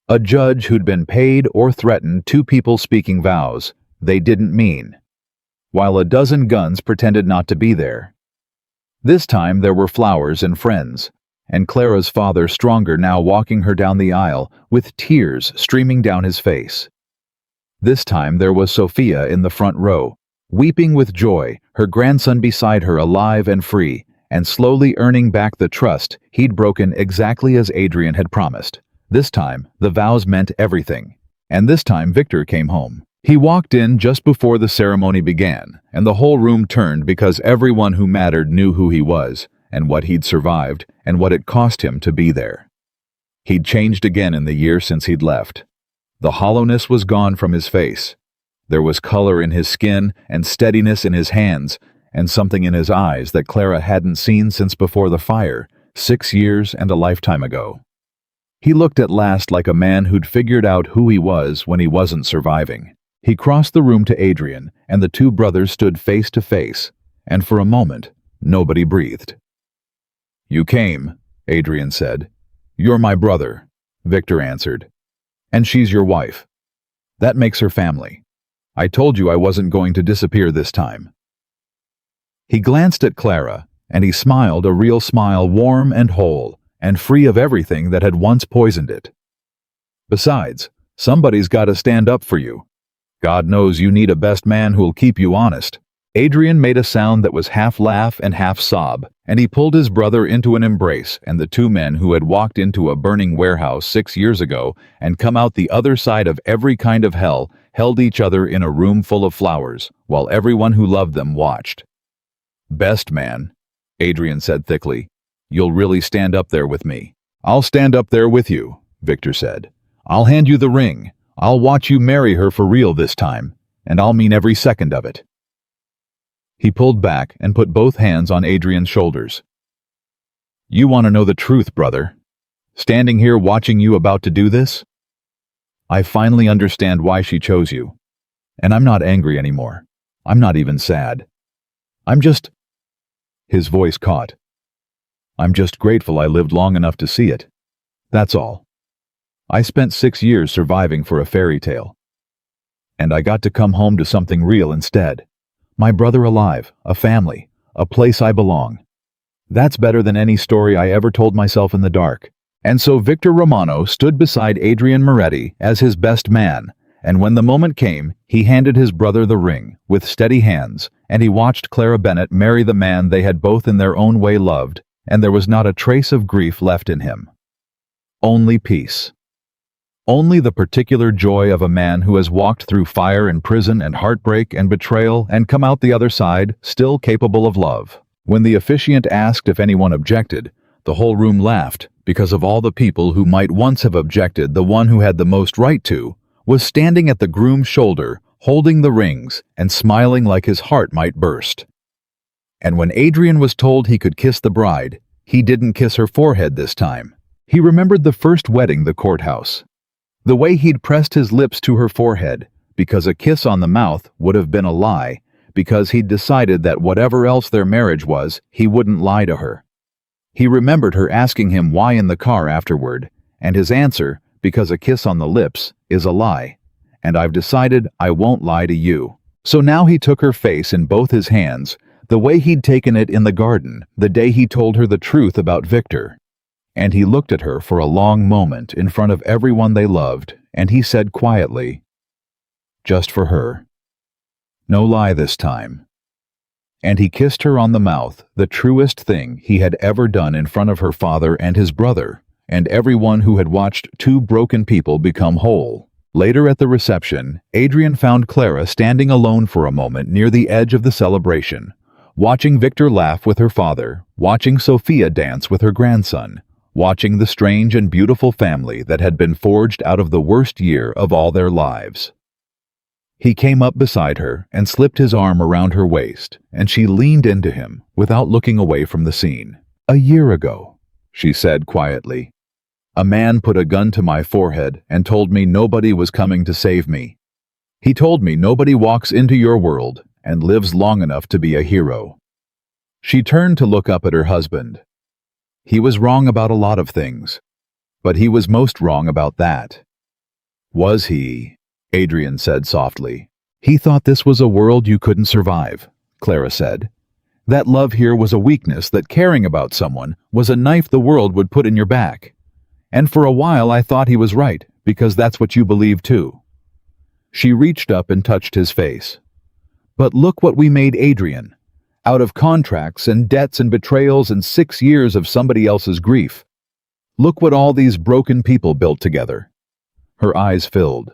A judge who'd been paid or threatened 2 people speaking vows they didn't mean, while a dozen guns pretended not to be there. This time there were flowers and friends, and Clara's father stronger now walking her down the aisle with tears streaming down his face. This time there was Sophia in the front row, weeping with joy, her grandson beside her alive and free, and slowly earning back the trust he'd broken exactly as Adrian had promised. This time, the vows meant everything. And this time Victor came home. He walked in just before the ceremony began, and the whole room turned because everyone who mattered knew who he was, and what he'd survived, and what it cost him to be there. He'd changed again in the year since he'd left. The hollowness was gone from his face. There was color in his skin and steadiness in his hands, and something in his eyes that Clara hadn't seen since before the fire, 6 years and a lifetime ago. He looked at last like a man who'd figured out who he was when he wasn't surviving. He crossed the room to Adrian, and the 2 brothers stood face to face, and for a moment, nobody breathed. "You came," Adrian said. "You're my brother," Victor answered. "And she's your wife. That makes her family. I told you I wasn't going to disappear this time." He glanced at Clara, and he smiled a real smile, warm and whole, and free of everything that had once poisoned it. "Besides, somebody's got to stand up for you. God knows you need a best man who'll keep you honest." Adrian made a sound that was half laugh and half sob, and he pulled his brother into an embrace, and the 2 men who had walked into a burning warehouse 6 years ago and come out the other side of every kind of hell held each other in a room full of flowers, while everyone who loved them watched. "Best man," Adrian said thickly. "You'll really stand up there with me." "I'll stand up there with you," Victor said. "I'll hand you the ring. I'll watch you marry her for real this time, and I'll mean every second of it." He pulled back and put both hands on Adrian's shoulders. "You want to know the truth, brother? Standing here watching you about to do this? I finally understand why she chose you. And I'm not angry anymore. I'm not even sad. I'm just—" His voice caught. "I'm just grateful I lived long enough to see it. That's all. I spent 6 years surviving for a fairy tale. And I got to come home to something real instead. My brother alive, a family, a place I belong. That's better than any story I ever told myself in the dark." And so Victor Romano stood beside Adrian Moretti as his best man, and when the moment came, he handed his brother the ring with steady hands, and he watched Clara Bennett marry the man they had both in their own way loved, and there was not a trace of grief left in him. Only peace. Only the particular joy of a man who has walked through fire and prison and heartbreak and betrayal and come out the other side, still capable of love. When the officiant asked if anyone objected, the whole room laughed because of all the people who might once have objected. The one who had the most right to was standing at the groom's shoulder, holding the rings and smiling like his heart might burst. And when Adrian was told he could kiss the bride, he didn't kiss her forehead this time. He remembered the first wedding, the courthouse. The way he'd pressed his lips to her forehead, because a kiss on the mouth would have been a lie, because he'd decided that whatever else their marriage was, he wouldn't lie to her. He remembered her asking him why in the car afterward, and his answer, because a kiss on the lips, is a lie. And I've decided I won't lie to you. So now he took her face in both his hands, the way he'd taken it in the garden, the day he told her the truth about Victor. And he looked at her for a long moment in front of everyone they loved, and he said quietly, "Just for her. No lie this time. And he kissed her on the mouth, the truest thing he had ever done in front of her father and his brother, and everyone who had watched two broken people become whole. Later at the reception, Adrian found Clara standing alone for a moment near the edge of the celebration, watching Victor laugh with her father, watching Sophia dance with her grandson, watching the strange and beautiful family that had been forged out of the worst year of all their lives. He came up beside her and slipped his arm around her waist, and she leaned into him without looking away from the scene. "A year ago," she said quietly, "a man put a gun to my forehead and told me nobody was coming to save me. He told me nobody walks into your world and lives long enough to be a hero." She turned to look up at her husband. He was wrong about a lot of things, but he was most wrong about that. "Was he?" Adrian said softly. "He thought this was a world you couldn't survive," Clara said. "That love here was a weakness, that caring about someone was a knife the world would put in your back. And for a while I thought he was right, because that's what you believe too." She reached up and touched his face. "But look what we made, Adrian. Out of contracts and debts and betrayals and 6 years of somebody else's grief. Look what all these broken people built together." Her eyes filled.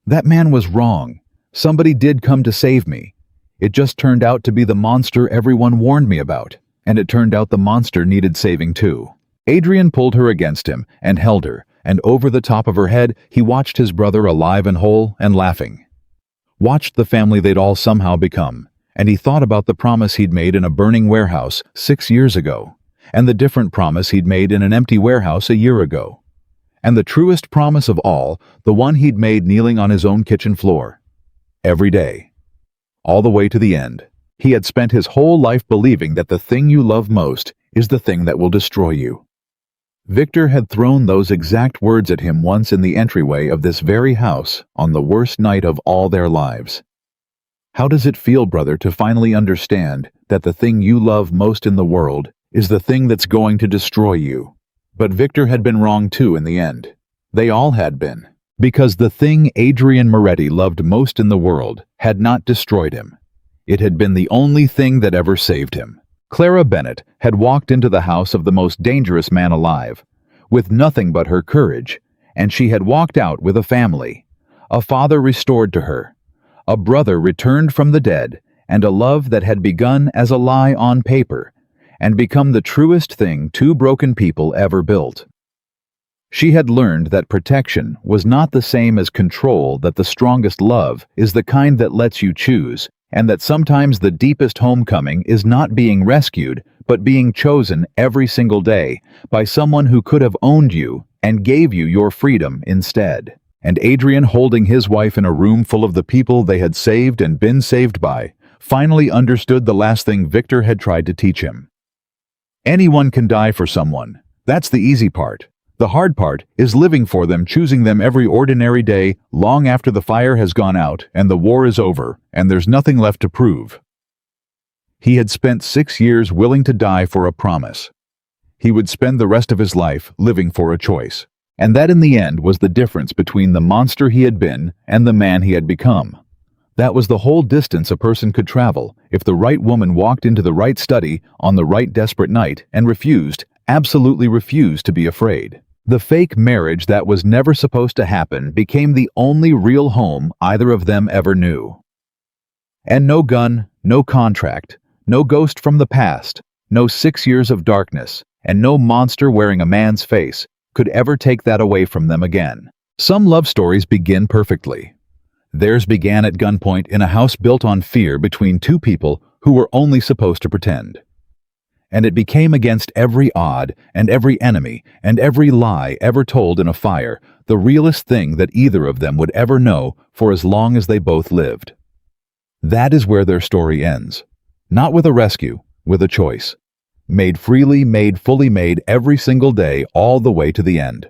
"That man was wrong. Somebody did come to save me. It just turned out to be the monster everyone warned me about, and it turned out the monster needed saving too." Adrian pulled her against him and held her, and over the top of her head he watched his brother alive and whole and laughing. Watched the family they'd all somehow become, and he thought about the promise he'd made in a burning warehouse 6 years ago, and the different promise he'd made in an empty warehouse a year ago. And the truest promise of all, the one he'd made kneeling on his own kitchen floor. Every day. All the way to the end. He had spent his whole life believing that the thing you love most is the thing that will destroy you. Victor had thrown those exact words at him once in the entryway of this very house on the worst night of all their lives. How does it feel, brother, to finally understand that the thing you love most in the world is the thing that's going to destroy you? But Victor had been wrong too in the end. They all had been. Because the thing Adrian Moretti loved most in the world had not destroyed him. It had been the only thing that ever saved him. Clara Bennett had walked into the house of the most dangerous man alive, with nothing but her courage, and she had walked out with a family, a father restored to her, a brother returned from the dead, and a love that had begun as a lie on paper, and become the truest thing two broken people ever built. She had learned that protection was not the same as control, that the strongest love is the kind that lets you choose, and that sometimes the deepest homecoming is not being rescued, but being chosen every single day by someone who could have owned you and gave you your freedom instead. And Adrian, holding his wife in a room full of the people they had saved and been saved by, finally understood the last thing Victor had tried to teach him. Anyone can die for someone. That's the easy part. The hard part is living for them, choosing them every ordinary day, long after the fire has gone out and the war is over and there's nothing left to prove. He had spent 6 years willing to die for a promise. He would spend the rest of his life living for a choice. And that in the end was the difference between the monster he had been and the man he had become. That was the whole distance a person could travel if the right woman walked into the right study on the right desperate night and refused, absolutely refused to be afraid. The fake marriage that was never supposed to happen became the only real home either of them ever knew. And no gun, no contract, no ghost from the past, no 6 years of darkness, and no monster wearing a man's face could ever take that away from them again. Some love stories begin perfectly. Theirs began at gunpoint in a house built on fear between two people who were only supposed to pretend. And it became against every odd and every enemy and every lie ever told in a fire, the realest thing that either of them would ever know for as long as they both lived. That is where their story ends. Not with a rescue, with a choice. Made freely, made fully, made every single day, all the way to the end.